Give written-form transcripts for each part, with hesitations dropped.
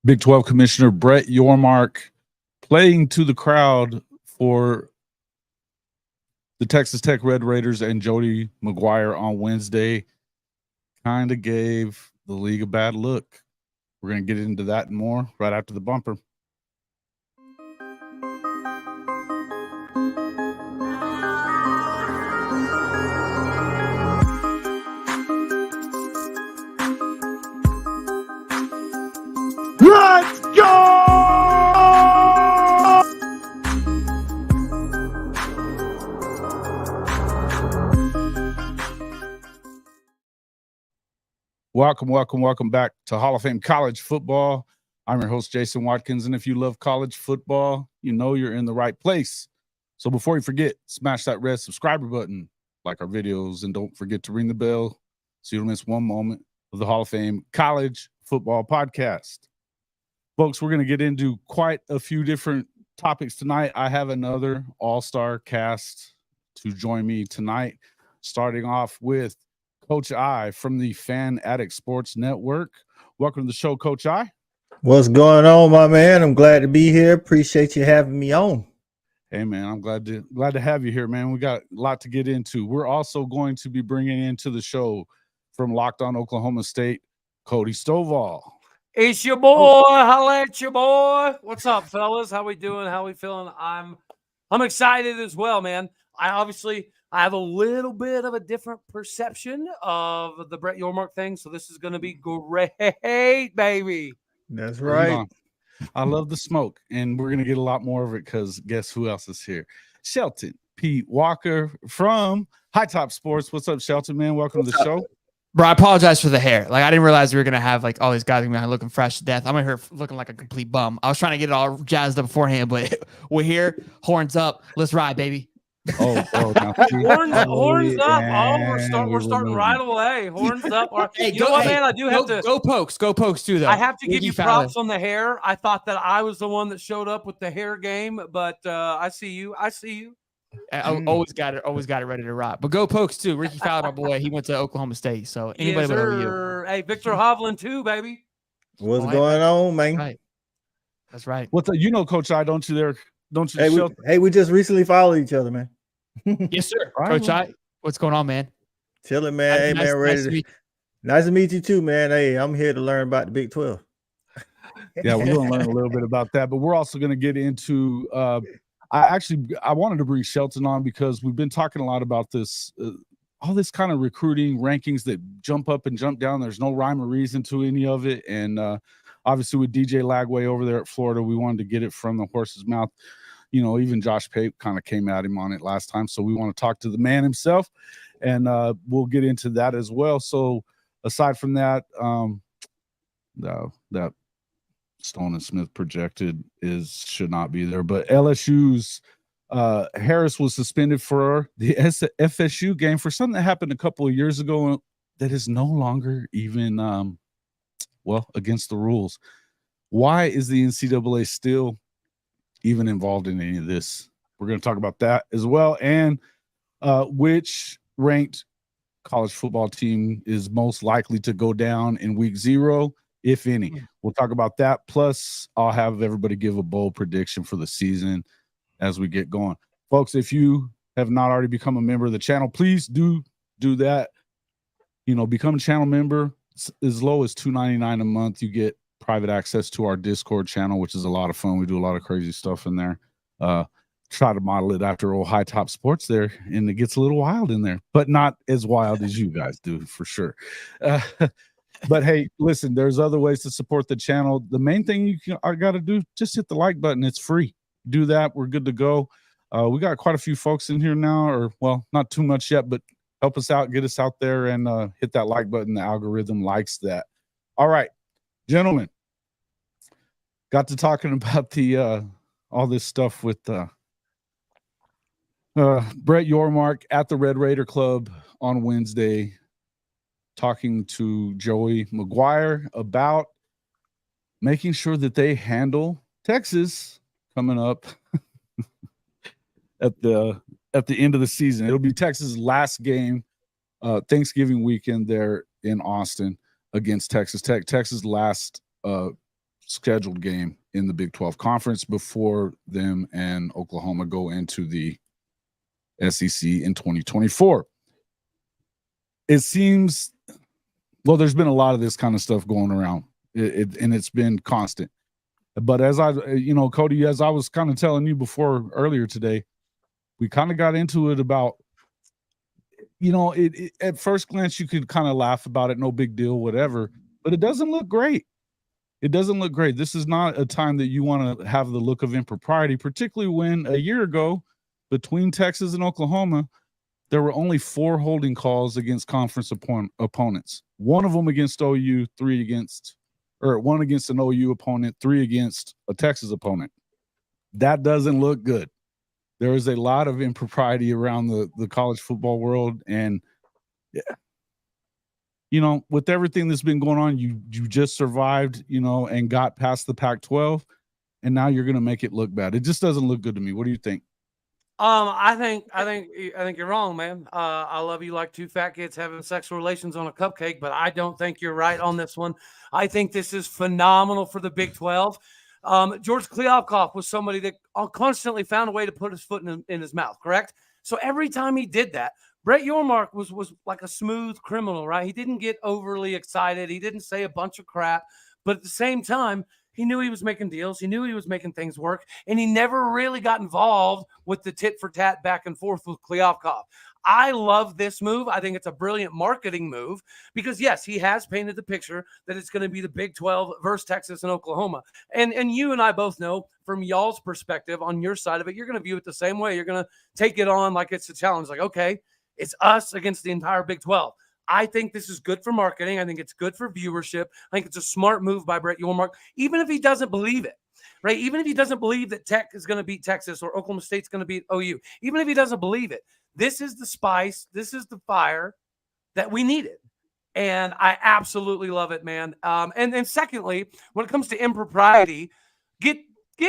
Big 12 Commissioner Brett Yormark playing to the crowd for the Texas Tech Red Raiders and Jody McGuire on Wednesday kind of gave the league a bad look. We're going to get into that and more right after the bumper. Let's go! Welcome back to Hall of Fame College Football. I'm your host, Jason Watkins, and if you love college football, you know you're in the right place. So before you forget, smash that red subscriber button, like our videos, and don't forget to ring the bell so you don't miss one moment of the Hall of Fame College Football Podcast. Folks, we're going to get into quite a few different topics tonight. I have another all-star cast to join me tonight, starting off with Coach I from the Fan Addict Sports Network. Welcome to the show, Coach I. What's going on, my man? I'm glad to be here. Appreciate you having me on. Hey, man, I'm glad to have you here, man. We got a lot to get into. We're also going to be bringing into the show from Locked On Oklahoma State, Cody Stovall. It's your boy. Holla at your boy. What's up, fellas? How we doing? How we feeling? I'm excited as well, man. I have a little bit of a different perception of the Brett Yormark thing, so this is going to be great, baby. That's right. I love the smoke, and we're going to get a lot more of it because guess who else is here? Shelton Pete Walker from High Top Sports. What's up, Shelton, man? Welcome to the show. Bro, I apologize for the hair. Like, I didn't realize we were going to have, like, all these guys going to be looking fresh to death. I'm in here looking like a complete bum. I was trying to get it all jazzed up beforehand, but we're here. Horns up. Let's ride, baby. Horns up. Oh, we're starting right away. Horns up. Hey, you know what, man? I do have to go Pokes too, though. I have to give you props on the hair. I thought that I was the one that showed up with the hair game, but I see you. I always got it ready to rock. But go Pokes too. Ricky Fowler, my boy, he went to Oklahoma State. So anybody but OU. Hey, Victor Hovland too, baby. What's going on, man? Right. That's right. Coach I, don't you? Hey, we just recently followed each other, man. Yes, sir. Right. Coach I, what's going on, man? Chilling, man. Hey, man, ready. Nice to meet you too, man. Hey, I'm here to learn about the Big 12. Yeah, we're going to learn a little bit about that, but we're also going to get into I wanted to bring Shelton on because we've been talking a lot about this, all this kind of recruiting rankings that jump up and jump down. There's no rhyme or reason to any of it. And obviously with DJ Lagway over there at Florida, we wanted to get it from the horse's mouth. You know, even Josh Pape kind of came at him on it last time. So we want to talk to the man himself, and we'll get into that as well. So aside from that, that Stone and Smith projected should not be there, but LSU's Harris was suspended for the FSU game for something that happened a couple of years ago that is no longer even against the rules. Why is the NCAA still even involved in any of this? We're going to talk about that as well, and which ranked college football team is most likely to go down in week 0, if any. We'll talk about that. Plus, I'll have everybody give a bold prediction for the season as we get going. Folks, if you have not already become a member of the channel, please do that. You know, become a channel member. It's as low as $2.99 a month. You get private access to our Discord channel, which is a lot of fun. We do a lot of crazy stuff in there. Try to model it after old High Top Sports there, and it gets a little wild in there, but not as wild as you guys do, for sure. But hey, listen, there's other ways to support the channel. The main thing you got to do, just hit the like button. It's free. Do that. We're good to go. We got quite a few folks in here now, or well, not too much yet, but help us out, get us out there, and hit that like button. The algorithm likes that. All right, gentlemen, got to talking about the all this stuff with Brett Yormark at the Red Raider Club on Wednesday, talking to Joey McGuire about making sure that they handle Texas coming up at the end of the season. It'll be Texas' last game, Thanksgiving weekend there in Austin against Texas Tech. Texas' last scheduled game in the Big 12 Conference before them and Oklahoma go into the SEC in 2024. It seems, well, there's been a lot of this kind of stuff going around, and it's been constant. But as Cody, as I was kind of telling you before earlier today, we kind of got into it about, at first glance, you could kind of laugh about it, no big deal, whatever, but it doesn't look great. It doesn't look great. This is not a time that you want to have the look of impropriety, particularly when a year ago, between Texas and Oklahoma, there were only 4 holding calls against conference opponents. One of them against OU, 1 against an OU opponent, 3 against a Texas opponent. That doesn't look good. There is a lot of impropriety around the college football world. And, with everything that's been going on, you just survived, and got past the Pac-12, and now you're going to make it look bad. It just doesn't look good to me. What do you think? I think you're wrong, man. I love you like 2 fat kids having sexual relations on a cupcake, but I don't think you're right on this one. I think this is phenomenal for the Big 12. George Kliavkoff was somebody that constantly found a way to put his foot in his mouth, correct? So every time he did that, Brett Yormark was like a smooth criminal, right? He didn't get overly excited. He didn't say a bunch of crap, but at the same time, he knew he was making deals. He knew he was making things work, and he never really got involved with the tit for tat back and forth with Kliavkoff. I love this move. I think it's a brilliant marketing move because, yes, he has painted the picture that it's going to be the Big 12 versus Texas and Oklahoma. And you and I both know from y'all's perspective on your side of it, you're going to view it the same way. You're going to take it on like it's a challenge. Like, okay, it's us against the entire Big 12. I think this is good for marketing. I think it's good for viewership. I think it's a smart move by Brett Yormark, even if he doesn't believe it, right? Even if he doesn't believe that Tech is going to beat Texas or Oklahoma State's going to beat OU, even if he doesn't believe it, this is the spice, this is the fire that we needed. And I absolutely love it, man. And then secondly, when it comes to impropriety, get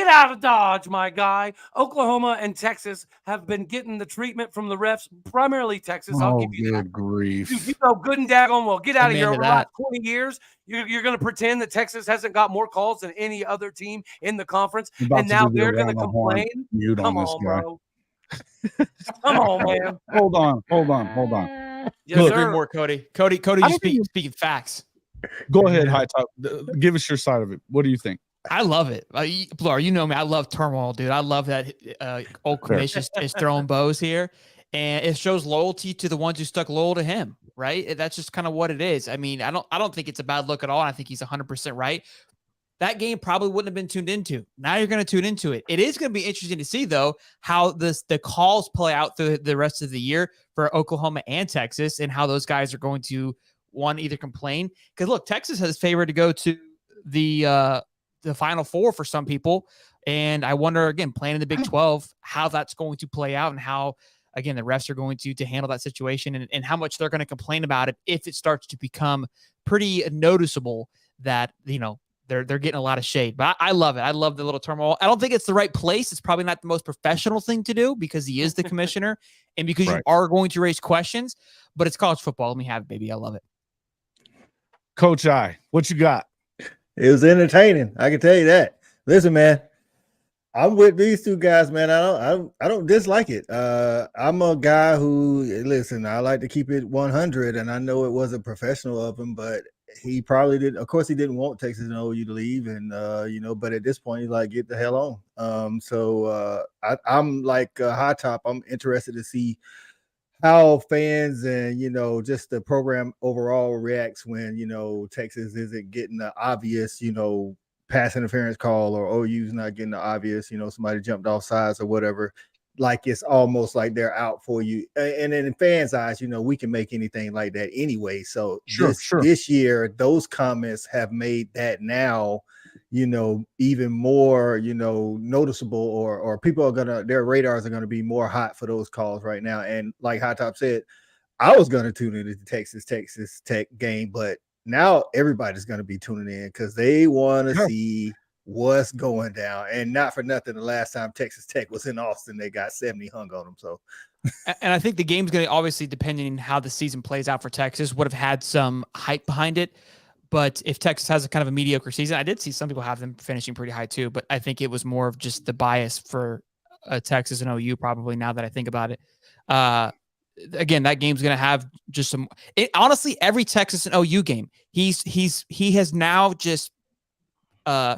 out of Dodge, my guy. Oklahoma and Texas have been getting the treatment from the refs, primarily Texas. I'll give you that. Grief. Dude, you know good and daggone well. Get out of here. Over the that. last 20 years, you're going to pretend that Texas hasn't got more calls than any other team in the conference, and now they're going to complain. Come on, bro. Come on, man. Hold on. Yes, Look, sir. agree more, Cody. Cody, you speaking facts. Go ahead, High Top. Give us your side of it. What do you think? I love it. Blur, you know me. I love turmoil, dude. I love that Old Commish is throwing bows here. And it shows loyalty to the ones who stuck loyal to him, right? That's just kind of what it is. I mean, I don't think it's a bad look at all. I think he's 100% right. That game probably wouldn't have been tuned into. Now you're going to tune into it. It is going to be interesting to see, though, how the calls play out through the rest of the year for Oklahoma and Texas and how those guys are going to, either complain. Because, look, Texas has favored to go to the Final Four for some people. And I wonder, again, playing in the Big 12, how that's going to play out and how, again, the refs are going to handle that situation and how much they're going to complain about it if it starts to become pretty noticeable that, they're getting a lot of shade. But I love it. I love the little turmoil. I don't think it's the right place. It's probably not the most professional thing to do because he is the commissioner and because you are going to raise questions, but it's college football. Let me have it, baby. I love it. Coach I, what you got? It was entertaining. I can tell you that. Listen, man, I'm with these 2 guys, man. I don't dislike it. I'm a guy who, listen, I like to keep it 100, and I know it wasn't professional of him, but he probably did. Of course, he didn't want Texas and OU to leave, and but at this point, he's like, get the hell on. I'm like High Top. I'm interested to see how fans and just the program overall reacts when Texas isn't getting the obvious pass interference call or OU's not getting the obvious somebody jumped off sides or whatever. Like it's almost like they're out for you. And then in fans' eyes, we can make anything like that anyway. So this year, those comments have made that now, even more, noticeable or people are their radars are going to be more hot for those calls right now. And like High Top said, I was going to tune into the Texas Tech game, but now everybody's going to be tuning in because they want to see what's going down. And not for nothing, the last time Texas Tech was in Austin, they got 70 hung on them. So, and I think the game's going to obviously, depending on how the season plays out for Texas, would have had some hype behind it. But if Texas has a kind of a mediocre season, I did see some people have them finishing pretty high too. But I think it was more of just the bias for Texas and OU probably now that I think about it. Again, that game's going to have just some. Honestly, every Texas and OU game, he has now just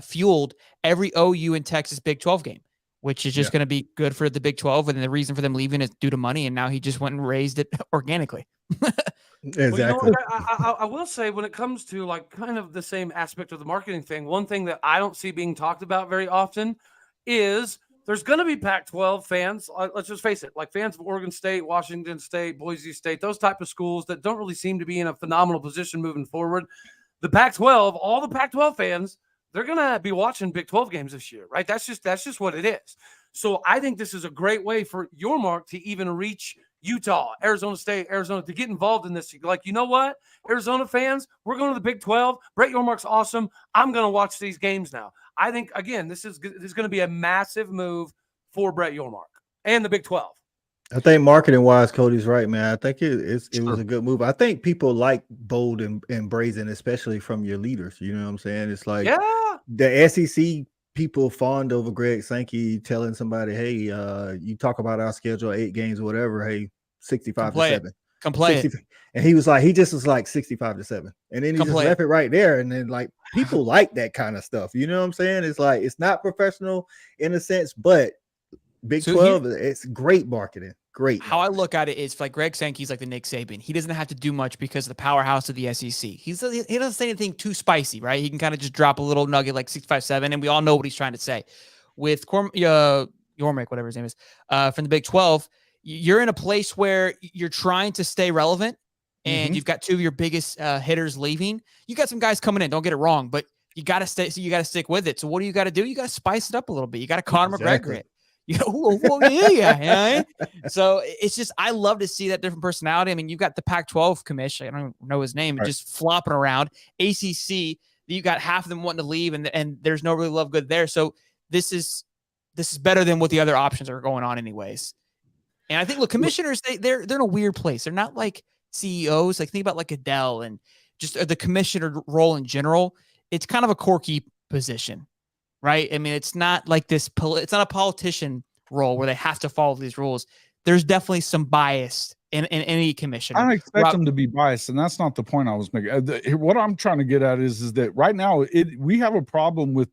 fueled every OU and Texas Big 12 game, which is just going to be good for the Big 12. And the reason for them leaving is due to money. And now he just went and raised it organically. Exactly. Well, you know what, I will say when it comes to like kind of the same aspect of the marketing thing, one thing that I don't see being talked about very often is there's going to be Pac-12 fans. Let's just face it, like fans of Oregon State, Washington State, Boise State, those type of schools that don't really seem to be in a phenomenal position moving forward. The Pac-12, all the Pac-12 fans, they're going to be watching Big 12 games this year, right? That's just what it is. So I think this is a great way for Yormark to even reach Utah, Arizona State, Arizona, to get involved in this. Like, you know what, Arizona fans, we're going to the Big 12. Brett Yormark's awesome. I'm going to watch these games now. I think, again, this is going to be a massive move for Brett Yormark and the Big 12. I think marketing-wise, Cody's right, man. I think it was a good move. I think people like bold and brazen, especially from your leaders. You know what I'm saying? It's like the SEC people fond of Greg Sankey telling somebody, hey, you talk about our schedule, 8 games or whatever, hey, 65-7. Come play it. And he just was like 65-7. And then he just left it right there. And then like people like that kind of stuff. You know what I'm saying? It's like it's not professional in a sense, but Big 12, it's great marketing. Great. How I look at it is like Greg Sankey's like the Nick Saban. He doesn't have to do much because of the powerhouse of the SEC. He doesn't say anything too spicy, right? He can kind of just drop a little nugget like 65-7, and we all know what he's trying to say. With Yormark, whatever his name is, from the Big 12, you're in a place where you're trying to stay relevant, and you've got 2 of your biggest hitters leaving. You got some guys coming in. Don't get it wrong, but you got to stay. So you got to stick with it. So what do you got to do? You got to spice it up a little bit. You got to Conor McGregor it. Yeah. So it's just, I love to see that different personality. I mean, you've got the Pac-12 commission, I don't know his name, just flopping around. ACC, you got half of them wanting to leave, and there's no really love good there. So this is better than what the other options are going on anyways. And I think, look, commissioners, they're in a weird place. They're not like CEOs. Like think about like Adele and just the commissioner role in general. It's kind of a quirky position. Right. I mean, it's not like this. It's not a politician role where they have to follow these rules. There's definitely some bias in any commissioner. I don't expect them to be biased, and that's not the point I was making. What I'm trying to get at is that right now we have a problem with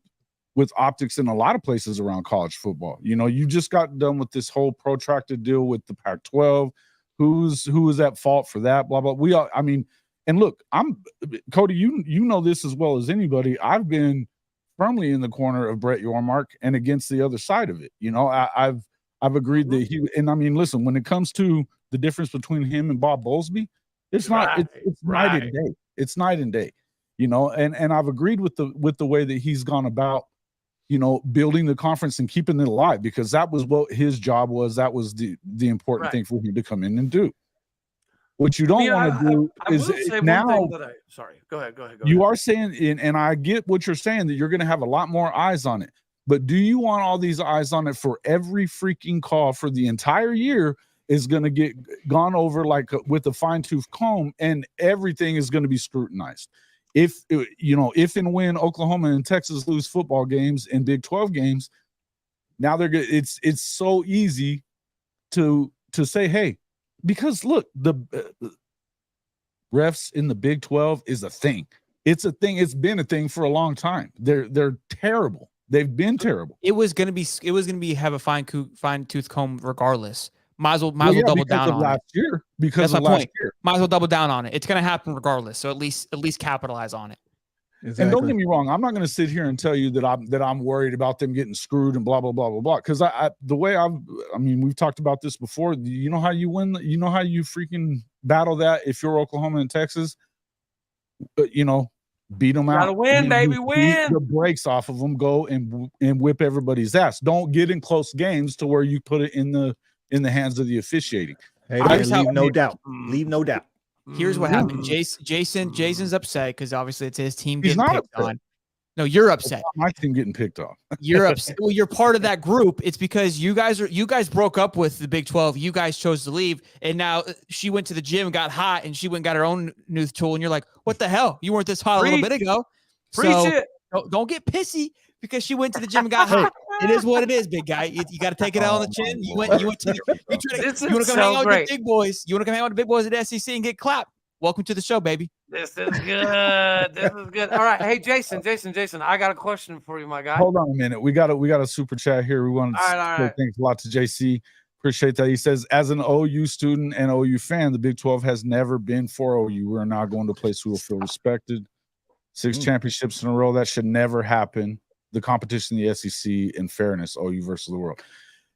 optics in a lot of places around college football. You know, you just got done with this whole protracted deal with the Pac-12. Who is at fault for that? Blah blah. And look, Cody. You know this as well as anybody. I've been firmly in the corner of Brett Yormark and against the other side of it. You know, I've agreed that listen, when it comes to the difference between him and Bob Bowlesby, it's night and day. It's night and day, you know, and I've agreed with the way that he's gone about, you know, building the conference and keeping it alive, because that was what his job was. That was the important thing for him to come in and do. What you don't want to do is now. Sorry, go ahead. You are saying, and I get what you're saying, that you're going to have a lot more eyes on it. But do you want all these eyes on it for every freaking call for the entire year is going to get gone over like with a fine-tooth comb, and everything is going to be scrutinized? If and when Oklahoma and Texas lose football games and Big 12 games, now they're good. It's so easy to say, hey. Because look, the refs in the Big 12 is a thing. It's a thing. It's been a thing for a long time. They're terrible. They've been terrible. It was gonna be have a fine tooth comb regardless. Might as well double down on last it. Year. Because of last year. Might as well double down on it. It's gonna happen regardless. So at least capitalize on it. Exactly. And don't get me wrong, I'm not going to sit here and tell you that I'm worried about them getting screwed and blah blah blah blah blah. Because we've talked about this before. You know how you win. You know how you freaking battle that if you're Oklahoma and Texas. Beat them out. Gotta win, baby, win. Beat the brakes off of them. Go and whip everybody's ass. Don't get in close games to where you put it in the hands of the officiating. Hey, man, leave no doubt. Leave no doubt. Here's what happened. Jason's upset because obviously it's his team He's getting not picked upset. on. No, you're upset. My team getting picked off. You're upset. Well, you're part of that group. It's because you guys broke up with the Big 12. You guys chose to leave, and now she went to the gym, got hot, and she went and got her own new tool. And you're like, "What the hell? You weren't this hot a little bit ago." Preach it. Don't get pissy because she went to the gym and got hot. It is what it is, big guy. You got to take it out on the chin. You want to come hang out with the big boys. You want to come hang out with the big boys at the SEC and get clapped. Welcome to the show, baby. This is good. This is good. All right. Hey, Jason, I got a question for you, my guy. Hold on a minute. We got a super chat here. We want to say thanks a lot to JC. Appreciate that. He says, as an OU student and OU fan, the Big 12 has never been for OU. We're not going to a place who will feel respected. 6 championships in a row. That should never happen. The competition in the SEC in fairness, OU versus the world.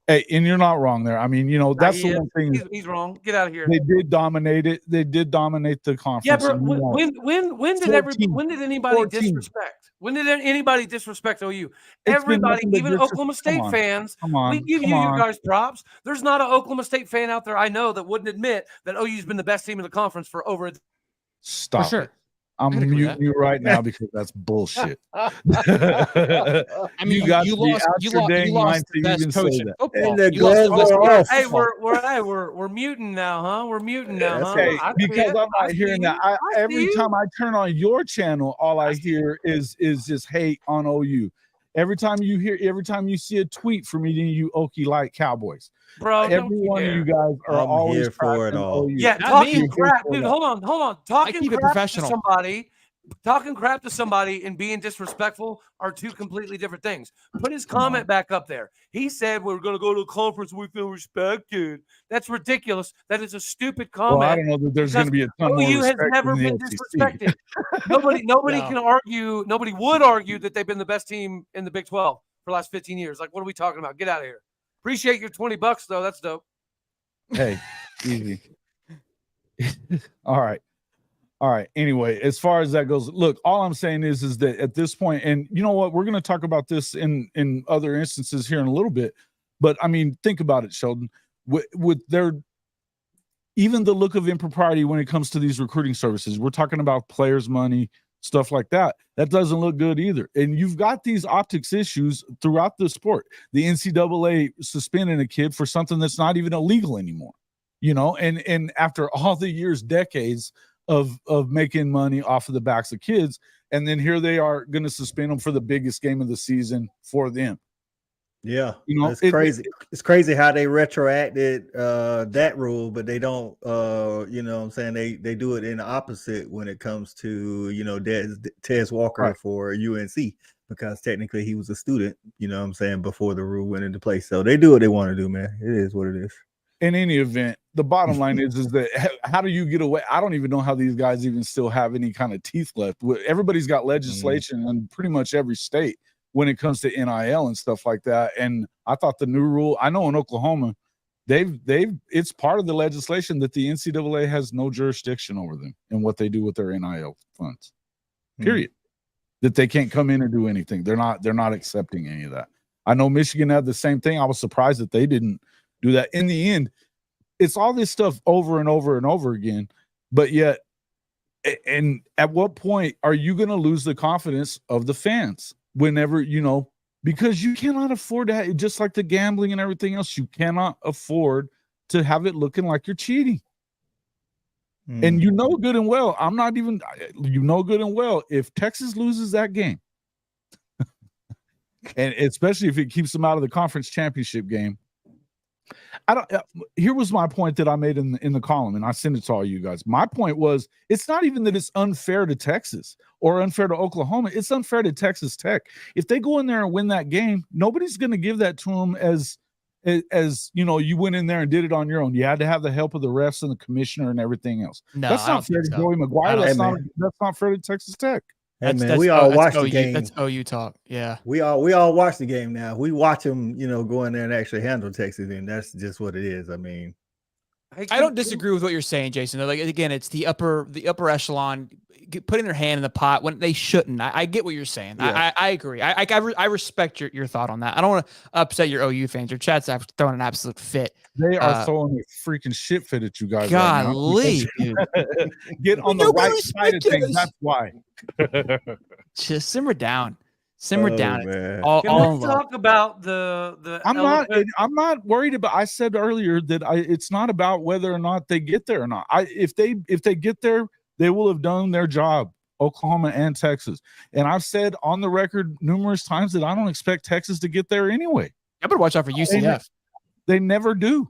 Hey, and you're not wrong there. I mean, that's the one thing. He's wrong. Get out of here. They did dominate it. They did dominate the conference. Yeah, but when did anybody disrespect? When did anybody disrespect OU? Everybody, even Oklahoma State fans, we give you guys props. There's not an Oklahoma State fan out there I know that wouldn't admit that OU's been the best team in the conference for over a Stop. For sure. It. I'm muting you right now because that's bullshit. I mean, you lost the best coach in football. Hey, we're muting now, huh? We're muting now, huh? Okay, because I'm not hearing that. Every time I turn on your channel, all I hear is just hate on OU. Every time you see a tweet from me, you Okie like Cowboys. Bro, every one of you guys are always here for it all. Yeah, talking crap, dude. Hold on. Talking crap to somebody and being disrespectful are two completely different things. Put his comment back up there. He said we're going to go to a conference where we feel respected. That's ridiculous. That is a stupid comment. Well, I don't know that there's going to be a ton more OU has never been disrespected. Nobody can argue. Nobody would argue that they've been the best team in the Big 12 for the last 15 years. Like, what are we talking about? Get out of here. Appreciate your $20 though. That's dope. Hey, easy. All right. Anyway, as far as that goes, look, all I'm saying is that at this point, and you know what, we're going to talk about this in other instances here in a little bit, but I mean, think about it, Sheldon, with their, even the look of impropriety when it comes to these recruiting services, we're talking about players' money, stuff like that. That doesn't look good either. And you've got these optics issues throughout the sport. The NCAA suspending a kid for something that's not even illegal anymore, and after all the years, decades of making money off of the backs of kids, and then here they are going to suspend them for the biggest game of the season for them. Yeah, it's crazy. It's crazy how they retroacted that rule, but they don't. What I'm saying, they do it in the opposite when it comes to Tez Walker for UNC, because technically he was a student. What I'm saying, before the rule went into place. So they do what they want to do, man. It is what it is. In any event, the bottom line is that how do you get away? I don't even know how these guys even still have any kind of teeth left. Everybody's got legislation in pretty much every state when it comes to NIL and stuff like that. And I thought the new rule, I know in Oklahoma, it's part of the legislation that the NCAA has no jurisdiction over them and what they do with their NIL funds. Period. That they can't come in and do anything. They're not accepting any of that. I know Michigan had the same thing. I was surprised that they didn't do that. In the end, it's all this stuff over and over and over again, but yet, and at what point are you going to lose the confidence of the fans whenever, because you cannot afford to have, just like the gambling and everything else, you cannot afford to have it looking like you're cheating. And good and well, good and well, if Texas loses that game, and especially if it keeps them out of the conference championship game, here was my point that I made in the column, and I sent it to all you guys. My point was, it's not even that it's unfair to Texas or unfair to Oklahoma. It's unfair to Texas Tech. If they go in there and win that game, nobody's going to give that to them as you went in there and did it on your own. You had to have the help of the refs and the commissioner and everything else. No, that's not fair to Joey McGuire. That's not fair to Texas Tech. Hey, man, we all watch the game. That's OU talk. Yeah. We all watch the game now. We watch them, go in there and actually handle Texas, and that's just what it is. I mean, I don't disagree with what you're saying, Jason. Like, again, it's the upper echelon putting their hand in the pot when they shouldn't. I get what you're saying. Yeah. I agree. I respect your thought on that. I don't want to upset your OU fans. Your chat's throwing an absolute fit. They are throwing a freaking shit fit at you guys. Golly, right now. Get on the right side of things. That's why. Just simmer down. Simmer down. Man. All Can in we love. talk about the I'm not. elephant? I'm not worried about. I said earlier that it's not about whether or not they get there or not. If they get there, they will have done their job. Oklahoma and Texas, and I've said on the record numerous times that I don't expect Texas to get there anyway. I better watch out for UCF. They never do.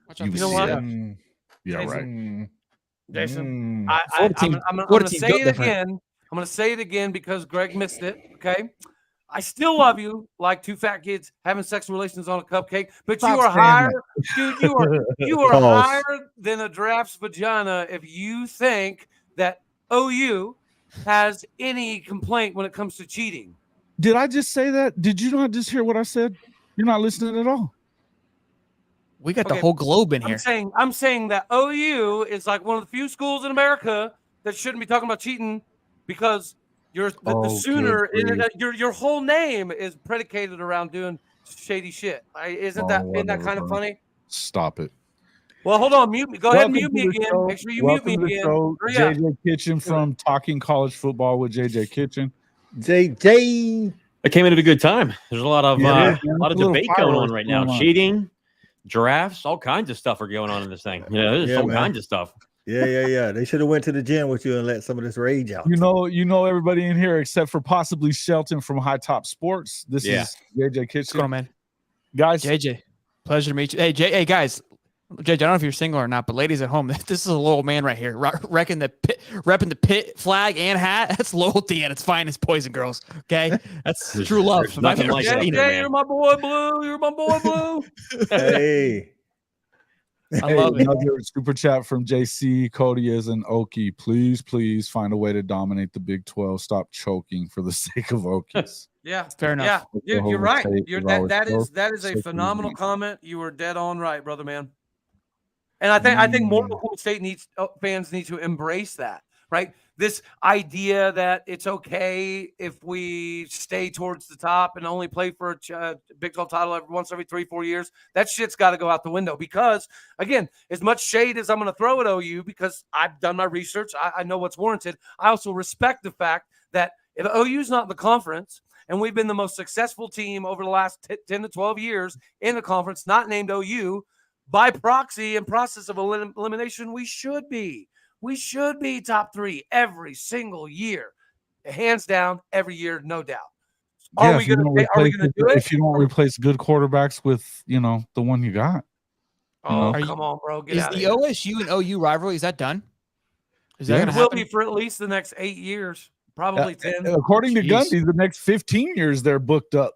Watch out for You know what? UCF. Yeah, Jason, right. Jason, Florida team- I'm Florida going to team say built it different. again. I'm going to say it again because Greg missed it. Okay. I still love you like two fat kids having sexual relations on a cupcake, but Stop you are saying higher, that. dude. You are False. higher than a giraffe's vagina if you think that OU has any complaint when it comes to cheating. Did I just say that? Did you not just hear what I said? You're not listening at all. We got Okay, the whole globe in here. I'm saying that OU is like one of the few schools in America that shouldn't be talking about cheating because the Oh, Sooner, good grief. your whole name is predicated around doing shady shit. Isn't that whatever, kind of bro. funny? Stop it. Well, hold on, mute me. Go ahead and Welcome mute me to the again. show. Make sure you Welcome mute me to the again. show. Hurry up. JJ Kitchen from Talking College Football with JJ Kitchen. JJ. I came in at a good time. There's a lot of Yeah, a lot of a little debate going on fireworks right now. going on. Cheating, giraffes, all kinds of stuff are going on in this thing. You know, there's Yeah, all man. kinds of stuff. Yeah. They should have went to the gym with you and let some of this rage out. You know everybody in here except for possibly Shelton from High Top Sports. This Yeah. is JJ What's Kitchen. going on, man? Guys, JJ, pleasure to meet you. Hey, guys. JJ, I don't know if you're single or not, but ladies at home, this is a little man right here, repping the pit flag and hat. That's loyalty at its finest, boys and girls. Okay, that's true love. There's nothing like JJ, it either, man. you're my boy, Blue. You're my boy, Blue. Hey. I love it. another super chat from JC. Cody is an Okie. Please find a way to dominate the Big 12. Stop choking for the sake of Okies. Yeah, Fair enough. Yeah, dude, you're Oklahoma right. State You're is that always that is a so phenomenal easy. comment. You were dead on right, brother man. And I think more Oklahoma State fans need to embrace that, right? This idea that it's okay if we stay towards the top and only play for a Big 12 title once every 3-4 years. That shit's got to go out the window because, again, as much shade as I'm going to throw at OU because I've done my research, I know what's warranted. I also respect the fact that if OU's not in the conference and we've been the most successful team over the last 10 to 12 years in the conference, not named OU, by proxy and process of elimination, we should be. We should be top 3 every single year, hands down, every year, no doubt. Are we going to do it? If you don't replace good quarterbacks with the one you got? Oh, come on, bro! Get Is out of the here. OSU and OU rivalry, is that done? Is that Yeah. going to It will happen? be for at least the next 8 years, probably 10. According to Jeez. Gundy, the next 15 years they're booked up.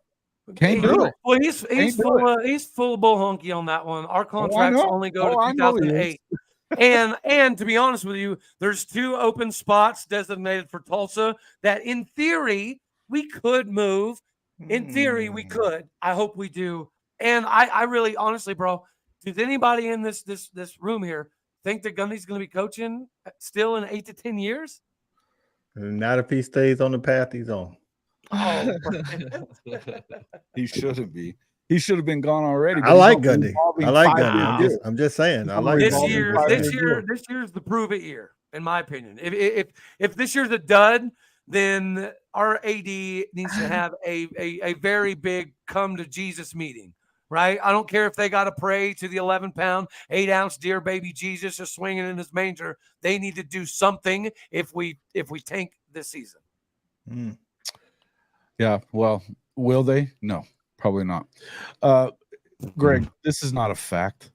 Can't do it. Well, he's Can't do full of bull honky on that one. Our contracts know. only go Oh, I to know he 2008. And to be honest with you, there's 2 open spots designated for Tulsa that in theory we could move. In theory, we could. I hope we do. And I really, honestly, bro, does anybody in this room here think that Gundy's going to be coaching still in 8 to 10 years? Not if he stays on the path he's on. Oh, He shouldn't be. He should have been gone already. I like He's Gundy. evolving I like 5 Gundy. years. I'm just saying. I He's like this evolving year, 5 this years. year's the prove it year, in my opinion. If this year's a dud, then our AD needs to have a very big come to Jesus meeting, right? I don't care if they got to pray to the 11-pound, 8-ounce dear baby Jesus just swinging in his manger. They need to do something if we tank this season. Yeah, well, will they? No, probably not. Greg, this is not a fact.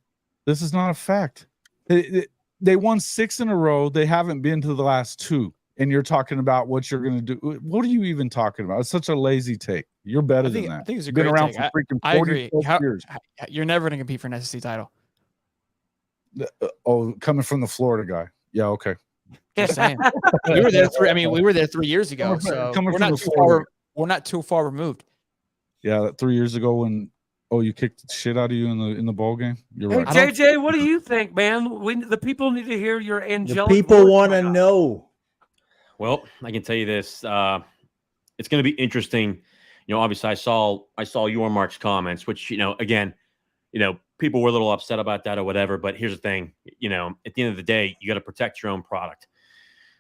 This is not a fact. They won 6 in a row. They haven't been to the last 2. And you're talking about what you're going to do. What are you even talking about? It's such a lazy take. You're better than that. I think it's a Been great around take. for freaking I 40 agree. years. You're never going to compete for an SEC title. Coming from the Florida guy. Yeah, okay. Just saying. We were there 3 years ago, so Coming we're from not the too Florida. far. We're not too far removed. Yeah, that 3 years ago when you kicked the shit out of you in the bowl game. You're Hey, right. JJ, what do you think, man? The people need to hear your The angelic people voice want to right now. know. Well, I can tell you this. It's going to be interesting. Obviously I saw Yormark's comments, which, again, people were a little upset about that or whatever. But here's the thing, at the end of the day, you got to protect your own product.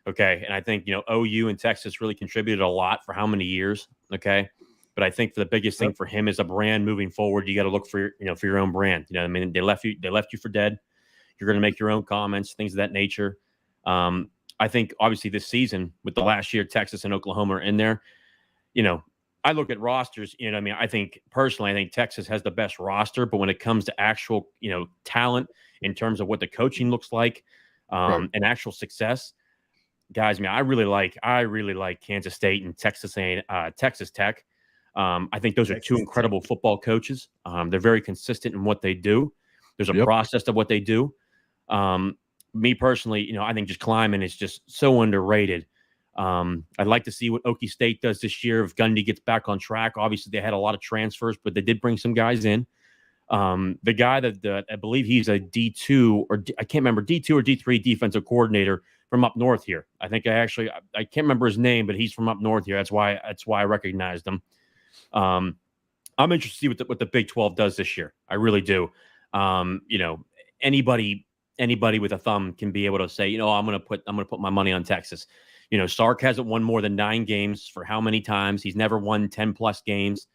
Okay. And I think, OU and Texas really contributed a lot for how many years? Okay. But I think the biggest thing for him is a brand moving forward. You got to look for your own brand. You know, I mean, they left you for dead. You're going to make your own comments, things of that nature. I think obviously this season with the last year, Texas and Oklahoma are in there. You know, I look at rosters, you know, I mean, I think Texas has the best roster, but when it comes to actual, you know, talent in terms of what the coaching looks like, and actual success, guys, I really like Kansas State and Texas Tech. I think those are two incredible football coaches. They're very consistent in what they do. There's a process of what they do. Me personally, you know, I think just Kleiman is just so underrated. I'd like to see what Okie State does this year if Gundy gets back on track. Obviously, they had a lot of transfers, but they did bring some guys in. The guy that I believe he's a D2 or I can't remember, D2 or D3 defensive coordinator from up north here. I think I can't remember his name, but he's from up north here. That's why I recognized him. I'm interested to see what the Big 12 does this year. I really do. You know, anybody with a thumb can be able to say, you know, I'm going to put my money on Texas. You know, Sark hasn't won more than 9 games for how many times? He's never won 10 plus games.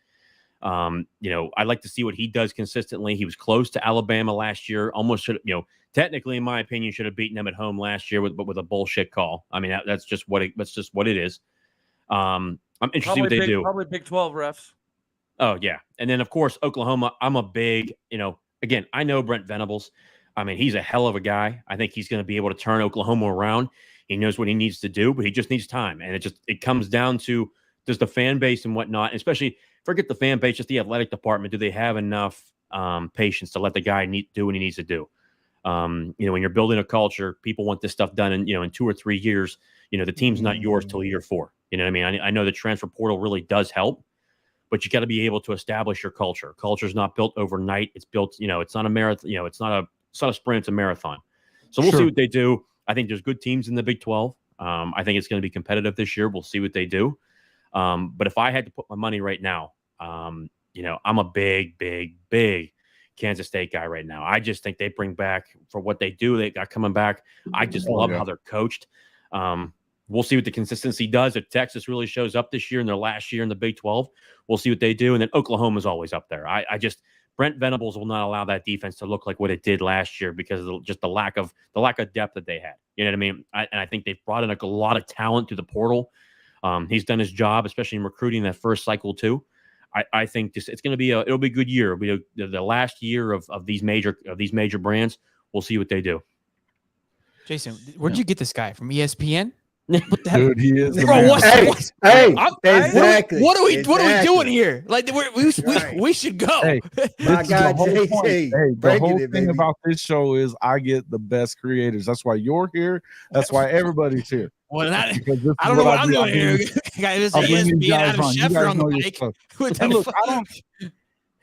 You know, I'd like to see what he does consistently. He was close to Alabama last year. Almost should, you know, technically, in my opinion, should have beaten them at home last year with a bullshit call. I mean, that's just what it is. I'm interested to see what they do. Probably Big 12 refs. Oh, yeah. And then, of course, Oklahoma, I'm a big, you know, again, I know Brent Venables. I mean, he's a hell of a guy. I think he's going to be able to turn Oklahoma around. He knows what he needs to do, but he just needs time. And it comes down to, does the fan base and whatnot, especially forget the fan base, just the athletic department, do they have enough patience to let the guy do what he needs to do? You know, when you're building a culture, people want this stuff done in 2 or 3 years. You know, the team's not yours till year 4. You know what I mean? I know the transfer portal really does help, but you got to be able to establish your culture. Culture's not built overnight. It's built, you know, it's not a marathon, you know, it's not a sprint, it's a marathon. So we'll see what they do. I think there's good teams in the Big 12. I think it's going to be competitive this year. We'll see what they do. But if I had to put my money right now, you know, I'm a big Kansas State guy right now. I just think they bring back for what they do. They got coming back. I just love how they're coached. We'll see what the consistency does. If Texas really shows up this year in their last year in the Big 12, we'll see what they do. And then Oklahoma's always up there. Brent Venables will not allow that defense to look like what it did last year because of just the lack of depth that they had. You know what I mean? And I think they've brought in a lot of talent through the portal. He's done his job, especially in recruiting that first cycle too. I think it's going to be it'll be a good year. It'll be the last year of these major brands. We'll see what they do. Jason, where'd you get this guy from? ESPN? What the hell? Dude, he is. Bro, exactly. What are we doing here? Like we should go. Hey, my guy JJ. Hey, the whole thing about this show is I get the best creators. That's why you're here. That's why everybody's here. Well, I don't know what I'm doing here. Guys, ESPN out of Chef on the mic. And look,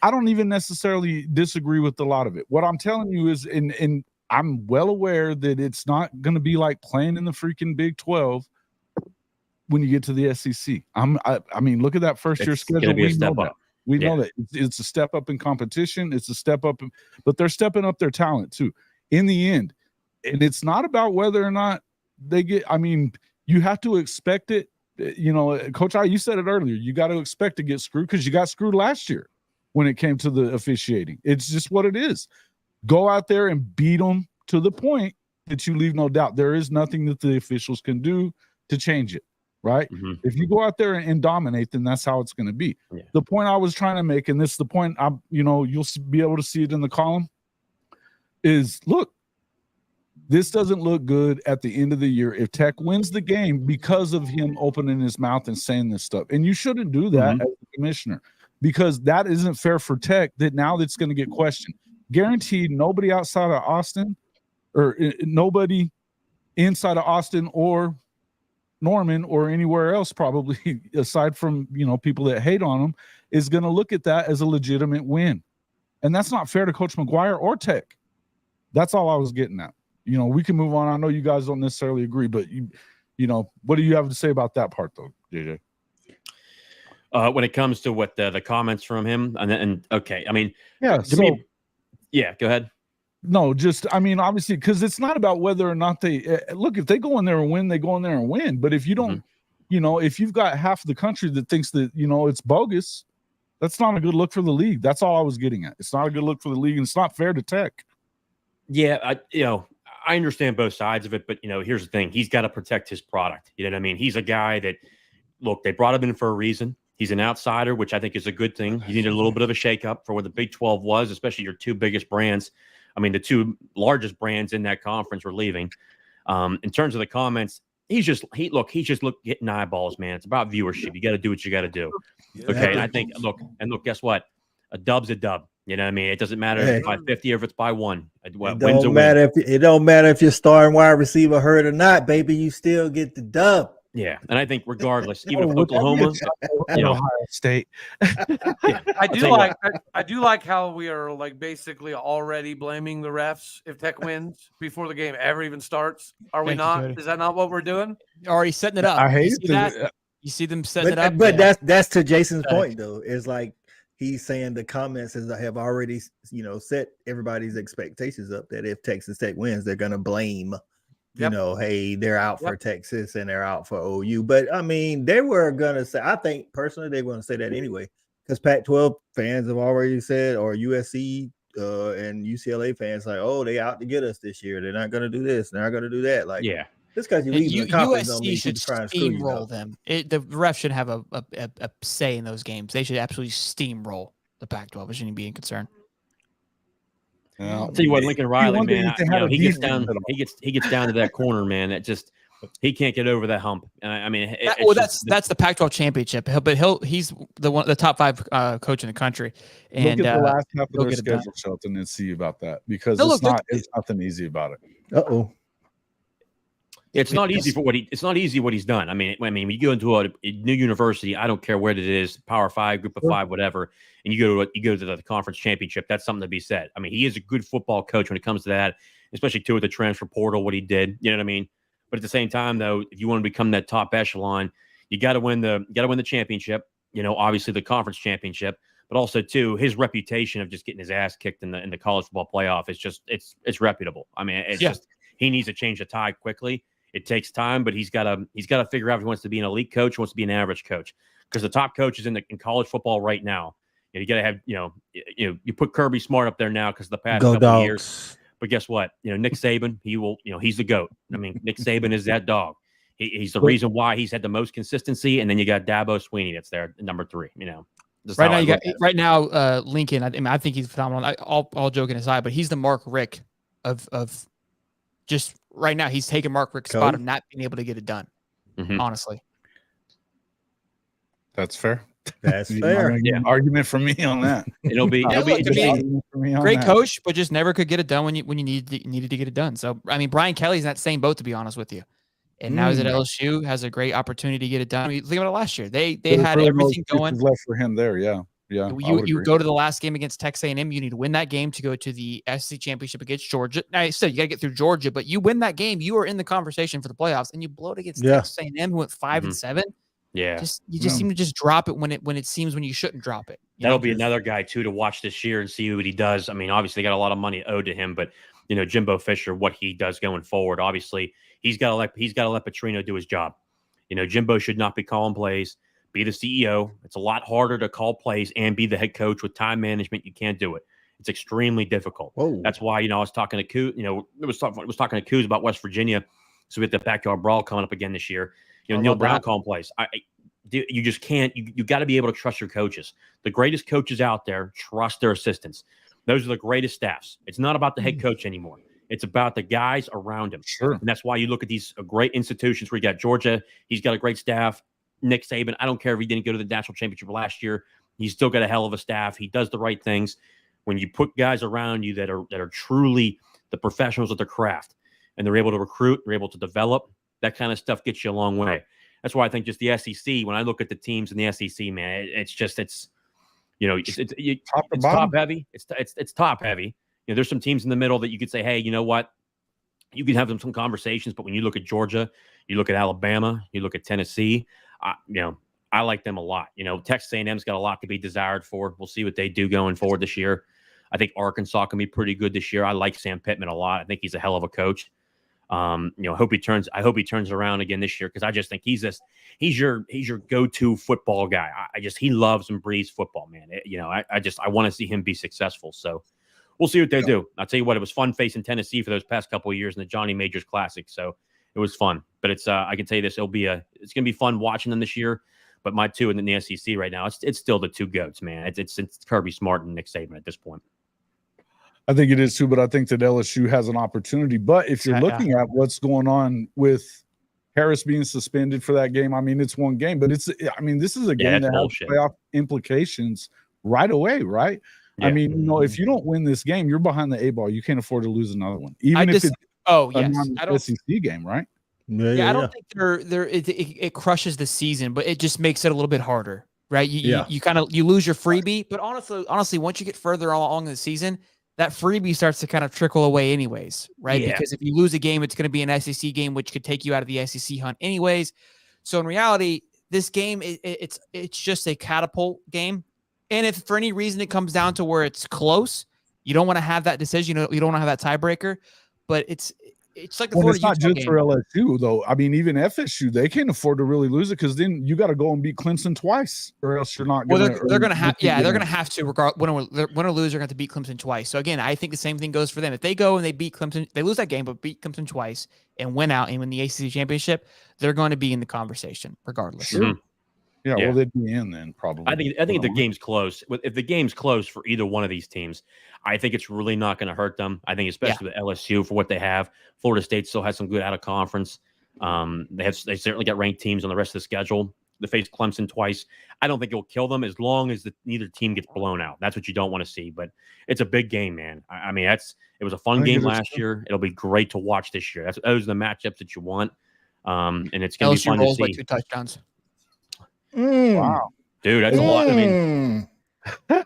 I don't even necessarily disagree with a lot of it. What I'm telling you is, in I'm well aware that it's not going to be like playing in the freaking Big 12 when you get to the SEC. I mean, look at that first-year schedule. We know that. It's a step up in competition. It's a step up, but they're stepping up their talent too. In the end, and it's not about whether or not they get. I mean, you have to expect it. You know, Coach I, you said it earlier. You got to expect to get screwed because you got screwed last year when it came to the officiating. It's just what it is. Go out there and beat them to the point that you leave no doubt. There is nothing that the officials can do to change it, right? Mm-hmm. If you go out there and dominate, then that's how it's going to be. Yeah. The point I was trying to make, and this is the point, you'll be able to see it in the column, is look, this doesn't look good at the end of the year if Tech wins the game because of him opening his mouth and saying this stuff. And you shouldn't do that as a commissioner because that isn't fair for Tech that now that's going to get questioned. Guaranteed nobody outside of Austin or nobody inside of Austin or Norman or anywhere else probably aside from, people that hate on them is going to look at that as a legitimate win. And that's not fair to Coach McGuire or Tech. That's all I was getting at. We can move on. I know you guys don't necessarily agree, but what do you have to say about that part though, JJ? When it comes to what the comments from him and okay, I mean, yeah, go ahead. No, obviously, because it's not about whether or not they look. If they go in there and win, they go in there and win. But if you don't, if you've got half of the country that thinks that, it's bogus, that's not a good look for the league. That's all I was getting at. It's not a good look for the league, and it's not fair to Tech. Yeah, I understand both sides of it, but here's the thing: he's got to protect his product. You know what I mean? He's a guy that, look, they brought him in for a reason. He's an outsider, which I think is a good thing. You needed a little bit of a shakeup for what the Big 12 was, especially your two biggest brands. I mean, the two largest brands in that conference were leaving. In terms of the comments, he's just getting eyeballs, man. It's about viewership. You got to do what you got to do. Okay, and I think look, guess what? A dub's a dub. You know what I mean? It doesn't matter if it's by 50 or if it's by 1. It don't matter if your starting wide receiver hurt or not, baby. You still get the dub. Yeah, and I think regardless, even if Oklahoma, Ohio State. Yeah. I do like how we are like basically already blaming the refs if Tech wins before the game ever even starts. Are we not? Cody. Is that not what we're doing? Already setting it up. I hate that. You see them setting it up. But that's to Jason's point though. Is like he's saying the comments have already set everybody's expectations up that if Texas Tech wins, they're gonna blame. Hey, they're out for Texas and they're out for OU. But I mean, they were gonna say. I think personally they were gonna say that anyway, because Pac-12 fans have already said, or USC and UCLA fans like, oh, they out to get us this year. They're not gonna do this. They're not gonna do that. Like, yeah. Just because you leave the conference don't mean USC should trying to screw you, steamroll them. The ref should have a say in those games. They should absolutely steamroll the Pac-12. It shouldn't be in concern. I'll tell you what, Lincoln Riley, man, he gets down to that corner, man. That just he can't get over that hump. And I mean, that's the Pac-12 championship. He's the top 5 coach in the country. And look at the last half of their schedule, Shelton, and see about that, because it's nothing easy about it. It's not easy what he's done. I mean, when you go into a new university, I don't care what it is, Power 5, Group of 5, whatever, and you go to the conference championship. That's something to be said. I mean, he is a good football coach when it comes to that, especially too with the transfer portal, what he did. You know what I mean? But at the same time, though, if you want to become that top echelon, you got to win the championship. Obviously the conference championship, but also too his reputation of just getting his ass kicked in the college football playoff is just it's reputable. I mean, just he needs to change the tide quickly. It takes time, but he's got to figure out if he wants to be an elite coach, wants to be an average coach, because the top coaches in college football right now, you got to have you put Kirby Smart up there now because the past couple of years. But guess what? Nick Saban, he's the GOAT. I mean, Nick Saban is that dog. He's the reason why he's had the most consistency. And then you got Dabo Sweeney that's there, number 3. Right now, Lincoln. I think he's phenomenal. All joking aside, but he's the Mark Rick of just right now. He's taking Mark Rick's spot of not being able to get it done. Mm-hmm. Honestly, that's fair. That's fair. Argument from me on that. It'll be interesting. Great coach, but just never could get it done when you needed to get it done. So I mean, Brian Kelly's in that same boat, to be honest with you. And now he's at LSU, has a great opportunity to get it done. I mean, think about it last year. They had everything going left for him there. Yeah. You go to the last game against Texas A&M. You need to win that game to go to the SEC championship against Georgia. Now, still, you got to get through Georgia, but you win that game, you are in the conversation for the playoffs, and you blow it against Texas A&M, who went 5-7. Yeah, you seem to just drop it when it seems when you shouldn't drop it. That'll be another guy too to watch this year and see what he does. I mean, obviously, they got a lot of money owed to him, but Jimbo Fisher, what he does going forward, obviously, he's got to let Petrino do his job. Jimbo should not be calling plays. Be the CEO. It's a lot harder to call plays and be the head coach with time management. You can't do it. It's extremely difficult. Whoa. That's why I was talking to Coos. Was talking to Coos about West Virginia. So we have the backyard brawl coming up again this year. Neil Brown calling plays. You just can't. You got to be able to trust your coaches. The greatest coaches out there trust their assistants. Those are the greatest staffs. It's not about the head coach anymore. It's about the guys around him. Sure. And that's why you look at these great institutions where you got Georgia. He's got a great staff. Nick Saban, I don't care if he didn't go to the national championship last year. He's still got a hell of a staff. He does the right things. When you put guys around you that are truly the professionals of their craft, and they're able to recruit, they're able to develop, that kind of stuff gets you a long way. That's why I think just the SEC, when I look at the teams in the SEC, man, it's top heavy. It's top heavy. There's some teams in the middle that you could say, hey, you know what? You can have some conversations, but when you look at Georgia, you look at Alabama, you look at Tennessee, I like them a lot. Texas A&M's got a lot to be desired for. We'll see what they do going forward this year. I think Arkansas can be pretty good this year. I like Sam Pittman a lot. I think he's a hell of a coach. I hope he turns around again this year, because I just think he's your go-to football guy. He loves and breathes football, man. I want to see him be successful. So we'll see what they do. I'll tell you what, it was fun facing Tennessee for those past couple of years in the Johnny Majors Classic. So it was fun. But it's I can tell you this, it's gonna be fun watching them this year. But my two in the SEC right now, it's still the two GOATs, man. It's Kirby Smart and Nick Saban at this point. I think it is too, but I think that LSU has an opportunity. But if you're looking at what's going on with Harris being suspended for that game, I mean, it's one game, but this is a game that has playoff implications right away, right? Yeah. I mean, if you don't win this game, you're behind the 8-ball. You can't afford to lose another one, even if it's a SEC game, right? I don't think it crushes the season, but it just makes it a little bit harder, right? You lose your freebie, but honestly, once you get further along in the season, that freebie starts to kind of trickle away anyways, right? Yeah. Because if you lose a game, it's going to be an SEC game, which could take you out of the SEC hunt anyways. So in reality, this game, it's just a catapult game. And if for any reason it comes down to where it's close, you don't want to have that decision. You don't want to have that tiebreaker, but it's like the Florida. It's not just for LSU though. I mean, even FSU, they can't afford to really lose it, because then you got to go and beat Clemson twice, or else you're not. They're going to have. Yeah, they're going to have to. Win or lose, they're going to have to beat Clemson twice. So again, I think the same thing goes for them. If they go and they beat Clemson, they lose that game, but beat Clemson twice and win out and win the ACC championship, they're going to be in the conversation regardless. Sure. Yeah, well, they'd be in then probably. I think if the game's close, if the game's close for either one of these teams, I think it's really not going to hurt them. I think especially with LSU for what they have. Florida State still has some good out of conference. They certainly got ranked teams on the rest of the schedule. They faced Clemson twice. I don't think it'll kill them as long as neither team gets blown out. That's what you don't want to see. But it's a big game, man. I mean, it was a fun game last year. It'll be great to watch this year. Those are the matchups that you want, and it's going to be fun to see. By 2 touchdowns. Wow, dude, that's a lot. I mean,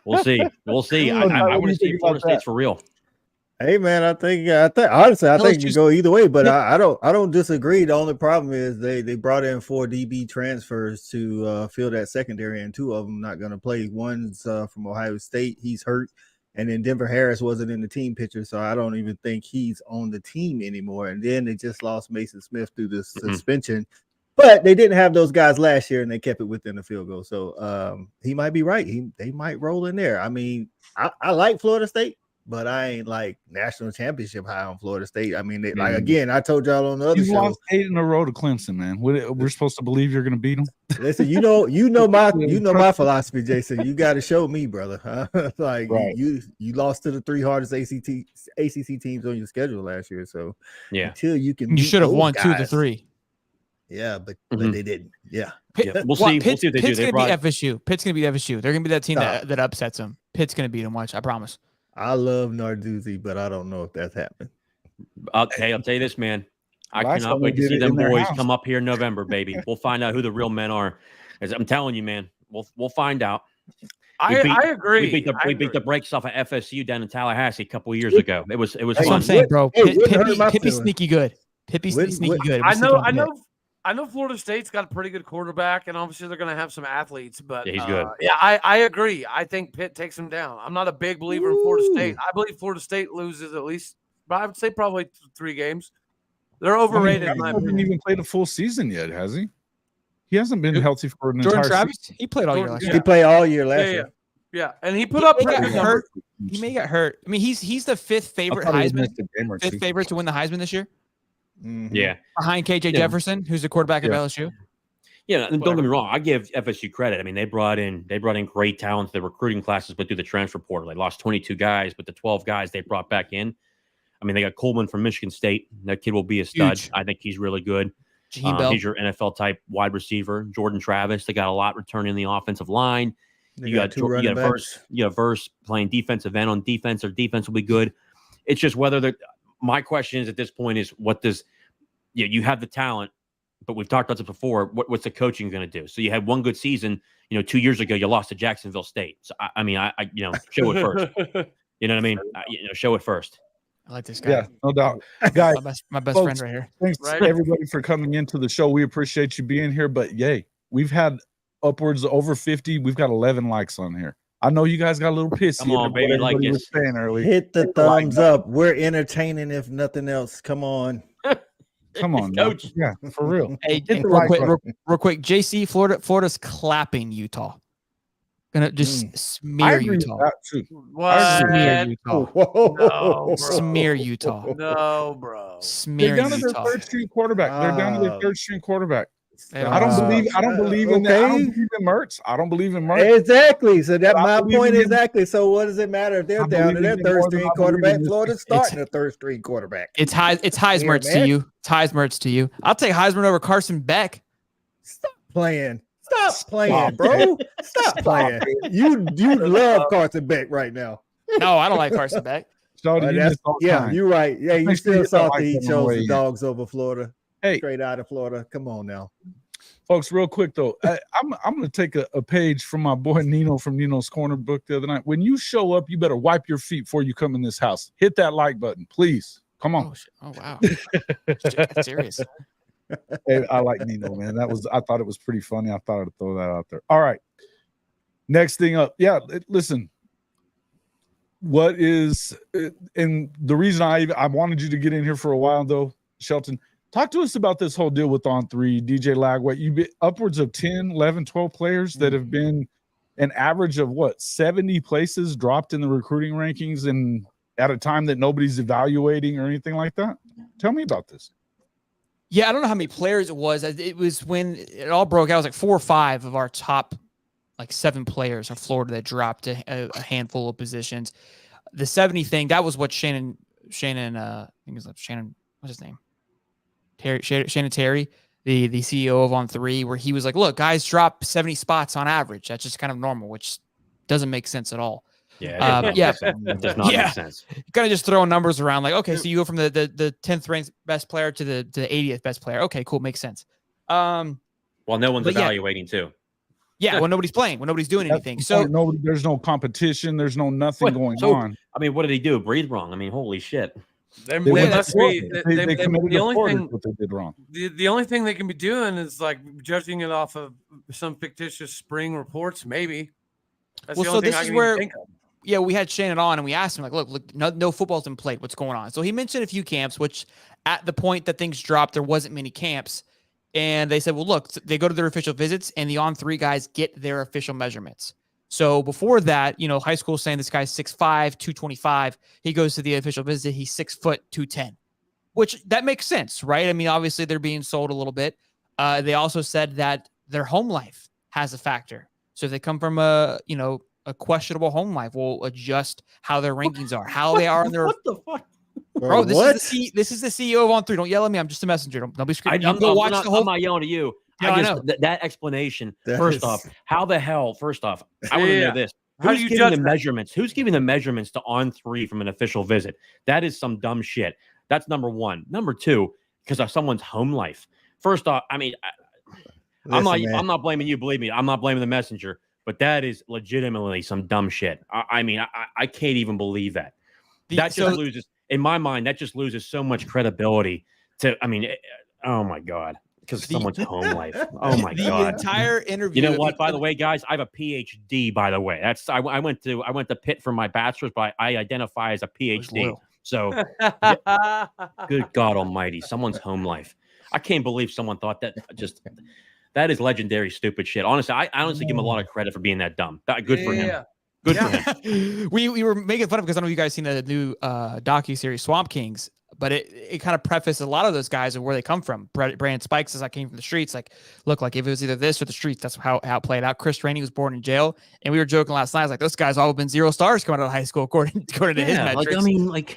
we'll see. I want to see if Florida State's for real. Hey man, I think honestly, I think you go either way, but I don't disagree. The only problem is they brought in 4 DB transfers to fill that secondary, and 2 of them not going to play. One's from Ohio State, he's hurt, and then Denver Harris wasn't in the team picture, so I don't even think he's on the team anymore. And then they just lost Mason Smith through the suspension. But they didn't have those guys last year, and they kept it within the field goal. So he might be right. They might roll in there. I mean, I like Florida State, but I ain't like national championship high on Florida State. I mean, like again, I told y'all on the other show. You lost 8 in a row to Clemson, man. We're supposed to believe you're going to beat them. Listen, you know my philosophy, Jason. You got to show me, brother. Huh? Like you lost to the 3 hardest ACC teams on your schedule last year. So until you can, you should have won 2 of the 3. Yeah, but they didn't. Yeah. We'll see. We'll see what they do. Pitt's going to beat FSU. Pitt's going to beat FSU. They're going to be that team that upsets them. Pitt's going to beat them. Watch, I promise. I love Narduzzi, but I don't know if that's happening. I'll tell you this, man. I cannot wait to see them boys come up here in November, baby. We'll find out who the real men are. As I'm telling you, man, we'll find out. I agree. We beat the brakes off of FSU down in Tallahassee a couple of years ago. It was That's fun. What I'm saying, bro. Pippy's sneaky good. Pippy's sneaky good. I know Florida State's got a pretty good quarterback, and obviously they're going to have some athletes. But he's good. I agree. I think Pitt takes him down. I'm not a big believer in Florida State. I believe Florida State loses at least, but I would say probably 3 games. They're overrated. He hasn't even played a full season yet, has he? He hasn't been healthy for an Jordan entire Travis, season. He played all year last year. He played all year last year. Yeah, and he put up pretty good numbers. He may get hurt. I mean, he's the 5th favorite Heisman, 5th favorite to win the Heisman this year. Mm-hmm. Yeah, behind KJ Jefferson, who's the quarterback of LSU. Yeah, and don't get me wrong. I give FSU credit. I mean, they brought in great talent to the recruiting classes, but through the transfer portal, they lost 22 guys, but the 12 guys they brought back in. I mean, they got Coleman from Michigan State. That kid will be a stud. Huge. I think he's really good. He's your NFL type wide receiver. Jordan Travis. They got a lot returning in the offensive line. You got Verse playing defensive end on defense. Their defense will be good. It's just whether my question is at this point is what does you have the talent, but we've talked about this before. What's the coaching going to do? So you had one good season. 2 years ago you lost to Jacksonville State. So I mean, show it first. You know what I mean? Show it first. I like this guy. Yeah, no doubt. Guys, my best folks, friend right here. Thanks everybody for coming into the show. We appreciate you being here. But we've had upwards of over 50. We've got 11 likes on here. I know you guys got a little pissy. Come on, baby, was saying earlier. Hit the thumbs up. We're entertaining, if nothing else. Come on. Come on, now. Coach. Yeah, for real. Hey, Hit the real like quick, button. real quick. JC, Florida's clapping Utah. Gonna just I smear agree with Utah. that too. What? Smear Utah. Whoa. No, bro. Smear Utah. No, bro. They're Smear down to their Utah. third string quarterback. They're down to their Wow. third string quarterback. They don't I don't deserve believe. it. I don't believe in that. I don't believe in Mertz. I don't believe in Mertz. Exactly. So that But I my believe point in him. exactly. So what does it matter if they're I down to believe their in him third more than string I believe in quarterback? this. Florida's starting a third string quarterback. It's Heismertz man. to you. It's Heismertz to you. I'll take Heisman over Carson Beck. Stop playing. Stop playing, bro. Stop playing. You love Carson Beck right now. No, I don't like Carson Beck. Shawty, you missed all Yeah, time. you're right. Yeah, you Make sure still you hit that salty. like He button on the chose way the in. dogs over Florida. Hey, Straight out of Florida. Come on now. folks, real quick though, I'm going to take a page from my boy Nino from Nino's Corner book the other night. When you show up, you better wipe your feet before you come in this house. Hit that like button, please. Come on. Oh wow. Shit, that's serious. Hey, I like Nino, man. I thought it was pretty funny. I thought I'd throw that out there. All right. Next thing up. Yeah, listen. What is and the reason I wanted you to get in here for a while though, Shelton, talk to us about this whole deal with On3, DJ Lagway. You've been upwards of 10, 11, 12 players that have been an average of 70 places dropped in the recruiting rankings and at a time that nobody's evaluating or anything like that. Tell me about this. Yeah, I don't know how many players it was. It was when it all broke out. It was like 4 or 5 of our top 7 players in Florida that dropped a handful of positions. The 70 thing, that was what Shannon, I think it was Shannon, what's his name? Shannon Terry, the CEO of On3, where he was like, look, guys drop 70 spots on average. That's just kind of normal, which doesn't make sense at all. Yeah, it does not make sense. You're kind of just throwing numbers around like, okay, so you go from the 10th ranked best player to the 80th best player. Okay, cool, makes sense. Well, no one's evaluating too. Yeah, when nobody's playing, when nobody's doing anything. So there's no competition, there's nothing going on. I mean, what did he do? Breathe wrong. I mean, holy shit. They committed the only thing what they did wrong. The only thing they can be doing is judging it off of some fictitious spring reports, maybe. That's the only thing I can even think of. Yeah, we had Shannon on and we asked him, look, no football's been played. What's going on? So he mentioned a few camps, which at the point that things dropped, there wasn't many camps. And they said, well, look, they go to their official visits and the On3 guys get their official measurements. So before that, high school saying this guy's 6'5", 225. He goes to the official visit. He's 6 foot 210, which that makes sense, right? I mean, obviously they're being sold a little bit. They also said that their home life has a factor. So if they come from a questionable home life, we'll adjust how their rankings are, how they are in their. What the fuck? Bro, this is the CEO of On3. Don't yell at me. I'm just a messenger. Don't be screaming. I'm not yelling at you. No, I know. That explanation. First off, I want to know this. Who's giving the measurements? Who's giving the measurements to On3 from an official visit? That is some dumb shit. That's number one. Number two, because of someone's home life. First off, I mean, I'm not blaming you. Believe me, I'm not blaming the messenger. But that is legitimately some dumb shit. I mean, I can't even believe that. That just loses. In my mind, that just loses so much credibility oh my God, because someone's home life. Oh my God. The entire interview. You know what? By the way, guys, I have a PhD, by the way. I went to Pitt for my bachelor's, but I identify as a PhD. So good God almighty, someone's home life. I can't believe someone thought that. That is legendary stupid shit. Honestly, I honestly give him a lot of credit for being that dumb. Good for him. Good for him. We were making fun of, because I don't know if you guys seen the new docu-series Swamp Kings, but it kind of prefaced a lot of those guys and where they come from. Brandon Spikes says, I came from the streets. Look, if it was either this or the streets, that's how it played out. Chris Rainey was born in jail, and we were joking last night. I was like, those guys all have been 0 stars coming out of high school according to his metrics.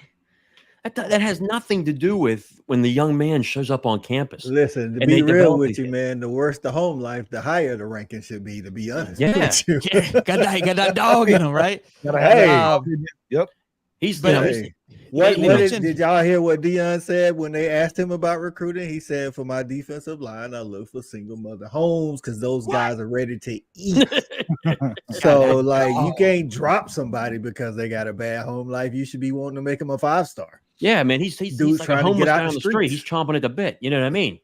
That has nothing to do with when the young man shows up on campus. Listen, to be real with you, man, the worse the home life, the higher the ranking should be, to be honest. Yeah. With you. Got that dog in him, right? Yep. Did y'all hear what Deion said when they asked him about recruiting? He said, for my defensive line, I look for single mother homes because those guys are ready to eat. So, you can't drop somebody because they got a bad home life. You should be wanting to make them a 5-star. Yeah, man, he's like a homeless guy on the street. He's chomping at the bit. You know what I mean?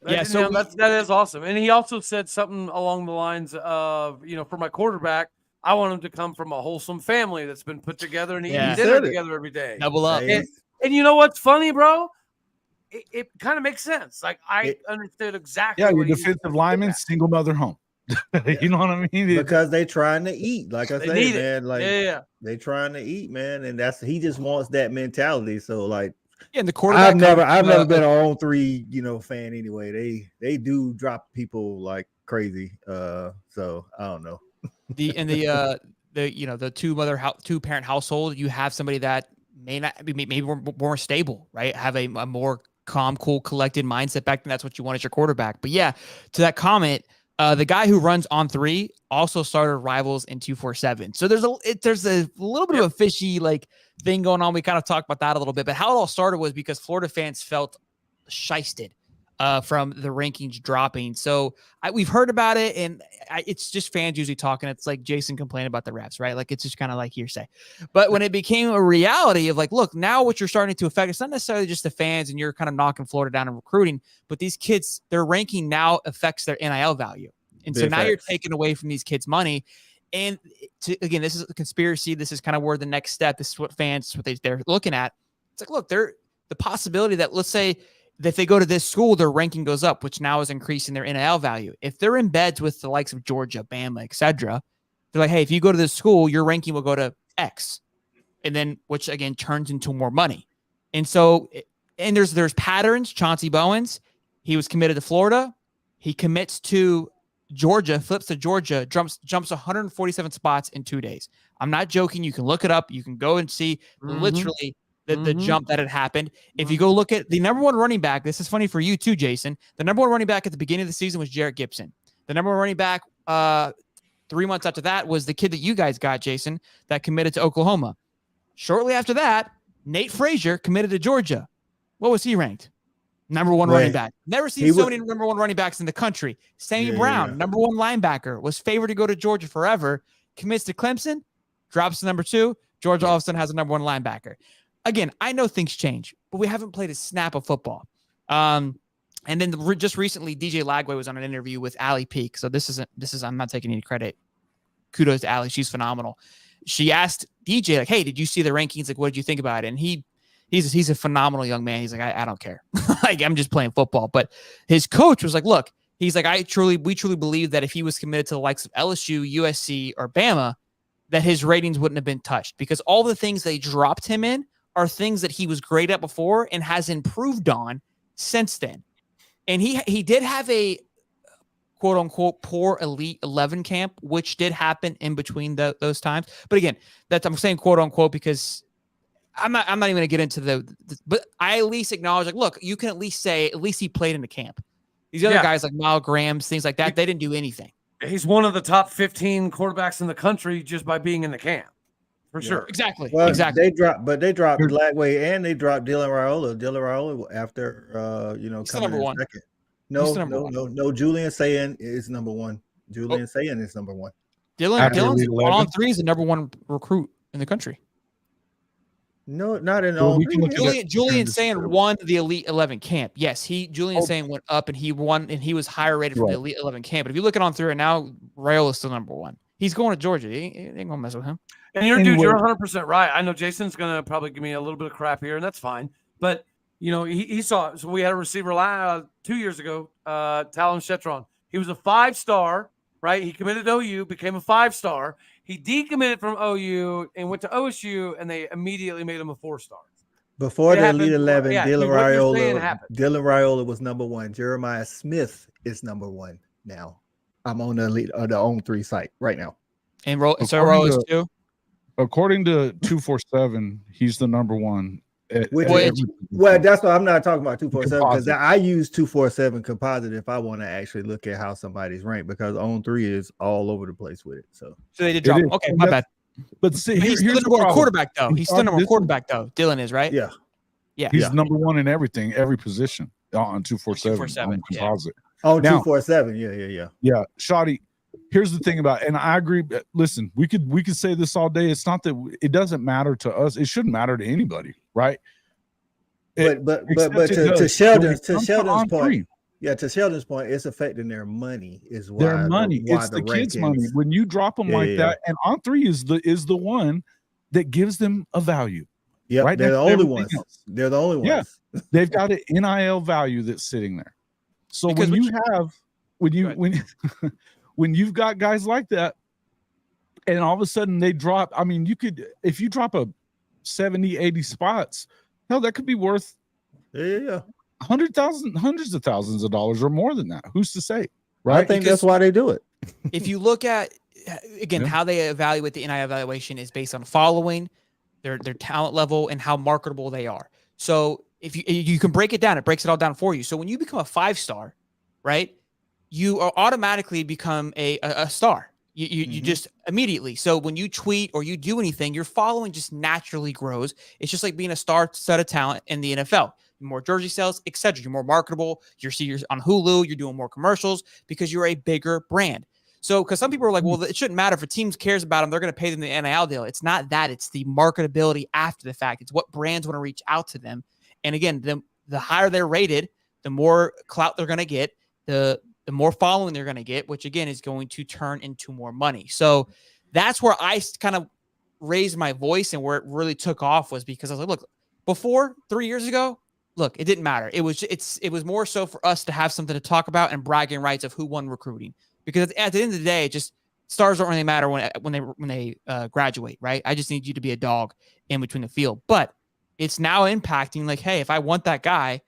That is awesome. And he also said something along the lines of, for my quarterback, I want him to come from a wholesome family that's been put together and eating dinner together every day. Double up. And you know what's funny, bro? it kind of makes sense. Like I understood exactly. Yeah, what your he was defensive lineman, single mother home. You know what I mean? Because they trying to eat, like I They say, need man. Like yeah. they trying to eat, man, and he just wants that mentality. So like, Yeah, and the quarterback. I've never been an 0-3, fan. Anyway, they do drop people like crazy. So I don't know. The two parent household, you have somebody that may not be maybe more stable, right? Have a more calm, cool, collected mindset back then. That's what you want as your quarterback. But yeah, to that comment, the guy who runs on 3 also started Rivals in 247. So there's a little bit of a fishy like thing going on. We kind of talked about that a little bit, but how it all started was because Florida fans felt shysted from the rankings dropping. So we've heard about it, and it's just fans usually talking. It's like Jason complaining about the refs, right? Like it's just kind of like hearsay. But when it became a reality of like, look, now what you're starting to affect, it's not necessarily just the fans and you're kind of knocking Florida down in recruiting, but these kids, their ranking now affects their NIL value. And so now you're taking away from these kids money. And again, this is a conspiracy. This is kind of where the next step, this is what fans, they're looking at. It's like, look, the possibility that, let's say, that if they go to this school, their ranking goes up, which now is increasing their NIL value. If they're in beds with the likes of Georgia, Bama, etc., they're like, hey, if you go to this school, your ranking will go to X. And then, which again, turns into more money. And so, and there's patterns. Chauncey Bowens, he was committed to Florida. He commits to Georgia, flips to Georgia, jumps 147 spots in 2 days. I'm not joking. You can look it up. You can go and see literally the jump that had happened. If you go look at the number 1 running back, this is funny for you too, Jason. The number 1 running back at the beginning of the season was Jarrett Gibson. The number 1 running back 3 months after that was the kid that you guys got, Jason, that committed to Oklahoma. Shortly after that, Nate Frazier committed to Georgia. What was he ranked? Number 1 running back. Never seen so many number 1 running backs in the country. Sammy Brown, number 1 linebacker, was favored to go to Georgia forever, commits to Clemson, drops to number 2. Georgia all of a sudden has a number 1 linebacker. Again, I know things change, but we haven't played a snap of football. And then just recently, DJ Lagway was on an interview with Allie Peak. So this is I'm not taking any credit. Kudos to Allie. She's phenomenal. She asked DJ, like, hey, did you see the rankings? Like, what did you think about it? And he's a phenomenal young man. He's like, I don't care. Like, I'm just playing football. But his coach was like, look, he's like, we truly believe that if he was committed to the likes of LSU, USC, or Bama, that his ratings wouldn't have been touched, because all the things they dropped him in are things that he was great at before and has improved on since then. And he did have a quote unquote poor Elite 11 camp, which did happen in between those times. But again, I'm saying quote unquote because I'm not even going to get into but I at least acknowledge, like, look, you can at least say at least he played in the camp. These other guys like Miles Grahams, things like that, they didn't do anything. He's one of the top 15 quarterbacks in the country just by being in the camp. For sure. Exactly. Well, exactly. They dropped Lagway and they dropped Dylan Raiola after coming in second. No. Julian Sayin is number 1. Julian Sayin is number 1. Dylan's on 3 is the number 1 recruit in the country. No, not in all. Julian Sayin won the Elite 11 camp. Yes, Julian Sayin went up and he won, and he was higher rated from the Elite 11 camp. But if you look at on 3 right now, Raiola is still number 1. He's going to Georgia. He ain't gonna mess with him. And you're 100% right. I know Jason's going to probably give me a little bit of crap here, and that's fine. But, he saw – so we had a receiver 2 years ago, Talon Shetron. He was a 5-star, right? He committed to OU, became a 5-star. He decommitted from OU and went to OSU, and they immediately made him a 4-star. Before the Elite 11, Dylan Raiola was number 1. Jeremiah Smith is number 1 now. I'm on the Elite or the On 3 site right now. And Raiola is 2? According to 247, he's the number 1. Well, that's why I'm not talking about 247, because I use 247 composite if I want to actually look at how somebody's ranked, because On 3 is all over the place with it. So they did drop. Okay, my bad. But see, he's still number 1 quarterback though. He's still number 1 quarterback though. Dylan is, right? Yeah. He's number 1 in everything, every position on 247 on composite. On 247, yeah. Shotty, here's the thing about, and I agree. Listen, we could say this all day. It's not that it doesn't matter to us. It shouldn't matter to anybody, right? But to Sheldon's point, to Sheldon's point, it's affecting their money. It's the kids' money. When you drop them that, and On 3 is the one that gives them a value. Yeah, right? They're the only ones. They're the only ones. They've got an NIL value that's sitting there. So Because when Go when you've got guys like that, and all of a sudden they drop, I mean, if you drop a 70, 80 spots, hell, that could be worth hundreds of thousands of dollars or more than that. Who's to say? Right. I think that's why they do it. If you look at, again, how they evaluate the NIL evaluation is based on following, their talent level, and how marketable they are. So if you can break it down, it breaks it all down for you. So when you become a 5-star, right, you are automatically become a star. You just immediately. So when you tweet or you do anything, your following just naturally grows. It's just like being a star set of talent in the NFL. More jersey sales, etc. You're more marketable. You're on Hulu. You're doing more commercials because you're a bigger brand. So, because some people are like, well, it shouldn't matter if a team cares about them, they're going to pay them the NIL deal. It's not that. It's the marketability after the fact. It's what brands want to reach out to them. And again, the higher they're rated, the more clout they're going to get, the more following they're going to get, which again is going to turn into more money. So that's where I kind of raised my voice, and where it really took off was because I was like, look, before 3 years ago, look, it didn't matter. It was more so for us to have something to talk about and bragging rights of who won recruiting. Because at the end of the day, just stars don't really matter when they graduate, right? I just need you to be a dog in between the field. But it's now impacting, like, hey, if I want that guy,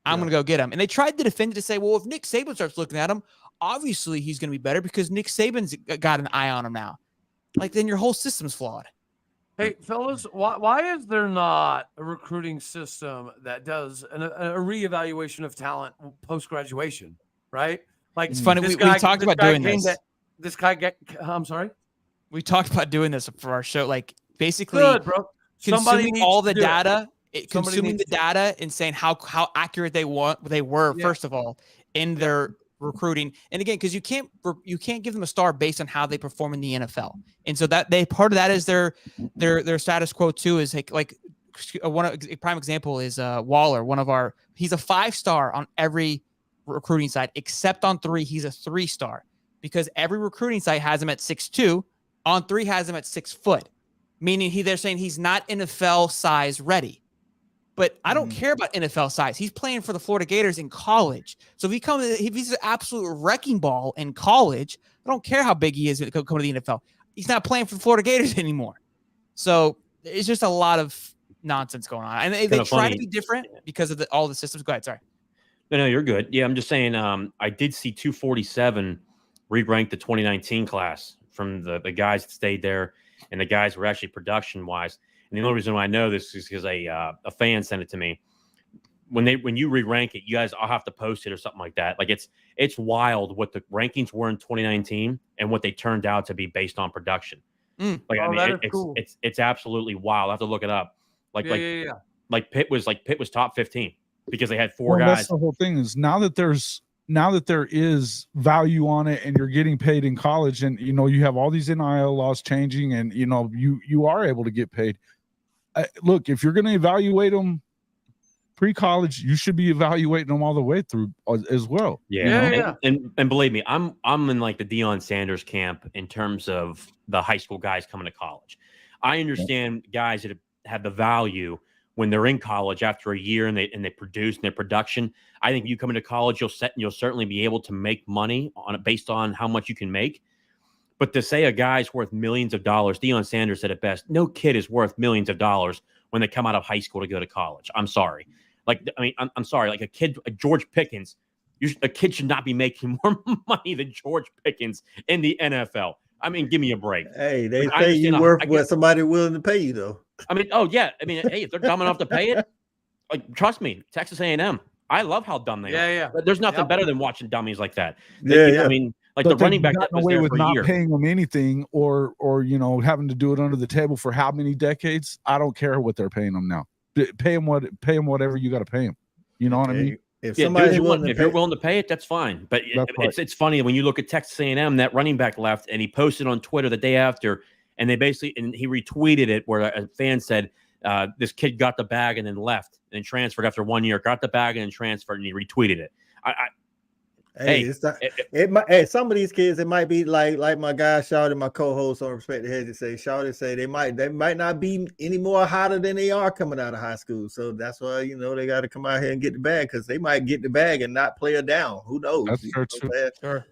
I'm going to go get him. And they tried to defend it to say, well, if Nick Saban starts looking at him, obviously he's going to be better because Nick Saban's got an eye on him now. Like, then your whole system's flawed. Hey, fellas, why is there not a recruiting system that does a reevaluation of talent post-graduation, right? Like, it's funny. We talked about doing this. I'm sorry? We talked about doing this for our show. Like, basically, good, bro. Consuming all the data, consuming the data and saying how accurate they were, first of all, in their recruiting. And again, because you can't give them a star based on how they perform in the NFL. And so that part of that is their status quo too, is a prime example is Waller. He's a 5-star on every recruiting site, except on 3, he's a 3-star because every recruiting site has him at 6'2", on 3 has him at 6 foot, meaning they're saying he's not NFL size ready. But I don't care about NFL size. He's playing for the Florida Gators in college. So if he's an absolute wrecking ball in college, I don't care how big he is to come to the NFL. He's not playing for the Florida Gators anymore. So it's just a lot of nonsense going on. And they try to be different because of all the systems. Go ahead. Sorry. No, you're good. Yeah, I'm just saying I did see 247 re-ranked the 2019 class from the guys that stayed there, and the guys were actually production-wise. And the only reason why I know this is because a fan sent it to me. When you re-rank it, you guys, I'll have to post it or something like that. Like it's wild what the rankings were in 2019 and what they turned out to be based on production. Cool. It's absolutely wild. I have to look it up. Like Pitt was top 15 because they had 4 guys. That's the whole thing is now that there is value on it and you're getting paid in college, and you have all these NIL laws changing, and you are able to get paid. Look, if you're going to evaluate them pre-college, you should be evaluating them all the way through as well. Yeah. And believe me, I'm in like the Deion Sanders camp in terms of the high school guys coming to college. I understand guys that have the value when they're in college after a year and they produce and their production. I think you come into college, you'll certainly be able to make money on it based on how much you can make. But to say a guy's worth millions of dollars, Deion Sanders said it best. No kid is worth millions of dollars when they come out of high school to go to college. I'm sorry. I'm sorry. Like a kid, George Pickens, a kid should not be making more money than George Pickens in the NFL. I mean, give me a break. Hey, they say you're worth what somebody willing to pay you, though. I mean, hey, if they're dumb enough to pay it, like, trust me, Texas A&M, I love how dumb they are. Yeah. But there's nothing better than watching dummies like that. I mean, like the running back that was there for a year. Paying them anything or having to do it under the table for how many decades? I don't care what they're paying them now. Pay them whatever you got to pay them. You know what I mean? If you're willing to pay it, that's fine. But it's funny when you look at Texas A&M, that running back left, and he posted on Twitter the day after, and he retweeted it where a fan said, this kid got the bag and then left and transferred after 1 year, got the bag and then transferred, and he retweeted it. Hey, it's not, it might. Hey, some of these kids, it might be like my guy Shawty, my co-host on Respect the Hedges say. Shawty say they might not be any more hotter than they are coming out of high school. So that's why they got to come out here and get the bag because they might get the bag and not play her down. Who knows? That's true. Sure.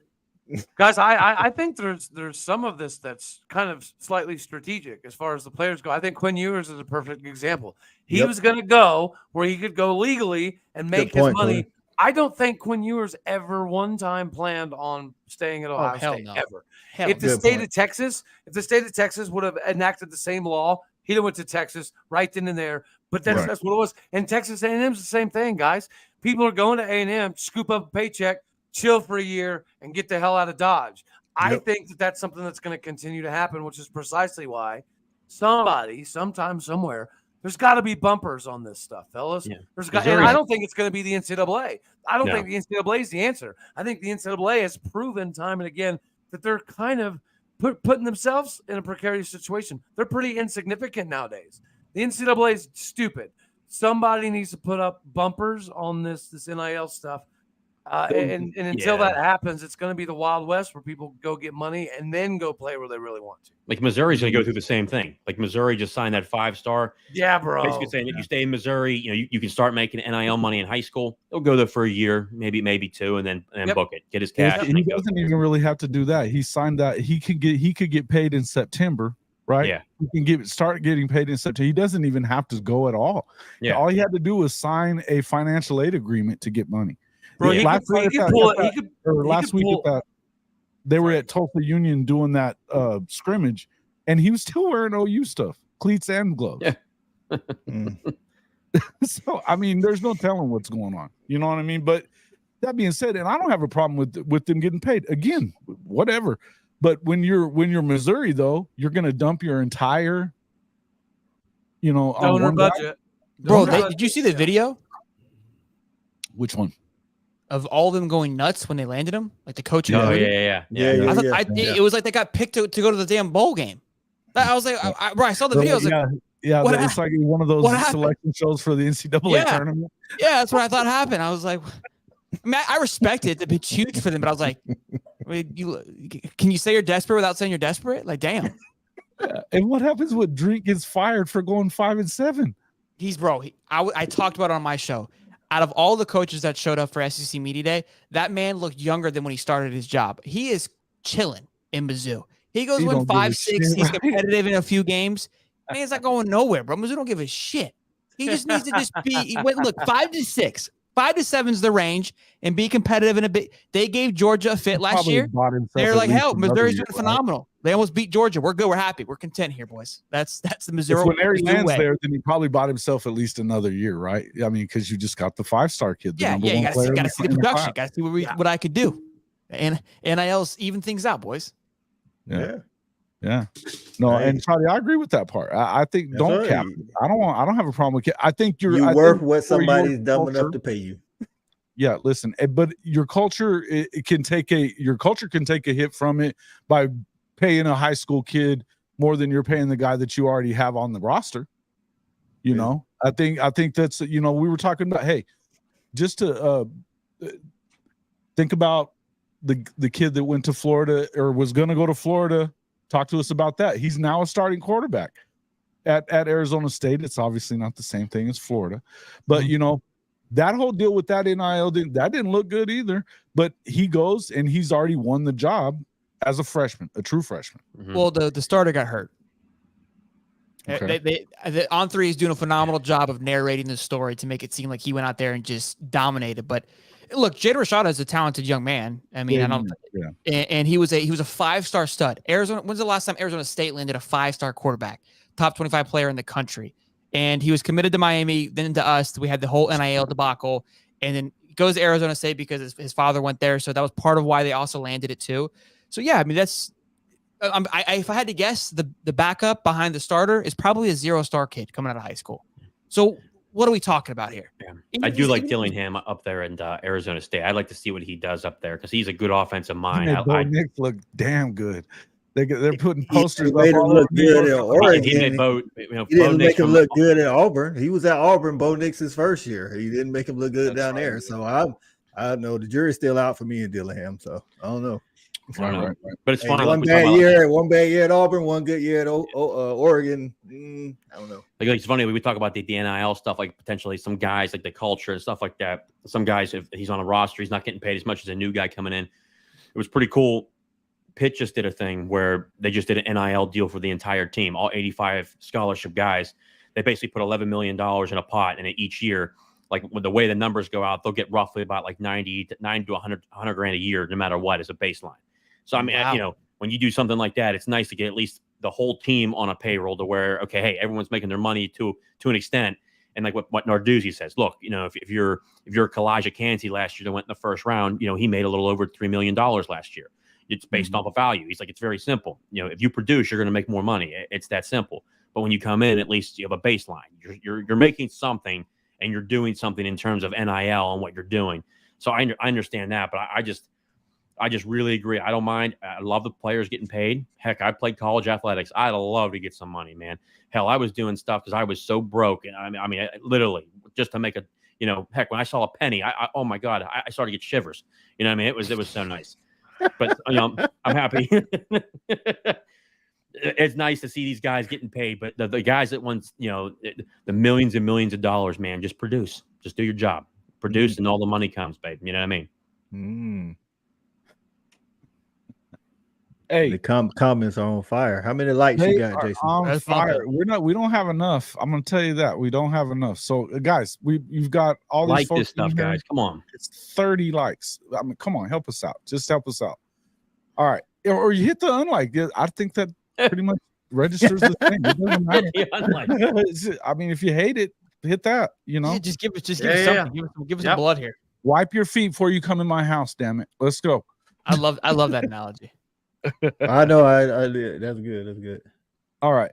Guys, I think there's some of this that's kind of slightly strategic as far as the players go. I think Quinn Ewers is a perfect example. He was going to go where he could go legally and make his money. Quinn. I don't think Quinn Ewers ever one time planned on staying at Ohio State ever. If the state of Texas would have enacted the same law, he'd have went to Texas right then and there. But that's what it was. And Texas A&M's the same thing, guys. People are going to A&M, scoop up a paycheck, chill for a year, and get the hell out of Dodge. I think that's something that's going to continue to happen, which is precisely why somebody, sometime, somewhere, there's got to be bumpers on this stuff, fellas. Yeah. And I don't think it's going to be the NCAA. I don't think the NCAA is the answer. I think the NCAA has proven time and again that they're kind of putting themselves in a precarious situation. They're pretty insignificant nowadays. The NCAA is stupid. Somebody needs to put up bumpers on this NIL stuff. And until that happens, it's going to be the Wild West where people go get money and then go play where they really want to. Like Missouri's going to go through the same thing. Like Missouri just signed that 5-star. Yeah, bro. Basically saying if you stay in Missouri, you can start making NIL money in high school. They'll go there for a year, maybe two, and then book it, get his cash. He doesn't even really have to do that. He signed that. He could get paid in September, right? Yeah. He can start getting paid in September. He doesn't even have to go at all. Yeah. All he had to do was sign a financial aid agreement to get money. Bro, last week at that, they were at Tulsa Union doing that scrimmage, and he was still wearing OU stuff, cleats and gloves. Yeah. So I mean, there's no telling what's going on. You know what I mean? But that being said, and I don't have a problem with them getting paid. Again, whatever. But when you're Missouri, though, you're going to dump your entire, donor budget. Bro, did you see the video? Which one? Of all of them going nuts when they landed him, like the coach. Oh yeah. It was like they got picked to go to the damn bowl game. I was like, I saw the video. I was like, it's like one of those selection shows for the NCAA tournament. Yeah, that's what I thought happened. I was like, I respect it. It's a bit huge for them, but I was like, can you say you're desperate without saying you're desperate? Like, damn. And what happens when Drink gets fired for going 5-7? I talked about it on my show. Out of all the coaches that showed up for SEC Media Day, that man looked younger than when he started his job. He is chilling in Mizzou. He goes win 5-6. He's competitive in a few games. Man, he's not going nowhere, bro. Mizzou don't give a shit. He just needs to just be. He went 5-6. 5-7 is the range, and be competitive in a bit. They gave Georgia a fit last year. They're like, hell, Missouri's doing phenomenal. They almost beat Georgia. We're good. We're happy. We're content here, boys. That's the Missouri. When Harry lands there, then he probably bought himself at least another year, right? I mean, because you just got the 5-star kid. You got to see the production. Got to see what I could do. And NILs even things out, boys. Yeah. No, and Charlie, I agree with that part. I think don't cap. I don't have a problem with it. I think you're worth what somebody's dumb enough to pay you. Yeah, listen, but your culture can take a hit from it by paying a high school kid more than you're paying the guy that you already have on the roster. I think that's we were talking about, hey, just to think about the kid that went to Florida or was going to go to Florida. Talk to us about that. He's now a starting quarterback at Arizona State. It's obviously not the same thing as Florida, but that whole deal with that NIL didn't look good either. But he goes and he's already won the job as a freshman, a true freshman. Mm-hmm. Well, the starter got hurt. Okay. They On3 is doing a phenomenal job of narrating the story to make it seem like he went out there and just dominated. But look, Jaden Rashada is a talented young man. I mean, and he was a 5-star stud. Arizona. When's the last time Arizona State landed a 5-star quarterback, top 25 player in the country? And he was committed to Miami, then to us. We had the whole NIL debacle, and then he goes to Arizona State because his father went there. So that was part of why they also landed it too. So yeah, I mean that's. If I had to guess, the backup behind the starter is probably a 0-star kid coming out of high school. So what are we talking about here? Yeah. I do like Dillingham up there in Arizona State. I'd like to see what he does up there because he's a good offensive mind. Bo Nix look damn good. They're putting posters. He made him look good in Oregon. He didn't make him look good in Auburn. He was at Auburn, Bo Nix's first year. He didn't make him look good down there. So I don't know. The jury's still out for me in Dillingham, so I don't know. I don't know. Right. But it's Hey, funny. one bad year at Auburn, one good year at Oregon. I don't know. Like it's funny when we talk about the NIL stuff, like potentially some guys, like the culture and stuff like that. Some guys, if he's on a roster, he's not getting paid as much as a new guy coming in. It was pretty cool. Pitt just did a thing where they just did an NIL deal for the entire team, all 85 scholarship guys. They basically put $11 million in a pot, and each year, like with the way the numbers go out, they'll get roughly about like 90 to 100 grand a year, no matter what, as a baseline. So I mean, you know, when you do something like that, it's nice to get at least the whole team on a payroll to where, okay, hey, everyone's making their money to an extent. And like what Narduzzi says, look, you know, if you're Kalijah Kancey last year that went in the first round, you know, he made a little over $3 million last year. It's based off of value. He's like, it's very simple. You know, if you produce, you're going to make more money. It's that simple. But when you come in, at least you have a baseline. You're making something, and you're doing something in terms of NIL and what you're doing. So I understand that, but I just really agree. I don't mind. I love the players getting paid. Heck, I played college athletics. I'd love to get some money, man. Hell, I was doing stuff because I was so broke. And I mean, literally just to make a, you know, heck, when I saw a penny, oh my God, I started to get shivers. You know what I mean? It was so nice. But you know, I'm happy. It's nice to see these guys getting paid, but the guys that want, you know, the millions and millions of dollars, man, just produce. Just do your job. Produce, and all the money comes, babe. You know what I mean? Hey, the comments are on fire. How many likes you got, Jason? On fire. We don't have enough. I'm gonna tell you that we don't have enough. So guys, you've got all these like folks this stuff, guys. Come on. It's 30 likes. I mean, come on, help us out. Just help us out. All right. Or you hit the unlike. I think that pretty much registers the thing. It doesn't matter. I mean, if you hate it, hit that, you know. Yeah, just give us something. Give us some blood here. Wipe your feet before you come in my house, damn it. Let's go. I love that analogy. I know. I did. That's good. That's good. All right.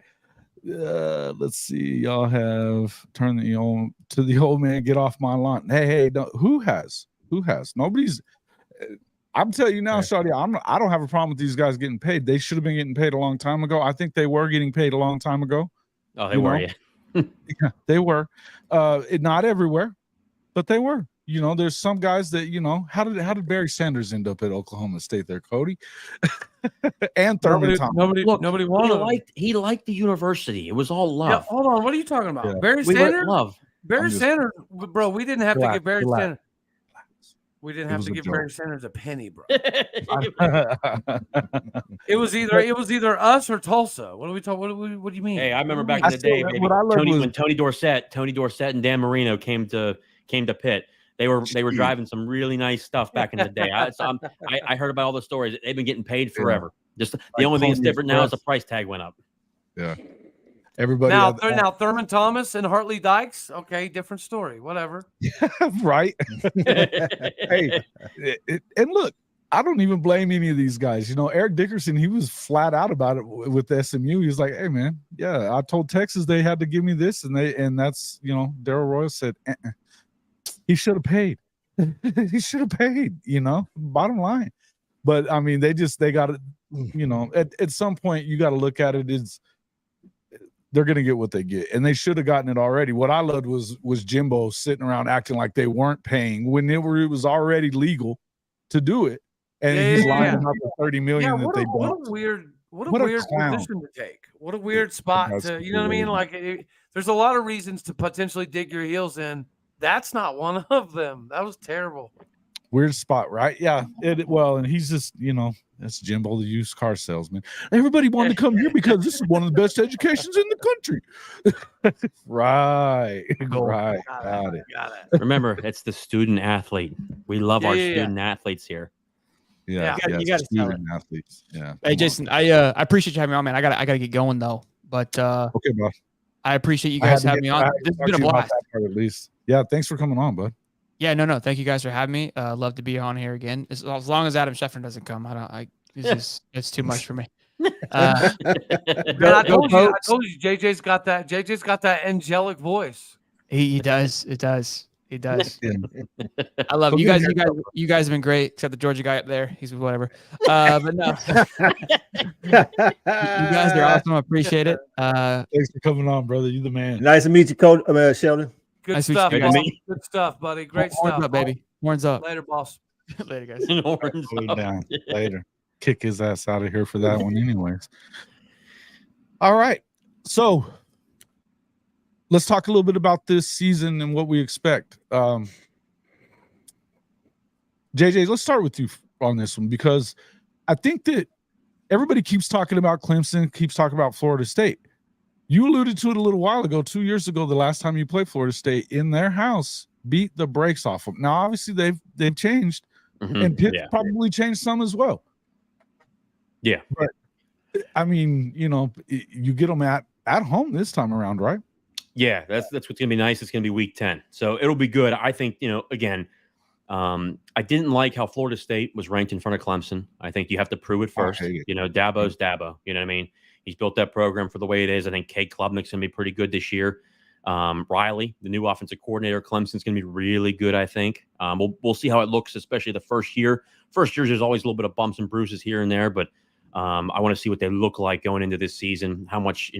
Let's see. Y'all have turned to the old man. Get off my lawn. Hey, who has? Nobody's. I'm telling you now, Shawty, I don't have a problem with these guys getting paid. They should have been getting paid a long time ago. I think they were getting paid a long time ago. Oh, they were, yeah. Yeah, they were. Not everywhere, but they were. You know, there's some guys that, you know, how did Barry Sanders end up at Oklahoma State there, Cody? And Thurman Thomas. Nobody wanted he liked the university. It was all love. Yeah, hold on, what are you talking about? Yeah. Barry Sanders? Love. Barry Sanders, bro, we didn't have to give Barry Sanders. We didn't have to give Barry Sanders a penny, bro. It was either us or Tulsa. What are we talking? What do you mean? Hey, I remember back in the day, baby, when Tony Dorsett and Dan Marino came to Pitt. They were driving some really nice stuff back in the day. I heard about all the stories. They've been getting paid forever. Just the only thing that's different now is the price tag went up. Yeah. Everybody now Thurman Thomas and Hartley Dykes. Okay, different story. Whatever. Right. Hey, and look, I don't even blame any of these guys. You know, Eric Dickerson, he was flat out about it with SMU. He was like, "Hey, man, yeah, I told Texas they had to give me this, and that's, you know." Darrell Royal said, he should have paid. He should have paid. You know, bottom line. But I mean, they got it. You know, at some point, you got to look at it as they're going to get what they get, and they should have gotten it already. What I loved was Jimbo sitting around acting like they weren't paying when it was already legal to do it, and he's lining up the $30 million that they don't. What a weird position to take. What a weird spot to, you know what I mean? Like, there's a lot of reasons to potentially dig your heels in. That's not one of them. That was terrible. Weird spot, right? Yeah. And he's just, you know, that's Jimbo, the used car salesman. Everybody wanted to come here because this is one of the best educations in the country. Right. Got it. Remember, it's the student athlete. We love our student athletes here. Yeah. You got student athletes. Yeah. Hey, Jason, I appreciate you having me on, man. I gotta get going though. But okay, bro. I appreciate you guys having me on. This has been a blast. At least. Yeah, thanks for coming on, bud. Yeah, no. Thank you guys for having me. Love to be on here again. As long as Adam Schefter doesn't come, it's too much for me. I told you, JJ's got that. JJ's got that angelic voice. He does. It does. He does. I love you guys. You guys have been great, except the Georgia guy up there. He's whatever. But no, you guys are awesome. I appreciate it. Thanks for coming on, brother. You the man. Nice to meet you, Cody. Sheldon. Good stuff, buddy. Good stuff, buddy. Great stuff, up, baby. Horns up. Later, boss. Later, guys. Horns Put it up. down later. Kick his ass out of here for that one, anyways. All right. So let's talk a little bit about this season and what we expect. JJ, let's start with you on this one, because I think that everybody keeps talking about Clemson, keeps talking about Florida State. You alluded to it a little while ago, 2 years ago, the last time you played Florida State in their house, beat the brakes off them. Now, obviously, they've changed, and Pitt's probably changed some as well. Yeah. But, I mean, you get them at home this time around, right? Yeah, that's what's going to be nice. It's going to be week 10. So it'll be good. I think, again, I didn't like how Florida State was ranked in front of Clemson. I think you have to prove it first. Dabo's Dabo. You know what I mean? He's built that program for the way it is. I think Cade Klubnik's going to be pretty good this year. Riley, the new offensive coordinator, Clemson's going to be really good, I think. We'll see how it looks, especially the first year. First years, there's always a little bit of bumps and bruises here and there, but I want to see what they look like going into this season. How much,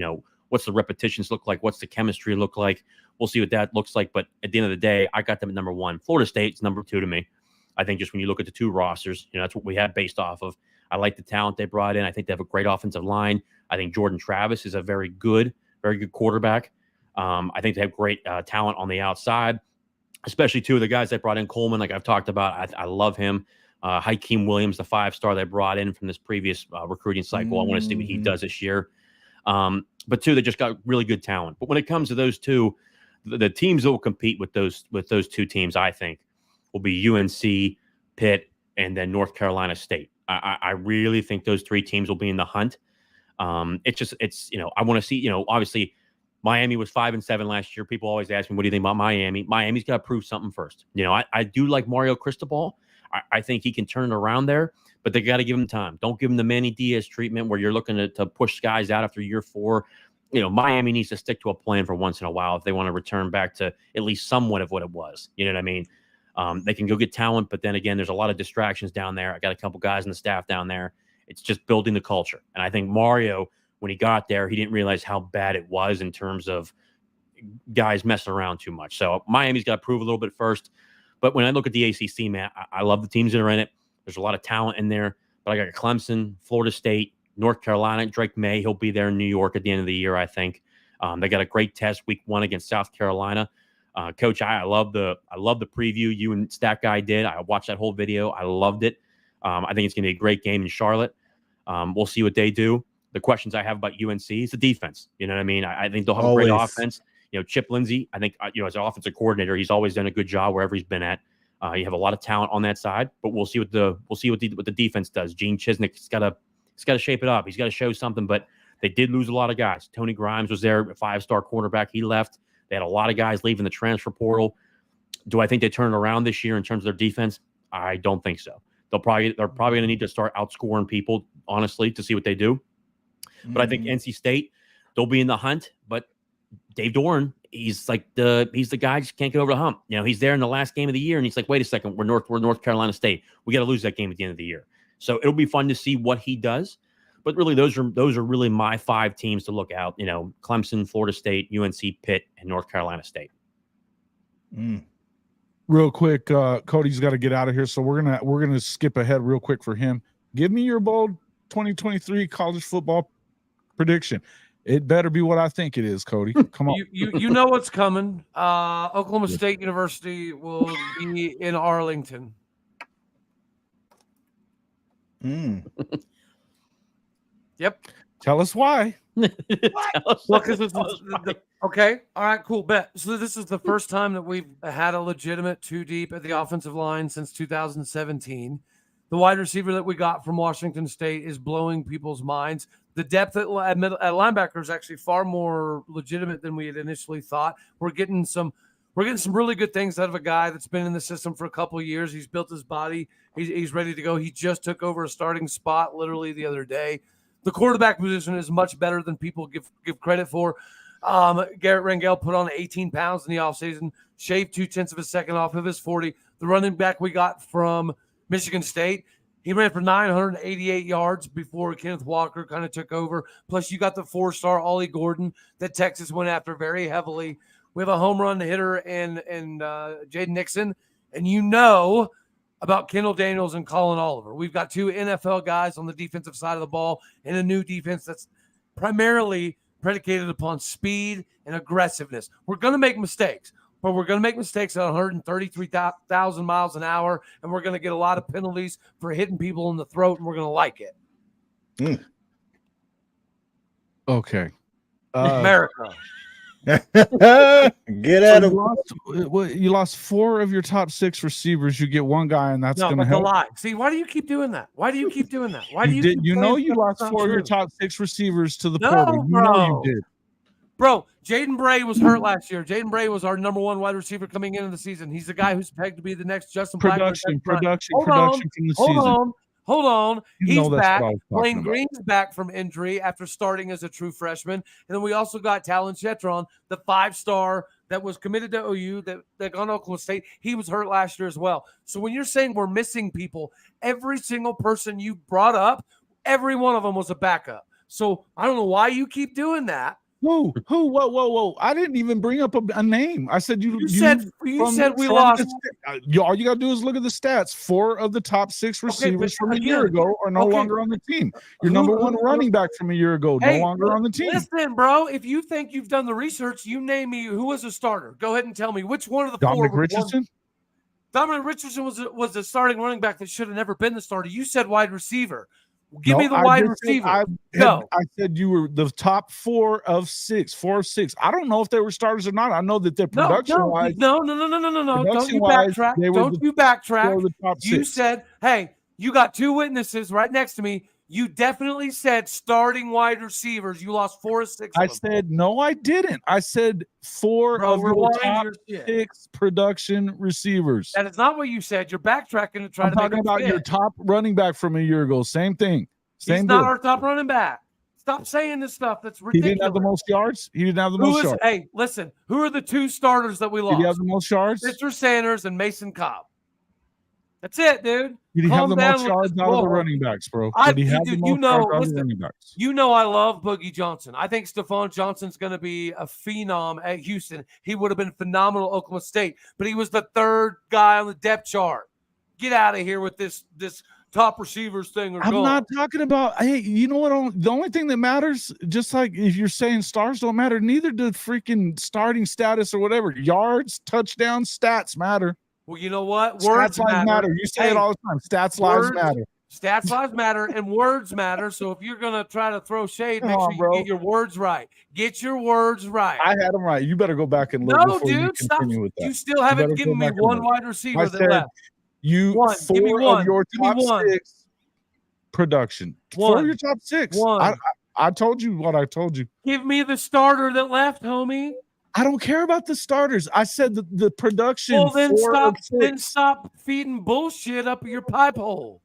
what's the repetitions look like? What's the chemistry look like? We'll see what that looks like. But at the end of the day, I got them at number 1. Florida State's number 2 to me. I think just when you look at the 2 rosters, that's what we have based off of. I like the talent they brought in. I think they have a great offensive line. I think Jordan Travis is a very good quarterback. I think they have great talent on the outside, especially 2 of the guys they brought in. Coleman, like I've talked about, I love him. Hakeem Williams, the 5-star they brought in from this previous recruiting cycle. I want to see what he does this year. But 2, they just got really good talent. But when it comes to those 2, the teams that will compete with those 2 teams, I think, will be UNC, Pitt, and then North Carolina State. I really think those 3 teams will be in the hunt. I want to see, obviously Miami was 5-7 last year. People always ask me, what do you think about Miami? Miami's got to prove something first. I do like Mario Cristobal. I think he can turn it around there, but they got to give him time. Don't give him the Manny Diaz treatment where you're looking to push guys out after year 4. Miami needs to stick to a plan for once in a while if they want to return back to at least somewhat of what it was. You know what I mean? They can go get talent, but then again, there's a lot of distractions down there. I got a couple guys in the staff down there. It's just building the culture. And I think Mario, when he got there, he didn't realize how bad it was in terms of guys messing around too much. So Miami's got to prove a little bit first. But when I look at the ACC, man, I love the teams that are in it. There's a lot of talent in there. But I got Clemson, Florida State, North Carolina. Drake May, he'll be there in New York at the end of the year, I think. They got a great test week 1 against South Carolina. Coach, I love the preview you and Stat Guy did. I watched that whole video. I loved it. I think it's going to be a great game in Charlotte. We'll see what they do. The questions I have about UNC is the defense. You know what I mean? I think they'll have a great offense. Chip Lindsey, I think, as an offensive coordinator, he's always done a good job wherever he's been at. You have a lot of talent on that side, but we'll see what the defense does. Gene Chisnick's got to shape it up. He's got to show something, but they did lose a lot of guys. Tony Grimes was there, a 5-star quarterback. He left. They had a lot of guys leaving the transfer portal. Do I think they turn it around this year in terms of their defense? I don't think so. They're probably going to need to start outscoring people, honestly, to see what they do. But I think NC State, they'll be in the hunt. But Dave Doran, he's the guy just can't get over the hump. He's there in the last game of the year, and he's like, wait a second, we're North Carolina State. We got to lose that game at the end of the year. So it'll be fun to see what he does. But really, those are really my 5 teams to look out. Clemson, Florida State, UNC, Pitt, and North Carolina State. Real quick, Cody's got to get out of here, so we're gonna skip ahead real quick for him. Give me your bold 2023 college football prediction. It better be what I think it is, Cody. Come on. You know what's coming. Oklahoma State University will be in Arlington. Yep. Tell us why. Well, because okay. All right, cool. Bet. So this is the first time that we've had a legitimate 2 deep at the offensive line since 2017. The wide receiver that we got from Washington State is blowing people's minds. The depth at linebacker is actually far more legitimate than we had initially thought. We're getting some really good things out of a guy that's been in the system for a couple of years. He's built his body. He's ready to go. He just took over a starting spot literally the other day. The quarterback position is much better than people give credit for. Garrett Rangel put on 18 pounds in the offseason, shaved 0.2 of a second off of his 40. The running back we got from Michigan State, he ran for 988 yards before Kenneth Walker kind of took over. Plus, you got the 4-star Ollie Gordon that Texas went after very heavily. We have a home run hitter and Jaden Nixon, And you know about Kendall Daniels and Colin Oliver. We've got 2 NFL guys on the defensive side of the ball in a new defense that's primarily predicated upon speed and aggressiveness. We're going to make mistakes, but we're going to make mistakes at 133,000 miles an hour, and we're going to get a lot of penalties for hitting people in the throat, and we're going to like it. Okay. America. Get at him. You lost 4 of your top 6 receivers. You get 1 guy, and that's going to help. A lie. See, why do you keep doing that? Why do you keep doing that? Why do you? You know you lost that's 4 not of your true? top 6 receivers to the No, portal. You know you did. Bro, Jaden Bray was hurt last year. Jaden Bray was our number 1 wide receiver coming into the season. He's the guy who's pegged to be the next Justin Production Blackman. from the season. Hold on. You know He's that's back. what I was talking Blaine about. Green's back from injury after starting as a true freshman. And then we also got Talon Chetron, the 5-star that was committed to OU that gone to Oklahoma State. He was hurt last year as well. So when you're saying we're missing people, every single person you brought up, every one of them was a backup. So I don't know why you keep doing that. Who? Whoa! I didn't even bring up a name. I said you said we lost. All you gotta do is look at the stats. 4 of the top 6 receivers from a year ago are no longer on the team. Your number 1 running back from a year ago no longer on the team. Listen, bro, if you think you've done the research, you name me who was a starter. Go ahead and tell me which one of the Dominic 4. Richardson. Dominic Richardson was the starting running back that should have never been the starter. You said wide receiver. Give me the wide receiver. I said you were the top 4 of 6. 4 of 6. I don't know if they were starters or not. I know that their production wise. No. Don't you backtrack. Don't you backtrack. You said, hey, you got 2 witnesses right next to me. You definitely said starting wide receivers. You lost 4 of 6. I said, no, I didn't. I said 4 of your top 6 production receivers. That is not what you said. You're backtracking to try to make talking about your top running back from a year ago. Same thing. He's not our top running back. Stop saying this stuff. That's ridiculous. He didn't have the most yards. Yards. Hey, listen. Who are the 2 starters that we lost? Did he have the most yards? Mr. Sanders and Mason Cobb. That's it, dude. Did he have the most yards out of the running backs, bro? Did he have the most yards out of the running backs? You know I love Boogie Johnson. I think Stephon Johnson's going to be a phenom at Houston. He would have been phenomenal at Oklahoma State, but he was the 3rd guy on the depth chart. Get out of here with this top receivers thing. I'm not talking about. Hey, you know what? The only thing that matters, just like if you're saying stars don't matter, neither do freaking starting status or whatever. Yards, touchdowns, stats matter. Well, you know what? Words matter. You say it all the time. Stats lives matter. Stats lives matter and words matter. So if you're gonna try to throw shade, make sure you get your words right. Get your words right. I had them right. You better go back and look. No, dude, stop. With that. You still haven't given me 1 wide receiver that left. You 4 of your top 6 production. 4 of your top 6. I told you what I told you. Give me the starter that left, homie. I don't care about the starters. I said the production. Well, then stop feeding bullshit up your pipe hole.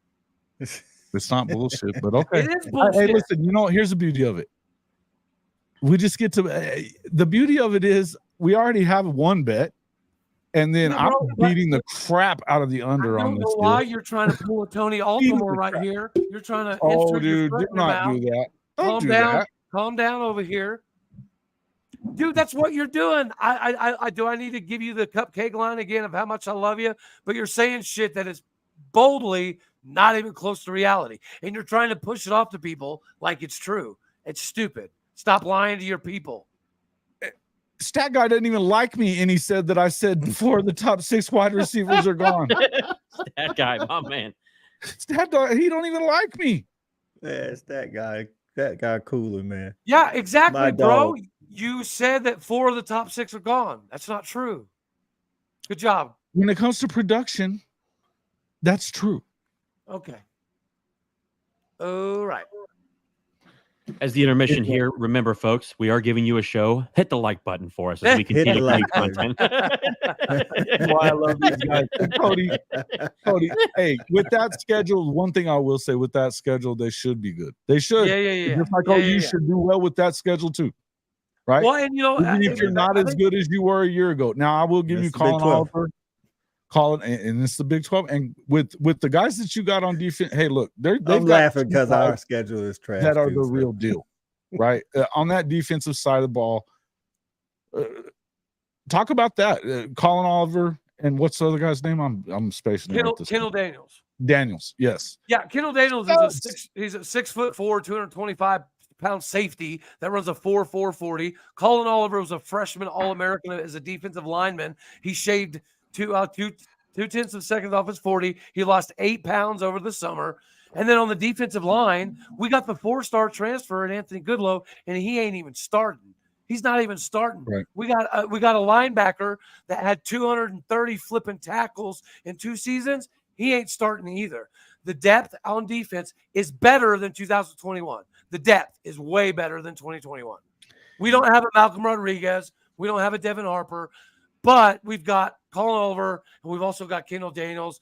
It's not bullshit, but okay. It is bullshit. Hey, listen, here's the beauty of it. We just get to the beauty of it is we already have 1 bet, and then I'm beating the crap out of the under on this. I don't know why you're trying to pull a Tony Altomore right here. You're trying to. Oh, dude, do not do that. Calm down. Calm down over here. Dude, that's what you're doing. I need to give you the cupcake line again of how much I love you, but you're saying shit that is boldly not even close to reality, and you're trying to push it off to people like it's true. It's stupid. Stop lying to your people. Stat guy didn't even like me, and he said that I said 4 of the top 6 wide receivers are gone. Stat guy, my man. Stat guy, he don't even like me. Yeah, Stat guy. That guy cooler, man. Yeah, exactly, bro. You said that 4 of the top 6 are gone. That's not true. Good job. When it comes to production, that's true. Okay. All right. As the intermission here, remember, folks, we are giving you a show. Hit the like button for us as we continue to make content. Why I love these guys. Cody, hey, with that schedule, one thing I will say, with that schedule, they should be good. They should. Yeah. Just like you should do well with that schedule too. Right? Well, and even if you're not as good as you were a year ago. Now I will give you Colin Oliver. And it's the Big 12. And with the guys that you got on defense, hey, look, I'm laughing because our schedule is trash. That are the real deal, right? On that defensive side of the ball, talk about that. Colin Oliver And what's the other guy's name? I'm spacing it. Kendall Daniels. Daniels, yes. Yeah, Kendall Daniels is he's a 6'4", 225-pound safety that runs a 4.40. Colin Oliver was a freshman All-American as a defensive lineman. He shaved two-tenths of seconds off his 40. He lost 8 pounds over the summer. And then on the defensive line, we got the 4-star transfer at Anthony Goodlow, and he ain't even starting. He's not even starting. Right. We got a linebacker that had 230 flipping tackles in 2 seasons. He ain't starting either. The depth on defense is better than 2021. The depth is way better than 2021. We don't have a Malcolm Rodriguez. We don't have a Devin Harper, but we've got Colin Oliver, and we've also got Kendall Daniels,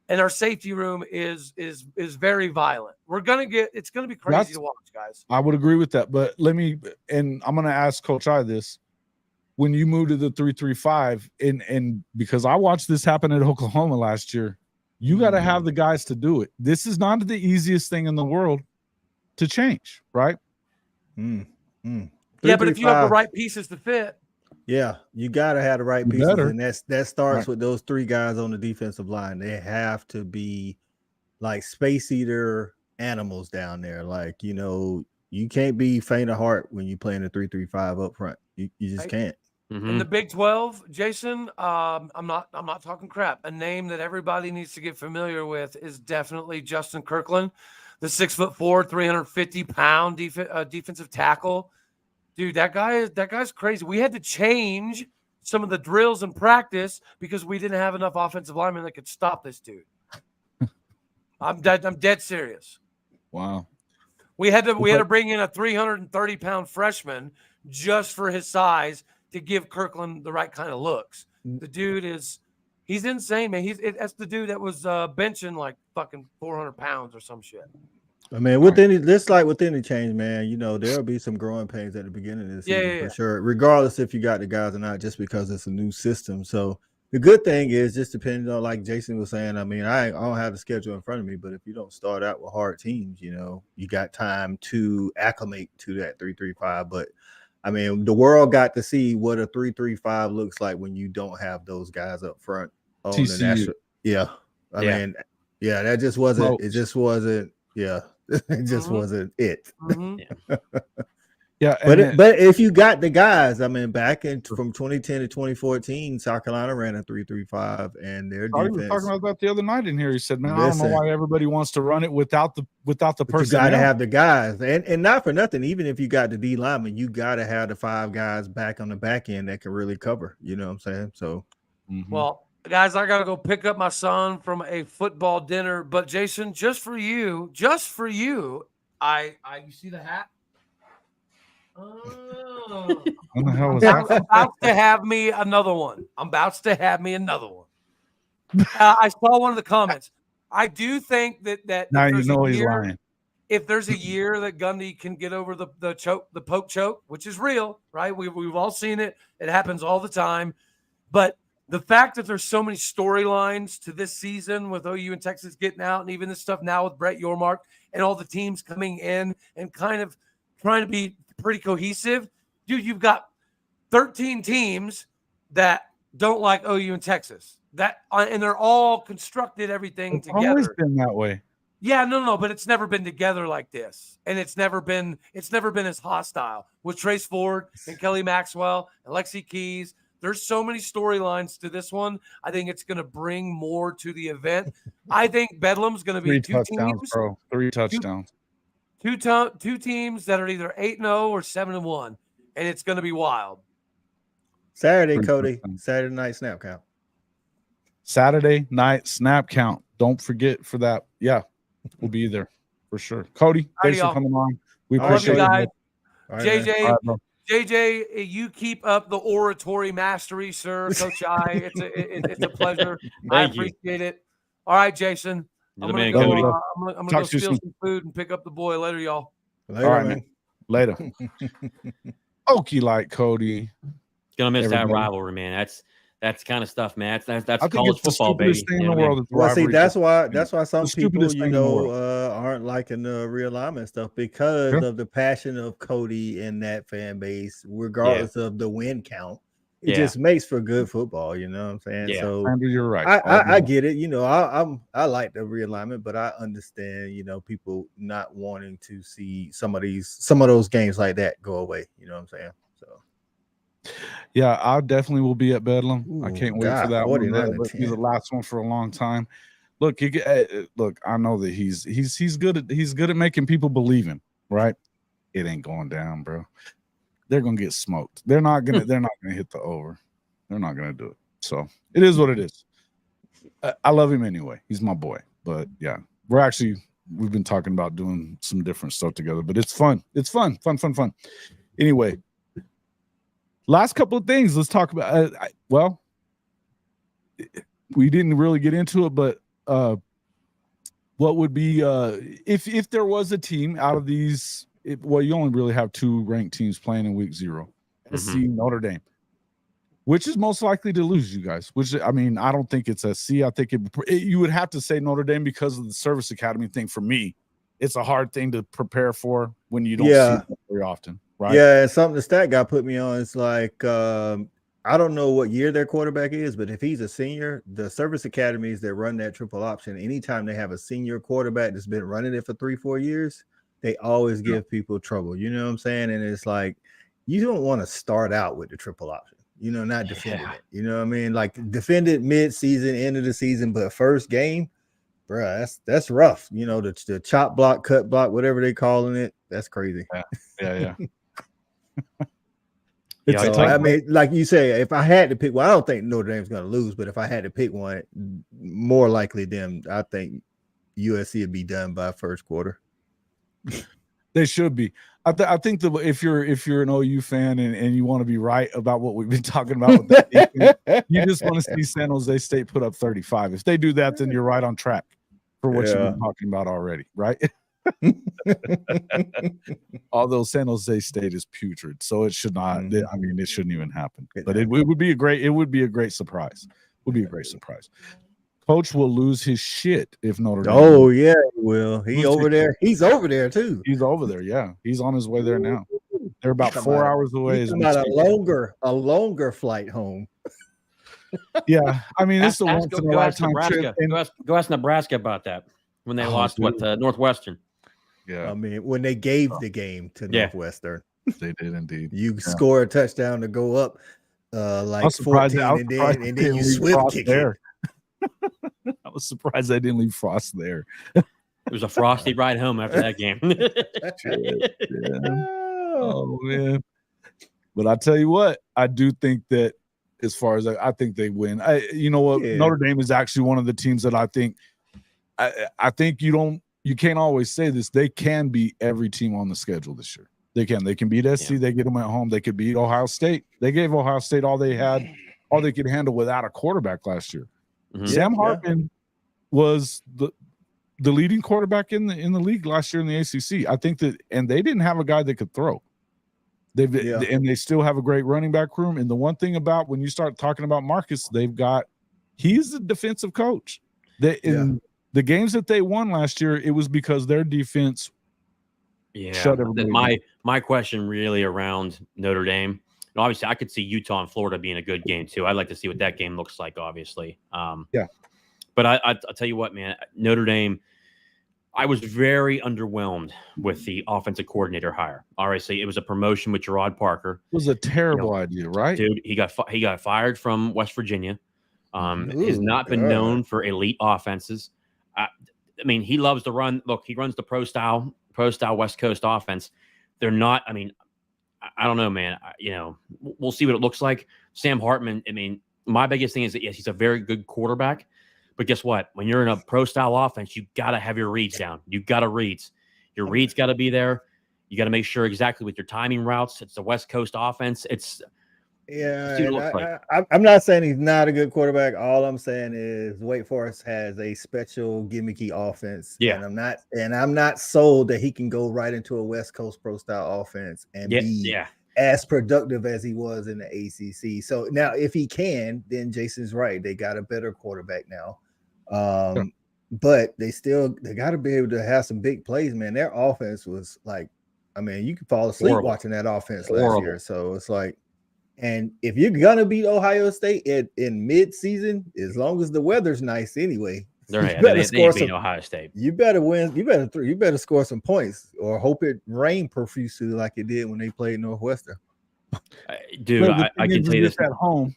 and our safety room is very violent. It's gonna be crazy to watch, guys. I would agree with that, but I'm gonna ask Coach I this. When you moved to the 3-3-5, and because I watched this happen at Oklahoma last year, you got to have the guys to do it. This is not the easiest thing in the world to change, right? Yeah, but if you have the right pieces to fit. Yeah, you got to have the right pieces, and that starts with those 3 guys on the defensive line. They have to be like space eater animals down there. Like, you can't be faint of heart when you play in a 3-3-5 up front. You just can't. In the Big 12, Jason, I'm not talking crap. A name that everybody needs to get familiar with is definitely Justin Kirkland, the 6'4", 350-pound defensive tackle. Dude, that guy's crazy. We had to change some of the drills in practice because we didn't have enough offensive linemen that could stop this dude. I'm dead serious. Wow. We had to bring in a 330-pound freshman just for his size to give Kirkland the right kind of looks. The dude he's insane, man. That's the dude that was benching like fucking 400 pounds or some shit. I mean, with any change, man, there'll be some growing pains at the beginning of the season for sure, regardless if you got the guys or not, just because it's a new system. So the good thing is, just depending on, like Jason was saying, I mean, I don't have the schedule in front of me, but if you don't start out with hard teams, you got time to acclimate to that 3-3-5. But I mean, the world got to see what a 3-3-5 looks like when you don't have those guys up front on the national. Yeah. I mean, that just wasn't, it just wasn't, it just wasn't it. Yeah. But if you got the guys, I mean, back from 2010 to 2014, South Carolina ran a 3-3-5, and their defense. We were talking about that the other night in here. He said, "Man, I don't know why everybody wants to run it without the person." You got to have the guys, and not for nothing. Even if you got the D lineman, you got to have the 5 guys back on the back end that can really cover. You know what I'm saying? So, well, guys, I gotta go pick up my son from a football dinner. But Jason, just for you, I you see the hat? Oh. What the hell was that? I'm about to have me another one. I saw one of the comments. I do think that now you know he's lying. If there's a year that Gundy can get over the poke choke, which is real, right? We've all seen it. It happens all the time. But the fact that there's so many storylines to this season with OU and Texas getting out, and even this stuff now with Brett Yormark and all the teams coming in and kind of trying to be pretty cohesive, dude, you've got 13 teams that don't like OU and Texas. And they're all constructed everything together. Always been that way. Yeah, no, but it's never been together like this, and it's never been as hostile with Trace Ford and Kelly Maxwell and Lexi Keys. There's so many storylines to this one. I think it's going to bring more to the event. I think Bedlam's going to be 3 touchdowns, teams, bro. 3 touchdowns. Two teams that are either 8-0 or 7-1, and it's going to be wild. Saturday, Cody. Saturday night snap count. Saturday night snap count. Don't forget for that. Yeah, we'll be there for sure. Cody, thanks for coming on. We appreciate it. JJ, JJ, you keep up the oratory mastery, sir. Coach I, it's a pleasure. I appreciate it. All right, Jason. I'm gonna go steal some food and pick up the boy later, y'all. Later, all right, man. Later. Okie like Cody. Gonna miss that rivalry, man. That's kind of stuff, man. That's college football, baby. Thing in the world well, see, that's why some people, aren't liking the realignment stuff because of the passion of Cody and that fan base, regardless of the win count. it just makes for good football. You know what I'm saying? Yeah. So Andrew, you're right. I get it. You know, I like the realignment, but I understand, you know, people not wanting to see some of those games like that go away. You know what I'm saying? So yeah, I definitely will be at Bedlam. I Ooh, can't wait for God, that one. 49 That'll to be the 10. last one for a long time. Look, look. I know that he's good at making people believe him. Right? It ain't going down, bro. They're gonna get smoked. They're not gonna hit the over. They're not gonna do it. So it is what it is. I love him anyway. He's my boy. But yeah, we've been talking about doing some different stuff together. But it's fun. It's fun. Anyway, last couple of things. Let's talk about. Well, we didn't really get into it, but what would be if there was a team out of these? Well, you only really have 2 ranked teams playing in week 0. SC, Notre Dame. Which is most likely to lose, you guys? Which, I mean, I don't think it's SC. I think you would have to say Notre Dame because of the service academy thing. For me, it's a hard thing to prepare for when you don't see it very often, right? Yeah, and something the stat guy put me on is like, I don't know what year their quarterback is, but if he's a senior, the service academies that run that triple option, anytime they have a senior quarterback that's been running it for 3-4 years, they always give people trouble. You know what I'm saying? And it's like, you don't want to start out with the triple option. You know, not defending it. You know what I mean? Like defend it mid-season, end of the season, but first game, bro, that's rough. You know, the chop block, cut block, whatever they calling it, that's crazy. Yeah. I mean, like you say, if I had to pick one, I don't think Notre Dame's going to lose, but if I had to pick one, more likely them, I think USC would be done by first quarter. They should be. I think that if you're an OU fan and you want to be right about what we've been talking about with that defense, you just want to see San Jose State put up 35. If they do that, then you're right on track for what you've been talking about already, right? Although San Jose State is putrid, so it should not. I mean, it shouldn't even happen. But it would be a great surprise. Would be a great surprise. Coach will lose his shit if Notre Dame. Oh yeah, he will. He's over there. He's over there too. He's over there. Yeah, he's on his way there now. They're about 4 hours away. He's about a longer flight home. Yeah, I mean, it's a once in a lifetime trip. Go ask Nebraska about that when they lost Northwestern. Yeah, I mean, when they gave the game to Northwestern, they did indeed. You score a touchdown to go up, like 14, and then you swim kick it. I was surprised they didn't leave Frost there. It was a frosty ride home after that game. Oh man! But I tell you what, I do think that as far as I think they win. You know what? Notre Dame is actually one of the teams that I think. I think you can't always say this. They can beat every team on the schedule this year. They can. They can beat SC. They get them at home. They could beat Ohio State. They gave Ohio State all they could handle without a quarterback last year. Sam Hartman was the leading quarterback in the league last year in the ACC. I think that, and they didn't have a guy that could throw. And they still have a great running back room. And the one thing about when you start talking about Marcus, he's a defensive coach. In the games that they won last year, it was because their defense shut everybody. My question really around Notre Dame. Obviously, I could see Utah and Florida being a good game too. I'd like to see what that game looks like, obviously. But I'll tell you what, man, Notre Dame, I was very underwhelmed with the offensive coordinator hire. Obviously, it was a promotion with Gerard Parker. It was a terrible idea, right? Dude, he got fired from West Virginia. Has not been known for elite offenses. I mean, he loves to run. Look, he runs the pro style West Coast offense. They're not. I mean, I don't know, man. We'll see what it looks like. Sam Hartman. I mean, my biggest thing is that yes, he's a very good quarterback. But guess what? When you're in a pro-style offense, you got to have your reads down. You got to reads. Your reads got to be there. You got to make sure exactly with your timing routes. It's the West Coast offense. I'm not saying he's not a good quarterback. All I'm saying is Wake Forest has a special gimmicky offense. Yeah, and I'm not sold that he can go right into a West Coast pro-style offense and be as productive as he was in the ACC. So now, if he can, then Jason's right. They got a better quarterback now. But they got to be able to have some big plays, man. Their offense was like, I mean, you could fall asleep watching that offense last year. So it's like, And if you're gonna beat Ohio State in mid-season, as long as the weather's nice anyway, They beat Ohio State. You better win. You better score some points, or hope it rained profusely like it did when they played Northwestern. Dude, I can tell you this at home.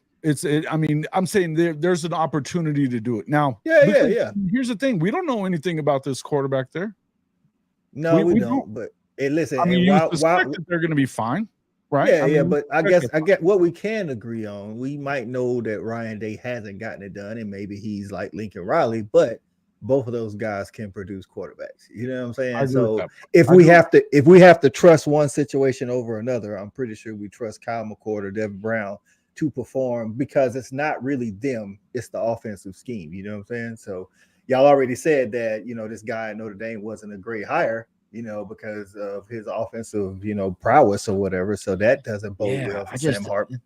I mean, I'm saying there's an opportunity to do it now. Yeah. Here's the thing: we don't know anything about this quarterback there. No, we don't. But listen, I mean, you suspect that they're going to be fine, right? Yeah, but I get what we can agree on. We might know that Ryan Day hasn't gotten it done, and maybe he's like Lincoln Riley, but both of those guys can produce quarterbacks. You know what I'm saying? So if we have to trust one situation over another, I'm pretty sure we trust Kyle McCord or Devin Brown to perform, because it's not really them, it's the offensive scheme. You know what I'm saying? So y'all already said that, this guy at Notre Dame wasn't a great hire, because of his offensive, prowess or whatever. So that doesn't bode well for Sam Hartman.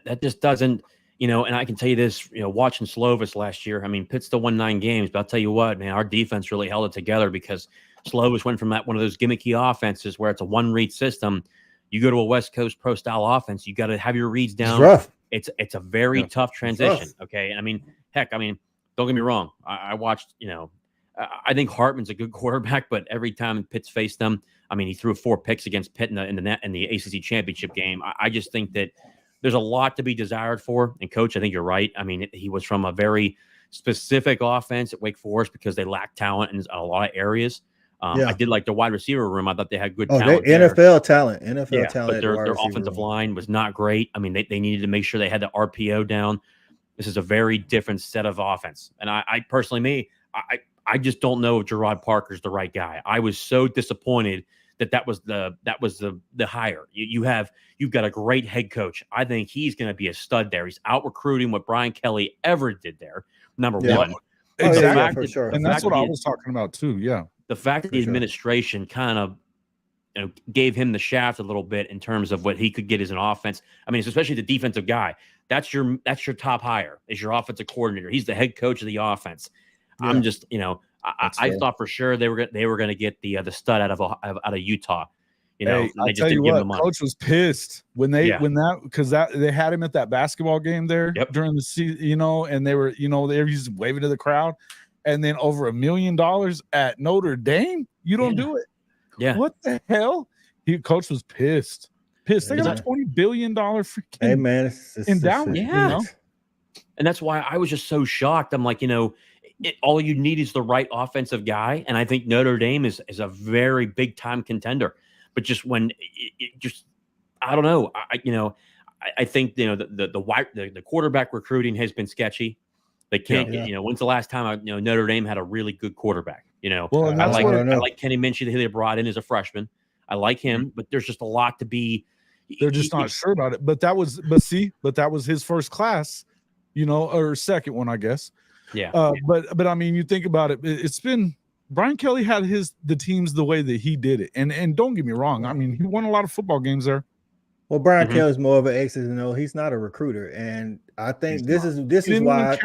That just doesn't, and I can tell you this, watching Slovis last year, I mean, Pitt still won 9 games, but I'll tell you what, man, our defense really held it together, because Slovis went from one of those gimmicky offenses where it's a one-read system. You go to a West Coast pro style offense, you got to have your reads down. It's rough. It's a very tough transition. Okay. And I mean, heck, don't get me wrong. I watched, I think Hartman's a good quarterback, but every time Pitt's faced them, I mean, he threw 4 picks against Pitt in the ACC championship game. I just think that there's a lot to be desired for. And Coach, I think you're right. I mean, he was from a very specific offense at Wake Forest because they lacked talent in a lot of areas. I did like the wide receiver room. I thought they had good talent. NFL talent. But their offensive line was not great. I mean, they needed to make sure they had the RPO down. This is a very different set of offense. And I personally, I just don't know if Gerard Parker's the right guy. I was so disappointed that was the hire. You've got a great head coach. I think he's going to be a stud there. He's out recruiting what Brian Kelly ever did there. Number one. Exactly. For sure. And that's what I was talking about too. Yeah. The fact that the administration kind of gave him the shaft a little bit in terms of what he could get as an offense. I mean, especially the defensive guy. That's your top hire, is your offensive coordinator. He's the head coach of the offense. Yeah. I'm just, I thought for sure they were going to get the stud out of Utah. They just didn't give him the money. Coach was pissed when they had him at that basketball game there during the season, and they were just waving to the crowd. And then over $1 million at Notre Dame, you don't do it. Yeah. What the hell? Coach was pissed. They got a $20 billion freaking endowment. Yeah. And that's why I was just so shocked. I'm like, all you need is the right offensive guy. And I think Notre Dame is a very big time contender. But just when I don't know. I think, the quarterback recruiting has been sketchy. They can't get, when's the last time Notre Dame had a really good quarterback? Well, I like Kenny Minchie that they brought in as a freshman. I like him, but there's just a lot to be. They're just not sure about it. But that was his first class, or second one, I guess. Yeah. But I mean, you think about it. It's been Brian Kelly had the teams the way that he did it, and don't get me wrong. I mean, he won a lot of football games there. Well, Brian Kelly's more of an X's and O's. He's not a recruiter, and I think this is why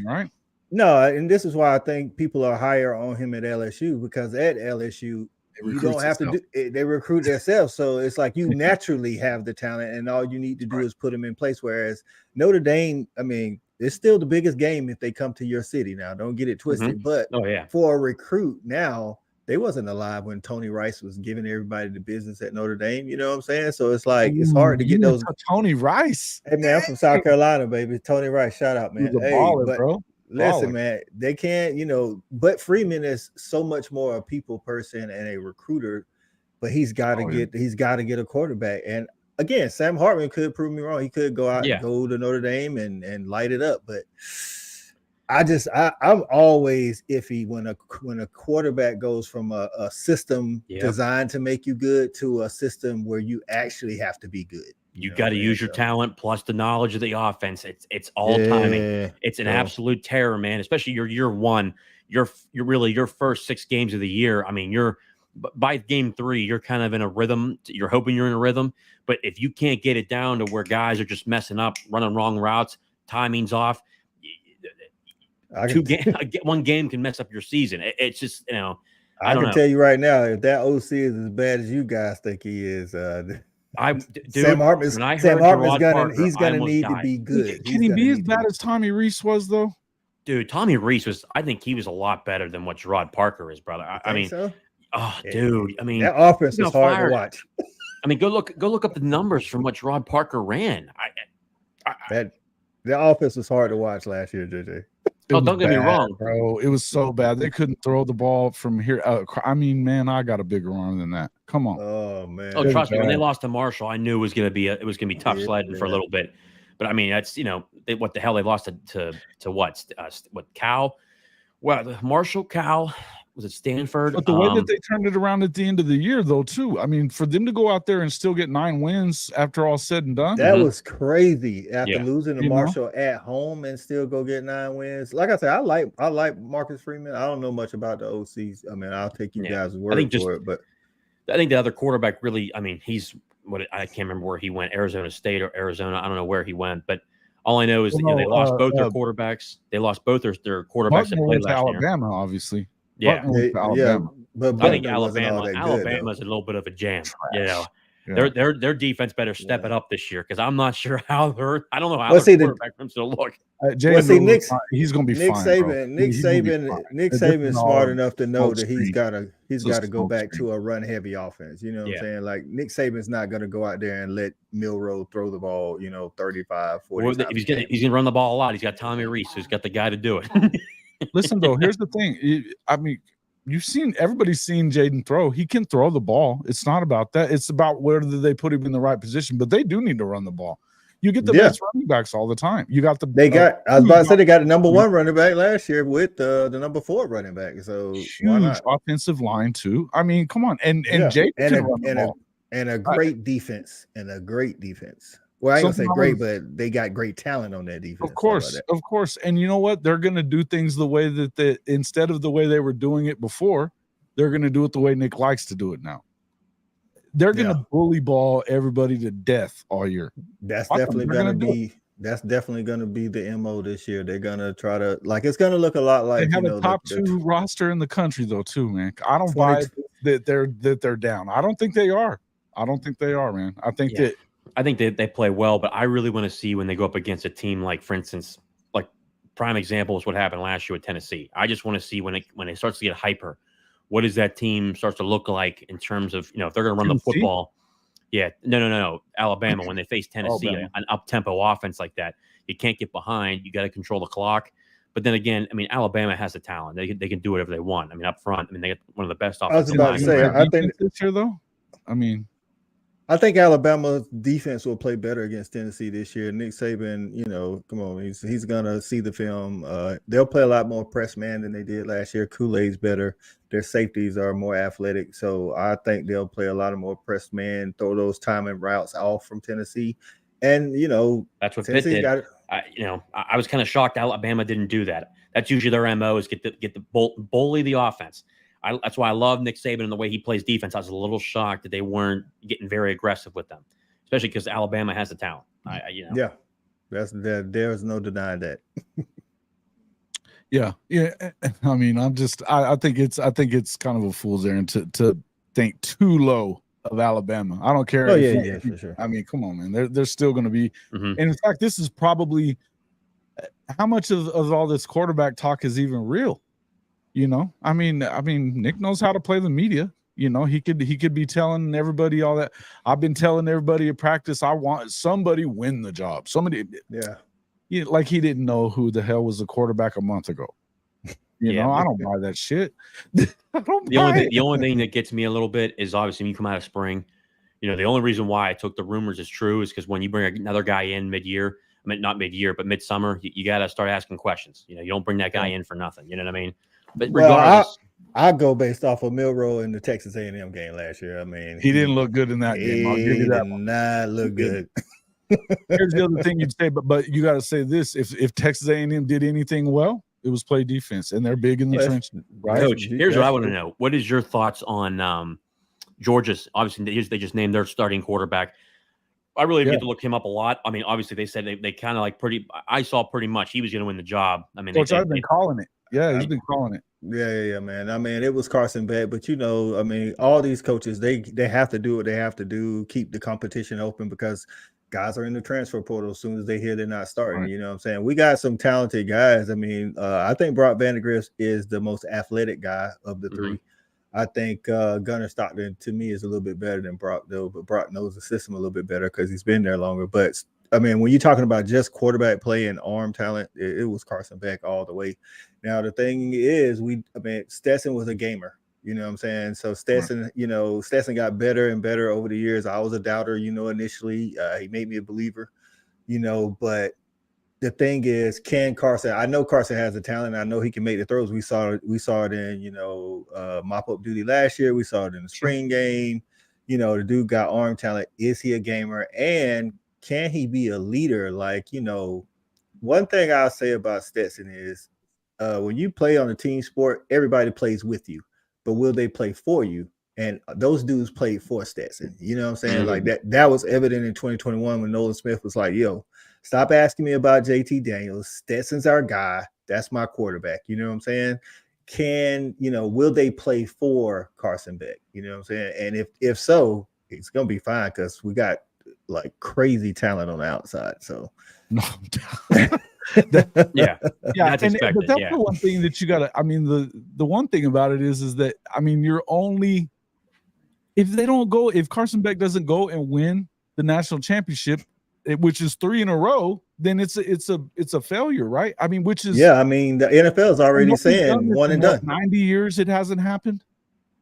right? No, and this is why I think people are higher on him at LSU, because at LSU you don't have to do. They recruit themselves, so it's like you naturally have the talent, and all you need to do is put them in place. Whereas Notre Dame, I mean, it's still the biggest game if they come to your city. Now, don't get it twisted, but for a recruit now. They wasn't alive when Tony Rice was giving everybody the business at Notre Dame. You know what I'm saying? So it's like it's hard to get those. Tony Rice. Hey man, I'm from South Carolina, baby. Tony Rice, shout out, man. He's a baller, bro. Listen, man, they can't. But Freeman is so much more a people person and a recruiter. But he's got to get a quarterback. And again, Sam Hartman could prove me wrong. He could go out and go to Notre Dame and light it up, but. I'm always iffy when a quarterback goes from a system designed to make you good to a system where you actually have to be good. You got to use your talent plus the knowledge of the offense. It's all timing. It's an absolute terror, man. Especially your year one. You're really your first 6 games of the year. I mean, by game 3, you're kind of in a rhythm. You're hoping you're in a rhythm, but if you can't get it down to where guys are just messing up, running wrong routes, timing's off. One game can mess up your season. It's just, I can tell you right now, if that OC is as bad as you guys think he is, Dude, Sam Hartman's when I Sam heard Hartman's Gerard gonna Parker, he's I gonna almost need to died. be good. Can he be as bad as Tommy Reese was though? Dude, Tommy Reese was. I think he was a lot better than what Gerard Parker is, brother. I mean, so? oh, dude. I mean, That offense you is know, hard to fired. watch. I mean, go look up the numbers from what Gerard Parker ran. The offense was hard to watch last year, JJ. Oh, don't get me wrong, bro. It was so bad. They couldn't throw the ball from here. I mean, man, I got a bigger arm than that. Come on. Oh man. Oh, trust me. When they lost to Marshall, I knew it was gonna be tough sledding for a little bit. But I mean, that's what the hell they lost to what Cal? Well, Marshall, Cal. Was it Stanford? But the way that they turned it around at the end of the year, though, too. I mean, for them to go out there and still get 9 wins after all said and done. That was crazy. After losing to You know? Marshall at home and still go get 9 wins. Like I said, I like Marcus Freeman. I don't know much about the OCs. I mean, I'll take you guys' word for it. But I think the other quarterback really, I mean, I can't remember where he went, Arizona State or Arizona. I don't know where he went, but all I know is that they lost both their quarterbacks. They lost both their quarterbacks that played last Alabama, year. Obviously. Yeah, but I think Alabama's a little bit of a jam. Trash. Their defense better step it up this year because I'm not sure how I don't know how the quarterback room's going to look. He's going to be Nick fine. Saban, Nick Saban is smart enough to know that he's got to go back to a run heavy offense. You know what I'm saying? Like Nick Saban's not going to go out there and let Milroe throw the ball, 35, 40 times. He's going to run the ball a lot. He's got Tommy Reese, who's got the guy to do it. Listen, though, here's the thing. I mean, everybody's seen Jaden throw. He can throw the ball. It's not about that. It's about whether they put him in the right position. But they do need to run the ball. You get the best running backs all the time. You got they got the number 1 running back last year with the number 4 running back. So huge offensive line too. I mean, come on, and Jaden can run the ball. And a great defense. Well, I ain't gonna say great, but they got great talent on that defense. Of course. And you know what? They're gonna do things the way that instead of the way they were doing it before, they're gonna do it the way Nick likes to do it now. They're gonna bully ball everybody to death all year. That's definitely gonna be the MO this year. They're gonna try to it's gonna look a lot like they have a top 2 roster in the country though, too, man. I don't buy that they're down. I don't think they are. Man. I think they play well, but I really want to see when they go up against a team like, for instance, like prime example is what happened last year with Tennessee. I just want to see when it starts to get hyper, what does that team starts to look like in terms of, if they're going to run the football. Yeah, no. Alabama, when they face Tennessee, an up-tempo offense like that, you can't get behind. You got to control the clock. But then again, I mean, Alabama has the talent. They can do whatever they want. I mean, up front, they got one of the best offensive lines. I think this year, though. I think Alabama's defense will play better against Tennessee this year. Nick Saban, come on, he's gonna see the film. They'll play a lot more press man than they did last year. Kool-Aid's better. Their safeties are more athletic, so I think they'll play a lot of more press man, throw those timing routes off from Tennessee. And that's what Pitt did. I was kind of shocked Alabama didn't do that. That's usually their MO is get the bully the offense. That's why I love Nick Saban and the way he plays defense. I was a little shocked that they weren't getting very aggressive with them, especially because Alabama has the talent. Yeah, there's no denying that. Yeah. I mean, I think it's kind of a fool's errand to think too low of Alabama. I don't care. For sure. I mean, come on, man. They're still going to be. Mm-hmm. And in fact, this is probably how much of all this quarterback talk is even real. I mean, Nick knows how to play the media. He could be telling everybody all that. I've been telling everybody at practice, I want somebody win the job. Somebody, like he didn't know who the hell was the quarterback a month ago. I don't buy that shit. The only thing that gets me a little bit is obviously when you come out of spring. The only reason why I took the rumors as true is because when you bring another guy in mid-year, I mean not mid-year, but midsummer, you got to start asking questions. You don't bring that guy in for nothing. You know what I mean? But regardless, I go based off of Milroe in the Texas A&M game last year. I mean, he didn't look good in that game. I'll give you that. He did not look good. Here's the other thing you'd say, but you got to say this: if Texas A&M did anything well, it was play defense, and they're big in the trench. Right? Coach, here's what I want to know: what is your thoughts on Georgia's? Obviously, they just named their starting quarterback. I really get to look him up a lot. I mean, obviously, they said they kind of I saw pretty much he was going to win the job. I mean, Coach, I've been calling it. Yeah, he's been calling it. Yeah, man. I mean, it was Carson Beck, but I mean, all these coaches, they have to do what they have to do, keep the competition open because guys are in the transfer portal as soon as they hear they're not starting. Right. You know what I'm saying? We got some talented guys. I mean, I think Brock Vandegrift is the most athletic guy of the three. I think Gunnar Stockton to me is a little bit better than Brock though, but Brock knows the system a little bit better because he's been there longer. But I mean, when you're talking about just quarterback play and arm talent, it was Carson Beck all the way. Now the thing is, Stetson was a gamer. You know what I'm saying? So Stetson, Stetson got better and better over the years. I was a doubter, initially. He made me a believer, but the thing is, can Carson? I know Carson has the talent. I know he can make the throws. We saw it in mop-up duty last year. We saw it in the spring game. The dude got arm talent. Is he a gamer? And can he be a leader? One thing I'll say about Stetson is when you play on a team sport, everybody plays with you, but will they play for you? And those dudes played for Stetson. You know what I'm saying? Like that was evident in 2021 when Nolan Smith was like, yo, stop asking me about JT Daniels. Stetson's our guy. That's my quarterback. You know what I'm saying? Will they play for Carson Beck? You know what I'm saying? And if so, it's going to be fine because we got like crazy talent on the outside. So no yeah, that's expected. But that's the one thing that you gotta. I mean, the one thing about it is that I mean, you're only if Carson Beck doesn't go and win the national championship, which is 3 in a row, then it's a failure, right? I mean, which is the NFL is already saying one and done. 90 years it hasn't happened.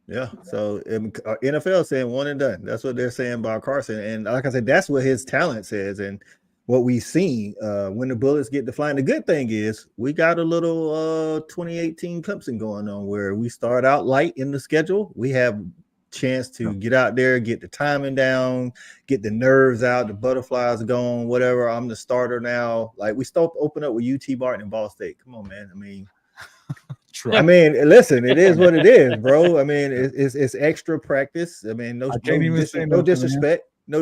Yeah, so NFL saying one and done. That's what they're saying about Carson, and like I said, that's what his talent says, and what we've seen when the bullets get to flying. The good thing is we got a little 2018 Clemson going on where we start out light in the schedule. We have chance to get out there, get the timing down, get the nerves out, the butterflies going, whatever. I'm the starter now. Like we still open up with UT Martin and Ball State. Come on, man. I mean. True. I mean, listen, it is what it is, bro. I mean, it's extra practice. I mean, no disrespect. We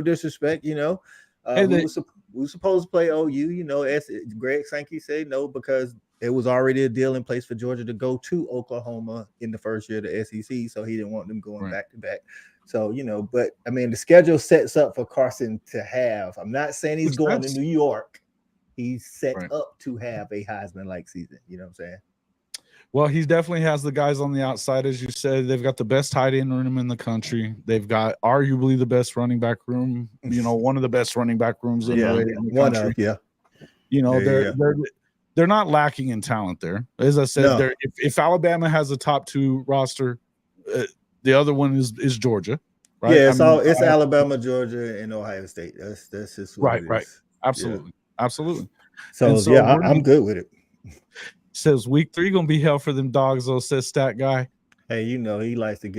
were supposed to play OU, as Greg Sankey said no, because it was already a deal in place for Georgia to go to Oklahoma in the first year of the SEC, so he didn't want them going back to back. So, but I mean, the schedule sets up for Carson to have. I'm not saying he's going to New York. He's set up to have a Heisman-like season. You know what I'm saying? Well, he definitely has the guys on the outside, as you said. They've got the best tight end room in the country. They've got arguably the best running back room. One of the best running back rooms in the country. They're not lacking in talent there. As I said, if Alabama has a top 2 roster, the other one is Georgia. Right? Yeah, it's Alabama, Georgia, and Ohio State. That's just what it is. Absolutely. So I'm good with it. Says week 3 gonna be hell for them dogs, though, says stat guy. Hey, he likes to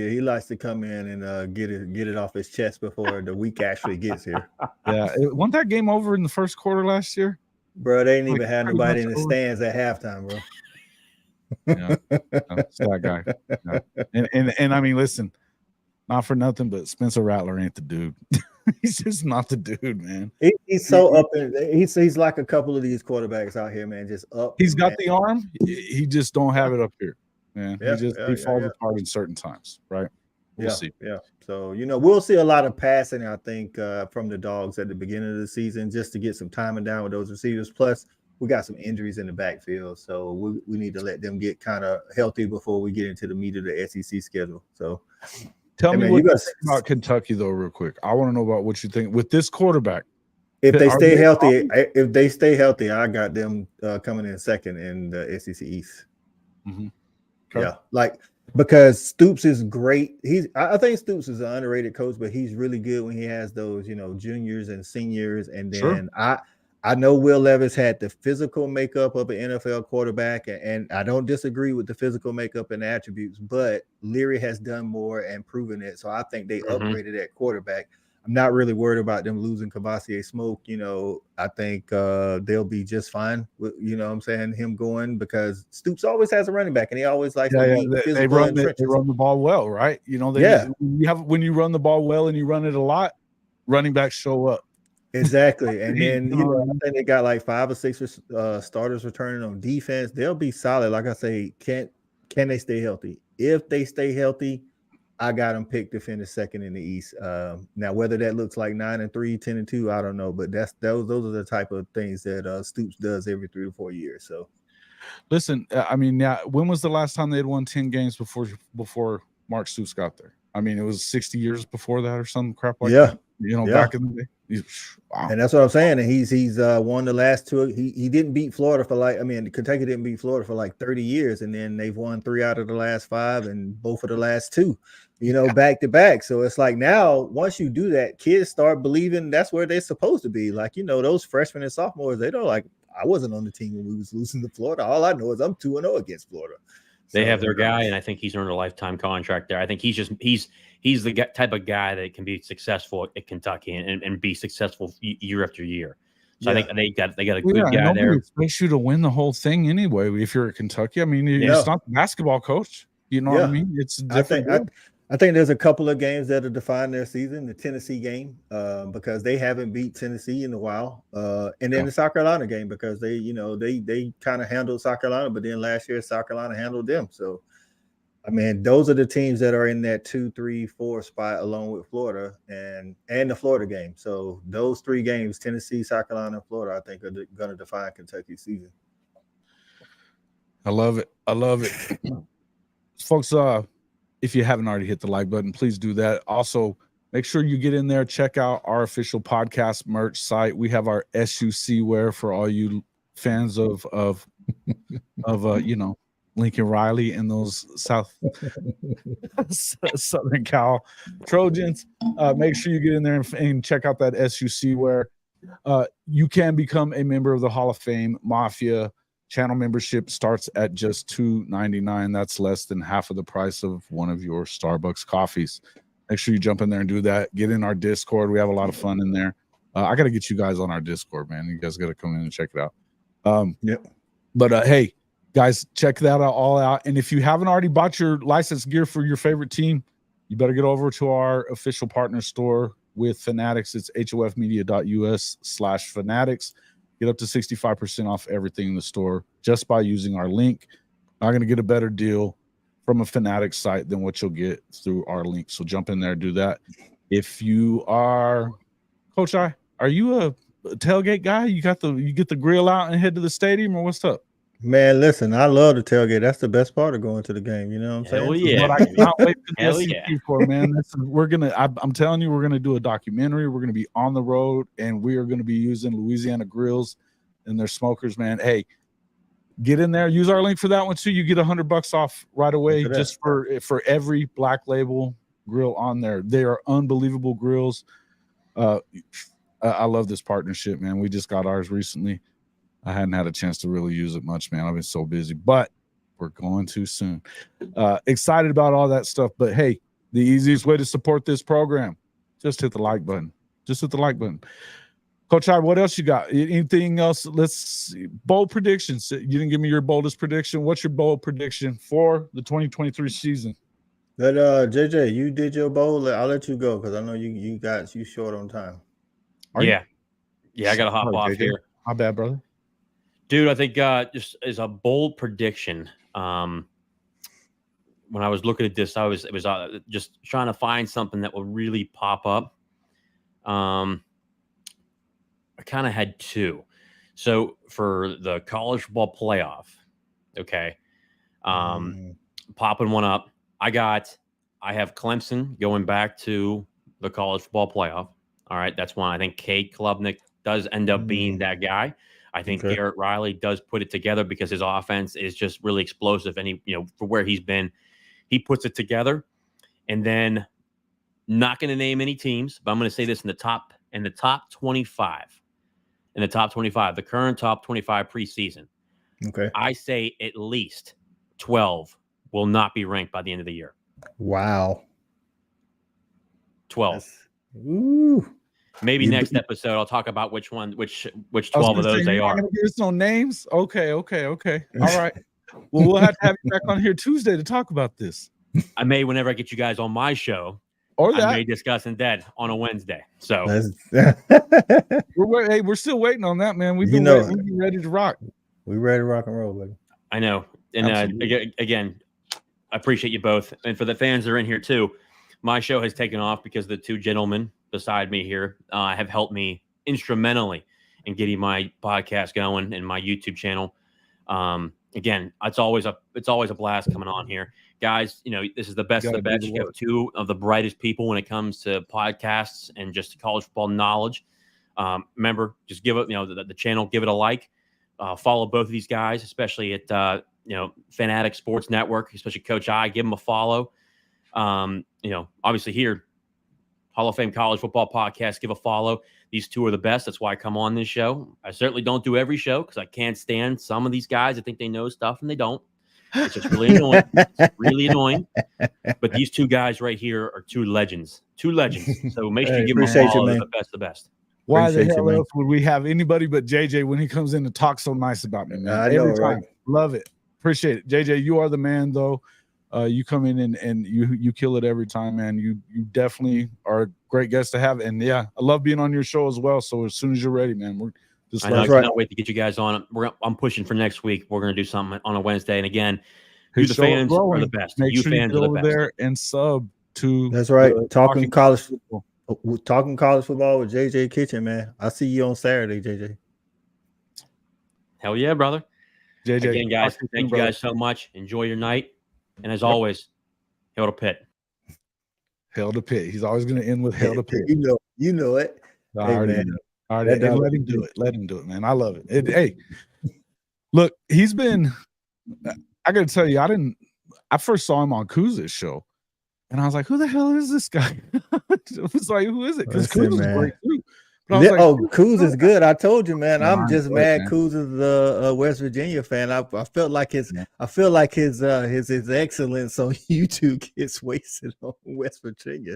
come in and get it off his chest before the week actually gets here. Yeah, wasn't that game over in the first quarter last year? Bro, they didn't even have nobody in the stands at halftime, bro. Stat guy. Yeah. And I mean, listen, not for nothing, but Spencer Rattler ain't the dude. He's just not the dude, man. He's so up in. He's like a couple of these quarterbacks out here, man. Just up. He's got the arm. He just don't have it up here, man. He falls apart in certain times, right? We'll see. Yeah. So we'll see a lot of passing, I think, from the dogs at the beginning of the season, just to get some timing down with those receivers. Plus, we got some injuries in the backfield, so we need to let them get kind of healthy before we get into the meat of the SEC schedule. So. Tell me what you think about Kentucky, though, real quick. I want to know about what you think with this quarterback. If they stay healthy, I got them coming in second in the SEC East. Mm-hmm. Okay. Yeah, because Stoops is great. I think Stoops is an underrated coach, but he's really good when he has those, juniors and seniors. And then I know Will Levis had the physical makeup of an NFL quarterback, and I don't disagree with the physical makeup and attributes, but Leary has done more and proven it. So I think they upgraded at quarterback. I'm not really worried about them losing Kavasier Smoke. I think they'll be just fine with, what I'm saying, him going, because Stoops always has a running back, and he always likes to they run the ball well, right? When you run the ball well and you run it a lot, running backs show up. Exactly. And then, I think they got like 5 or 6 starters returning on defense. They'll be solid. Like I say, can can they stay healthy? If they stay healthy, I got them picked to finish second in the East. Now, whether that looks like 9-3, 10-2, I don't know, but those are the type of things that Stoops does every 3 to 4 years. So, listen, I mean, yeah, when was the last time they had won 10 games before Mark Stoops got there? I mean, it was 60 years before that or some crap like that. You know, back in the day. Wow. And that's what I'm saying. And he's won the last 2. He didn't beat Florida for Kentucky didn't beat Florida for like 30 years, and then they've won 3 out of the last 5 and both of the last 2, back to back. So it's like now, once you do that, kids start believing that's where they're supposed to be. Like, those freshmen and sophomores, they don't like, I wasn't on the team when we was losing to Florida. All I know is I'm 2-0 against Florida. They have their guy, and I think he's earned a lifetime contract there. I think he's the type of guy that can be successful at Kentucky and be successful year after year. So I think they got a good guy there. Expects you to win the whole thing anyway. If you're at Kentucky, I mean, it's not the basketball coach. You know what I mean? It's different. I think there's a couple of games that will define their season. The Tennessee game, because they haven't beat Tennessee in a while, and then the South Carolina game, because they kind of handled South Carolina, but then last year South Carolina handled them. So, I mean, those are the teams that are in that 2, 3, 4 spot, along with Florida and the Florida game. So those 3 games, Tennessee, South Carolina, and Florida, I think are going to define Kentucky's season. I love it. Folks, if you haven't already hit the like button, please do that. Also, make sure you get in there, check out our official podcast merch site. We have our SUC wear for all you fans of Lincoln Riley and those Southern Cal Trojans. Make sure you get in there and check out that SUC wear. You can become a member of the Hall of Fame Mafia. Channel membership starts at just $2.99. That's less than half of the price of one of your Starbucks coffees. Make sure you jump in there and do that. Get in our Discord. We have a lot of fun in there. I got to get you guys on our Discord, man. You guys got to come in and check it out. But hey, guys, check that all out. And if you haven't already bought your license gear for your favorite team, you better get over to our official partner store with Fanatics. It's hofmedia.us/Fanatics. Get up to 65% off everything in the store just by using our link. Not going to get a better deal from a Fanatics site than what you'll get through our link. So jump in there, do that. If you are, Coach I, are you a tailgate guy? You get the grill out and head to the stadium, or what's up? Man, listen, I love the tailgate. That's the best part of going to the game. You know what I'm saying? Hell yeah. But I cannot wait for the SEC for, man. I'm telling you, we're gonna do a documentary. We're gonna be on the road, and we are gonna be using Louisiana grills and their smokers, man. Hey, get in there. Use our link for that one too. You get $100 off right away just for every Black Label grill on there. They are unbelievable grills. I love this partnership, man. We just got ours recently. I hadn't had a chance to really use it much, man. I've been so busy, but we're going to soon. Excited about all that stuff. But hey, the easiest way to support this program, just hit the like button. Just hit the like button. Coach I, what else you got? Anything else? Let's see. Bold predictions. You didn't give me your boldest prediction. What's your bold prediction for the 2023 season? But JJ, you did your bold. I'll let you go because I know you short on time. Yeah, I got to hop off here. My bad, brother. Dude, I think just as a bold prediction, when I was looking at this, it was just trying to find something that will really pop up. I kind of had 2. So for the college football playoff, okay, popping one up. I have Clemson going back to the college football playoff. All right, that's one. I think Cade Klubnik does end up being that guy. I think Garrett Riley does put it together because his offense is just really explosive, and for where he's been, he puts it together. And then, not going to name any teams, but I'm going to say this in the top 25, the current top 25 preseason. Okay, I say at least 12 will not be ranked by the end of the year. Wow, 12. Ooh. Maybe next episode I'll talk about which 12 of those they are. Give us no names. Okay. All right. Well, we'll have to have you back on here Tuesday to talk about this. I may, whenever I get you guys on my show, or I may discuss in dead on a Wednesday. So we're still waiting on that, man. We've been ready to rock. We ready to rock and roll, baby. I know. And again, I appreciate you both. And for the fans that are in here too, my show has taken off because the two gentlemen beside me here have helped me instrumentally in getting my podcast going and my YouTube channel. Again, it's always a blast coming on here. Guys, you know, this is the best of the best. You have two of the brightest people when it comes to podcasts and just college football knowledge. Remember, just give it, you know, the channel, give it a like. Follow both of these guys, especially at Fanatic Sports Network, especially Coach I. Give him a follow. Obviously here, Hall of Fame College Football Podcast. Give a follow. These two are the best. That's why I come on this show. I certainly don't do every show because I can't stand some of these guys. I think they know stuff and they don't. It's just really annoying. It's really annoying. But these two guys right here are two legends. So make sure you give them a follow. They're the best of the best. Why the hell else would we have anybody but JJ when he comes in to talk so nice about me, man? Every time. Right? Love it. Appreciate it. JJ, you are the man, though. You come in and you kill it every time, man. You definitely are a great guest to have. And, yeah, I love being on your show as well. So as soon as you're ready, man, we're just I cannot wait to get you guys on. I'm pushing for next week. We're going to do something on a Wednesday. And, again, you the fans are the best. Make you sure fans you go are the best. There and sub to. That's right. Talking college football. Talking college football with JJ Kitchen, man. I'll see you on Saturday, JJ. Hell yeah, brother. JJ. Again, guys, thank you guys so much. Enjoy your night. And as always, hail to Pitt. Hail to Pitt. He's always going to end with hail to Pitt. You know it. I already know. Let him do it. Let him do it, man. I love it. Hey, look, he's been – I got to tell you, I first saw him on Kuz's show. And I was like, who the hell is this guy? It was like, who is it? Because Kuz is great too. Kuz is good. I told you, man. I'm just mad. Kuz is a West Virginia fan. I felt like his excellence on YouTube gets wasted on West Virginia.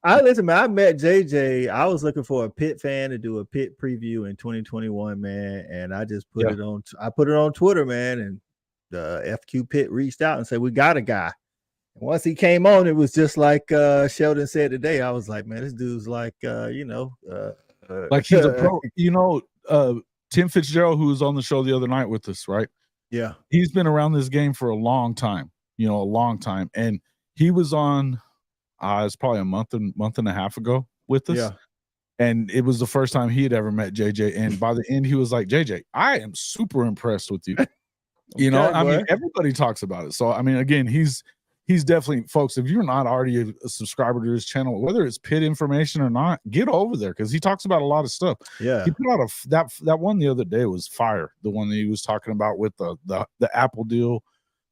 Listen, man. I met JJ. I was looking for a Pitt fan to do a Pitt preview in 2021, man. And I just put it on. I put it on Twitter, man, and the FQ Pitt reached out and said, we got a guy. And once he came on, it was just like Sheldon said today. I was like, man, this dude's like, like he's a pro. Tim Fitzgerald, who was on the show the other night with us, right? Yeah. He's been around this game for a long time, And he was on, it's probably a month and a half ago with us. Yeah. And it was the first time he had ever met JJ. And by the end, he was like, JJ, I am super impressed with you. Everybody talks about it. So, I mean, again, he's definitely, folks, if you're not already a subscriber to his channel, whether it's Pitt information or not, get over there because he talks about a lot of stuff. Yeah. He put out that one the other day was fire. The one that he was talking about with the Apple deal,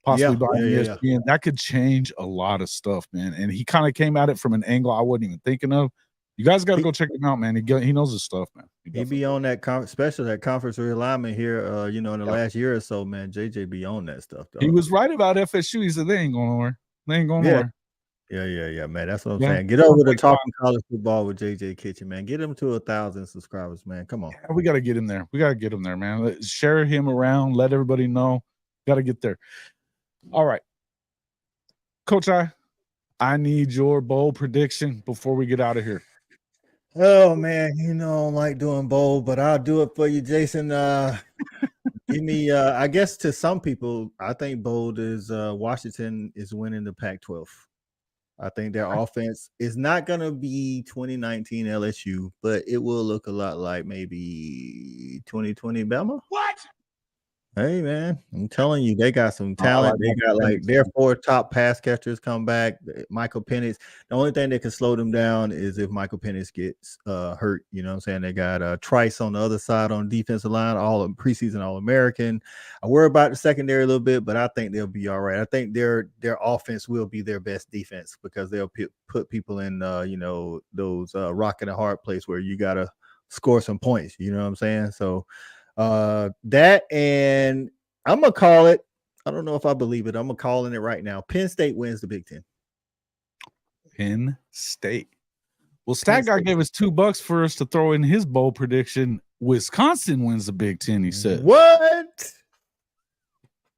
possibly buying ESPN. Yeah. That could change a lot of stuff, man. And he kind of came at it from an angle I wasn't even thinking of. You guys got to go check him out, man. He knows his stuff, man. He be on that especially that conference realignment here, in the last year or so, man. JJ be on that stuff, though. He was right about FSU. He said they ain't going nowhere. They ain't going nowhere. Yeah, man. That's what I'm saying. Get over to Talking College Football with JJ Kitchen, man. Get him to 1,000 subscribers, man. Come on. We got to get him there. Man. Share him around. Let everybody know. Got to get there. All right. Coach I need your bowl prediction before we get out of here. Oh, man, I don't like doing bold, but I'll do it for you, Jason. Give me, I guess to some people, I think bold is Washington is winning the Pac-12. I think their offense is not going to be 2019 LSU, but it will look a lot like maybe 2020 Bama. What? Hey, man, I'm telling you, they got some talent. They got their 4 top pass catchers come back. Michael Penix. The only thing that can slow them down is if Michael Penix gets hurt. You know what I'm saying? They got Trice on the other side on defensive line, preseason All-American. I worry about the secondary a little bit, but I think they'll be all right. I think their offense will be their best defense because they'll put people in, those rock and a hard place where you got to score some points. You know what I'm saying? So, that, and I'm gonna call it. I don't know if I believe it. I'm gonna call it right now. Penn State wins the Big Ten. Penn State. Well, Stat Guy gave us $2 for us to throw in his bowl prediction. Wisconsin wins the Big Ten. He said, "What?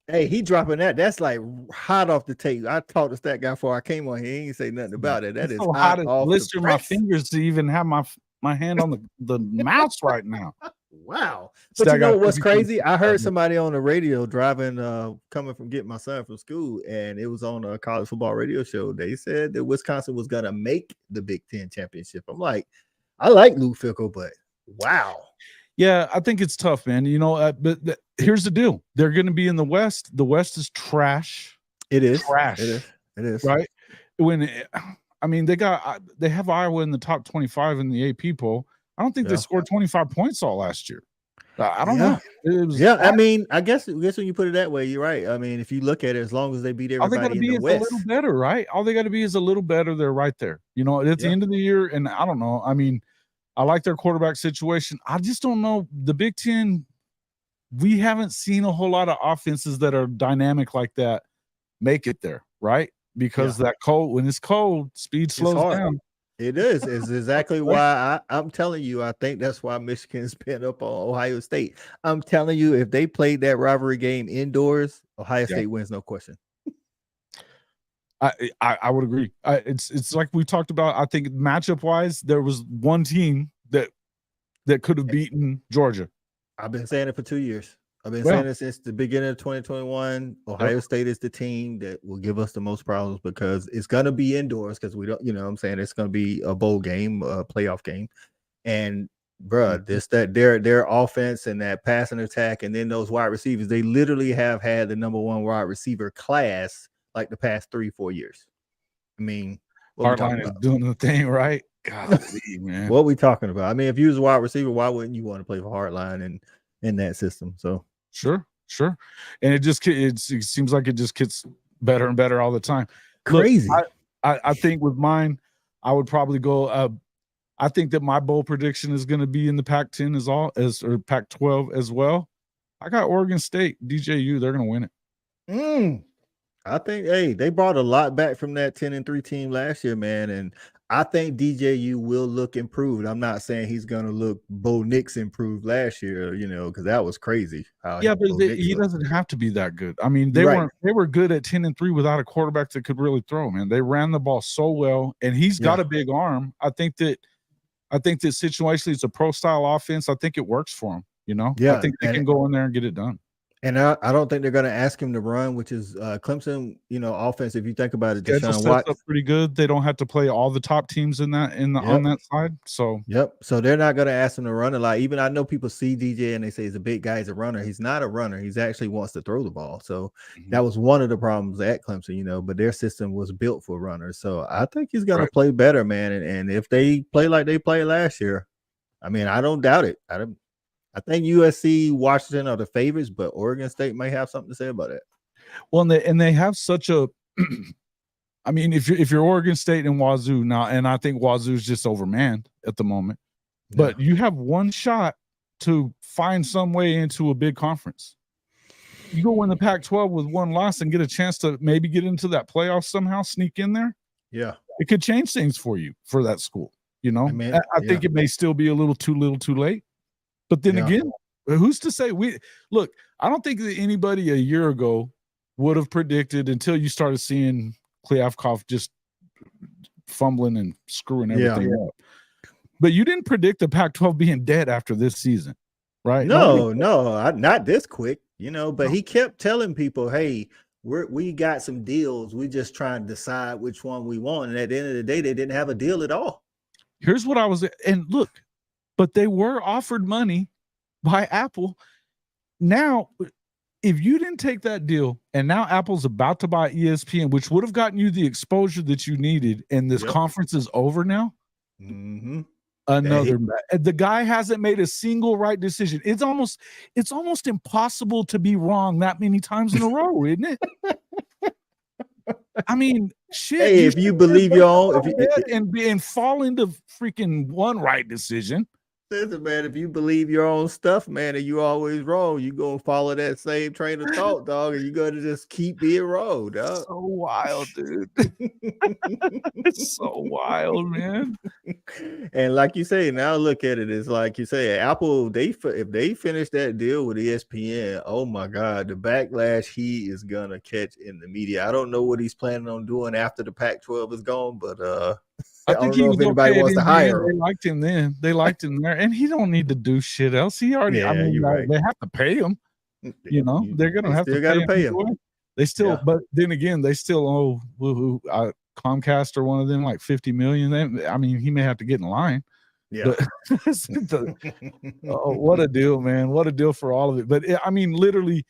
Hey, he dropping that. That's like hot off the tape. I talked to Stat Guy before I came on here. He ain't say nothing about it. That is so hot. Blister my fingers to even have my hand on the mouse right now." wow. But you know what's crazy? I heard somebody on the radio driving, coming from getting my son from school, and it was on a college football radio show. They said that Wisconsin was going to make the Big Ten championship. I'm like, I like Luke Fickell, but wow. Yeah, I think it's tough, man. You know, but here's the deal. They're going to be in the West. The West is trash. It is. Trash. It is. Right? They have Iowa in the top 25 in the AP poll. I don't think they scored 25 points all last year. I don't know. I mean, I guess when you put it that way, you're right. I mean, if you look at it, as long as they beat everybody in the West, a little better, right? All they got to be is a little better. They're right there. You know, at the end of the year, and I don't know. I mean, I like their quarterback situation. I just don't know. The Big Ten, we haven't seen a whole lot of offenses that are dynamic like that make it there, right? Because that cold, when it's cold, speed slows down. It is. It's exactly why I'm telling you. I think that's why Michigan's been up on Ohio State. I'm telling you, if they played that rivalry game indoors, Ohio State wins, no question. I would agree. It's like we talked about. I think matchup wise, there was one team that could have beaten Georgia. I've been saying it for 2 years. I've been saying it since the beginning of 2021. Ohio State is the team that will give us the most problems because it's going to be indoors because we don't, you know what I'm saying? It's going to be a bowl game, a playoff game. And, their offense and that passing attack and then those wide receivers, they literally have had the number one wide receiver class like the past 3-4 years. I mean, Hardline is doing the thing, right? God, man. What are we talking about? I mean, if you was a wide receiver, why wouldn't you want to play for Hardline and in that system? So sure. And it seems like it just gets better and better all the time. Crazy. Look, I think with mine, I would probably go. I think that my bowl prediction is going to be in the Pac-10 or Pac-12 as well. I got Oregon State, DJU. They're going to win it. I think, they brought a lot back from that 10-3 team last year, man. And I think DJU will look improved. I'm not saying he's going to look Bo Nix improved last year, you know, because that was crazy. But he doesn't have to be that good. I mean, they were good at 10-3 without a quarterback that could really throw, man. They ran the ball so well, and he's got a big arm. I think that situationally it's a pro style offense. I think it works for him, you know? I think they can go in there and get it done. And I don't think they're going to ask him to run, which is Clemson, you know, offense. If you think about it, Deshaun Watts up pretty good. They don't have to play all the top teams on that side. So so they're not going to ask him to run a lot. Even I know people see DJ and they say he's a big guy, he's a runner. He's not a runner. He's actually wants to throw the ball. So that was one of the problems at Clemson, you know. But their system was built for runners. So I think he's going to play better, man. And if they play like they played last year, I mean, I don't doubt it. I think USC, Washington are the favorites, but Oregon State may have something to say about it. Well, and they have such a I mean, if you're Oregon State and Wazoo now, and I think Wazoo's just overmanned at the moment, but you have one shot to find some way into a big conference. You go win the Pac-12 with one loss and get a chance to maybe get into that playoff somehow, sneak in there. Yeah. It could change things for you for that school, you know. I think it may still be a little too late. But then again, who's to say I don't think that anybody a year ago would have predicted until you started seeing Kliavkoff just fumbling and screwing everything up. But you didn't predict the Pac-12 being dead after this season, right? No, not this quick, you know, but he kept telling people, hey, we got some deals. We just trying to decide which one we want. And at the end of the day, they didn't have a deal at all. Here's what and look, but they were offered money by Apple. Now, if you didn't take that deal and now Apple's about to buy ESPN, which would have gotten you the exposure that you needed, and this conference is over now, the guy hasn't made a single right decision. It's almost impossible to be wrong that many times in a row, isn't it? I mean, shit. Hey, if you believe your own, and fall into freaking one right decision. Listen, man, if you believe your own stuff, man, and you always wrong, you gonna follow that same train of thought, dog, and you gonna just keep being wrong, dog. So wild, dude. It's so wild, man. And like you say, now look at it. It's like you say, Apple, if they finish that deal with ESPN, oh my God, the backlash he is gonna catch in the media. I don't know what he's planning on doing after the Pac-12 is gone, but I don't think he know was if anybody okay wants to in the end. hire him. They liked him then. They liked him there, and he don't need to do shit else. He already. I Yeah, mean, you're right. they have to pay him. You know, they're gonna They have to still gotta pay him. anyway. They still, Yeah. but then again, they still owe Comcast or one of them like 50 million. I mean, he may have to get in line. Yeah. But what a deal, man! What a deal for all of it. But I mean, literally,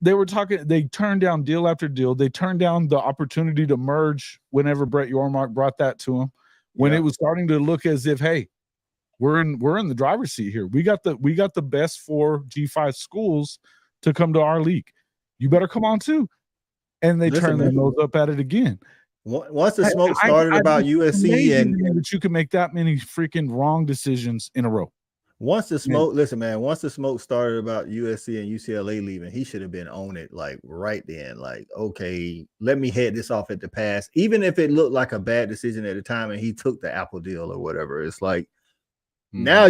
they were talking. They turned down deal after deal. They turned down the opportunity to merge whenever Brett Yormark brought that to him. When it was starting to look as if, hey, we're in the driver's seat here. We got the best 4 G5 schools to come to our league. You better come on too. And they turned their nose up at it again. Once the smoke started about USC and that you can make that many freaking wrong decisions in a row. Once the smoke, listen, man, once the smoke started about USC and UCLA leaving, he should have been on it like right then. Like, okay, let me head this off at the pass. Even if it looked like a bad decision at the time and he took the Apple deal or whatever, it's like now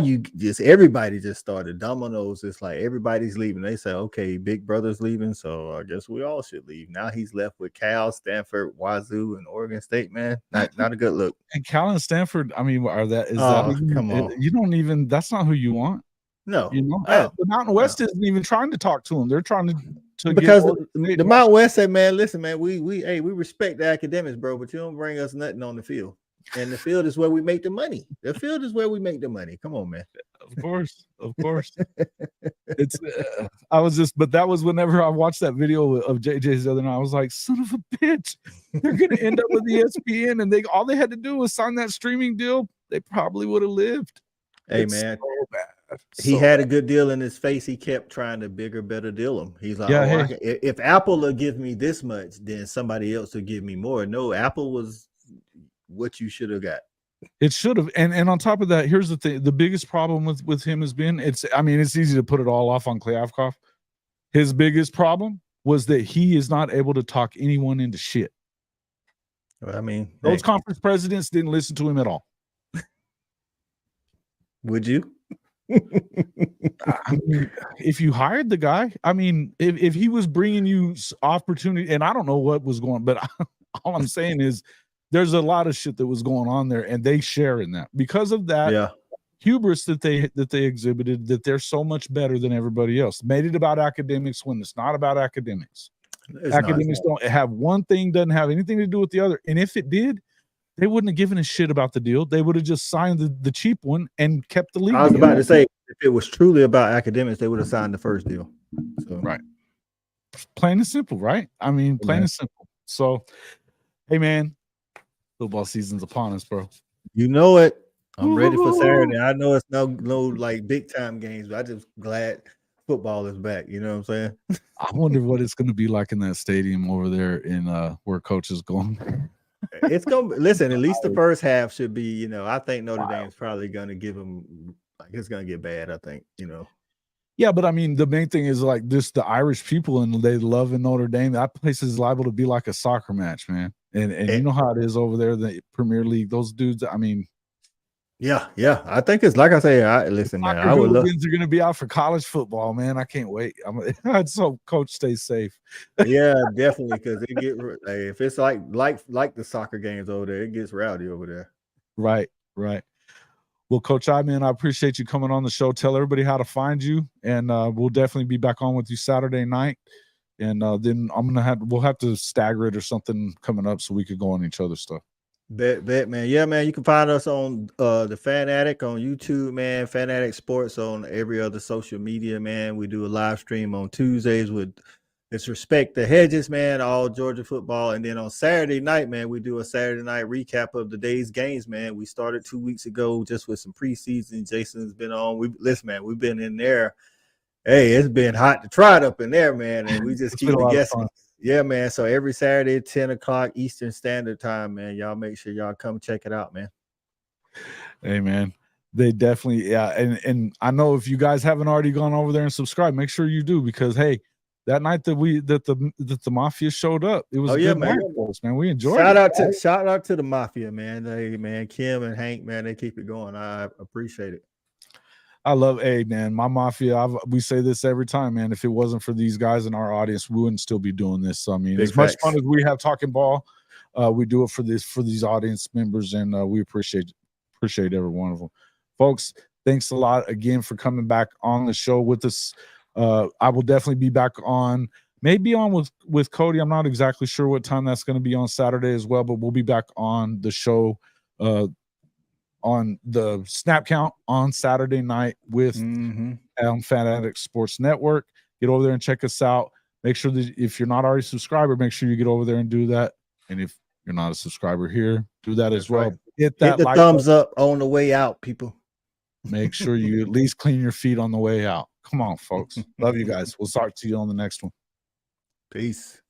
everybody just started dominoes. It's like everybody's leaving. They say, okay, Big Brother's leaving, so I guess we all should leave. Now he's left with Cal, Stanford, Wazoo, and Oregon State. Man, not a good look. And Cal and Stanford, I mean, come on. You don't even. That's not who you want. No, you know, the Mountain West isn't even trying to talk to him. They're trying to because the Mountain West said, man, listen, man, we respect the academics, bro, but you don't bring us nothing on the field. And the field is where we make the money. The field is where we make the money. Come on, man. Of course. It's but that was whenever I watched that video of JJ's the other night. I was like, son of a bitch, they're gonna end up with ESPN, and all they had to do was sign that streaming deal. They probably would have lived. Hey, man, so bad. He had a good deal in his face. He kept trying to bigger, better deal him. He's like, if Apple will give me this much, then somebody else will give me more. No, Apple was what you should have got. It should have. And on top of that, here's the thing. The biggest problem with him has been, it's easy to put it all off on Klyavkov. His biggest problem was that he is not able to talk anyone into shit. Well, I mean, those conference presidents didn't listen to him at all. Would you? I mean, if you hired the guy, I mean, if he was bringing you opportunity, and I don't know what was going, but all I'm saying is, there's a lot of shit that was going on there, and they share in that because of that hubris that they exhibited, that they're so much better than everybody else. Made it about academics when it's not about academics. Academics don't have one thing, doesn't have anything to do with the other. And if it did, they wouldn't have given a shit about the deal. They would have just signed the cheap one and kept the league. I was about to say, if it was truly about academics, they would have signed the first deal. So. Right. Plain and simple, right? I mean, plain and simple. So, hey, man. Football season's upon us, bro. You know it. I'm ready for Saturday. I know it's no like big time games, but I just glad football is back. You know what I'm saying? I wonder what it's going to be like in that stadium over there in where Coach is going. It's going to listen. At least the first half should be. You know, I think Notre Dame's probably going to give them. Like, it's going to get bad. I think. You know. Yeah, but I mean, the main thing is like just the Irish people, and they love in Notre Dame. That place is liable to be like a soccer match, man. And you know how it is over there, the Premier League. Those dudes, I mean, yeah. I think it's like I say. Listen, man. I would love. Are going to be out for college football, man. I can't wait. I'd so Coach stays safe. Yeah, definitely, because it get if it's like the soccer games over there, it gets rowdy over there. Right. Well, Coach man, I appreciate you coming on the show. Tell everybody how to find you, and we'll definitely be back on with you Saturday night. And then we'll have to stagger it or something coming up so we could go on each other's stuff. Bet, man. Yeah, man. You can find us on the Fan Addict on YouTube, man. Fan Addict Sports on every other social media, man. We do a live stream on Tuesdays with It's Respect the Hedges, man. All Georgia football, and then on Saturday night, man, we do a Saturday night recap of the day's games, man. We started 2 weeks ago just with some preseason. Jason's been on. Listen, man, we've been in there. Hey, it's been hot to trot up in there, man, and we just keep guessing. Yeah, man. So every Saturday, 10 o'clock Eastern Standard Time, man. Y'all make sure y'all come check it out, man. Hey, man. They definitely, and I know if you guys haven't already gone over there and subscribed, make sure you do, because hey, that night that the Mafia showed up, it was a good night for us, man. We enjoyed it. Shout out to the Mafia, man. Hey, man, Kim and Hank, man, they keep it going. I appreciate it. I love, man, my Mafia. We say this every time, man. If it wasn't for these guys in our audience, we wouldn't still be doing this. So, I mean, as much fun as we have talking ball, We do it for these audience members, and we appreciate every one of them. Folks, thanks a lot again for coming back on the show with us. I will definitely be back on, maybe on with Cody. I'm not exactly sure what time that's going to be on Saturday as well, but we'll be back on the show on the Snap Count on Saturday night with Fan Addict Sports Network. Get over there and check us out. Make sure that if you're not already a subscriber, make sure you get over there and do that. And if you're not a subscriber here, do that as well. Right. Hit that the like thumbs up on the way out, people. Make sure you at least clean your feet on the way out. Come on, folks. Love you guys. We'll talk to you on the next one. Peace.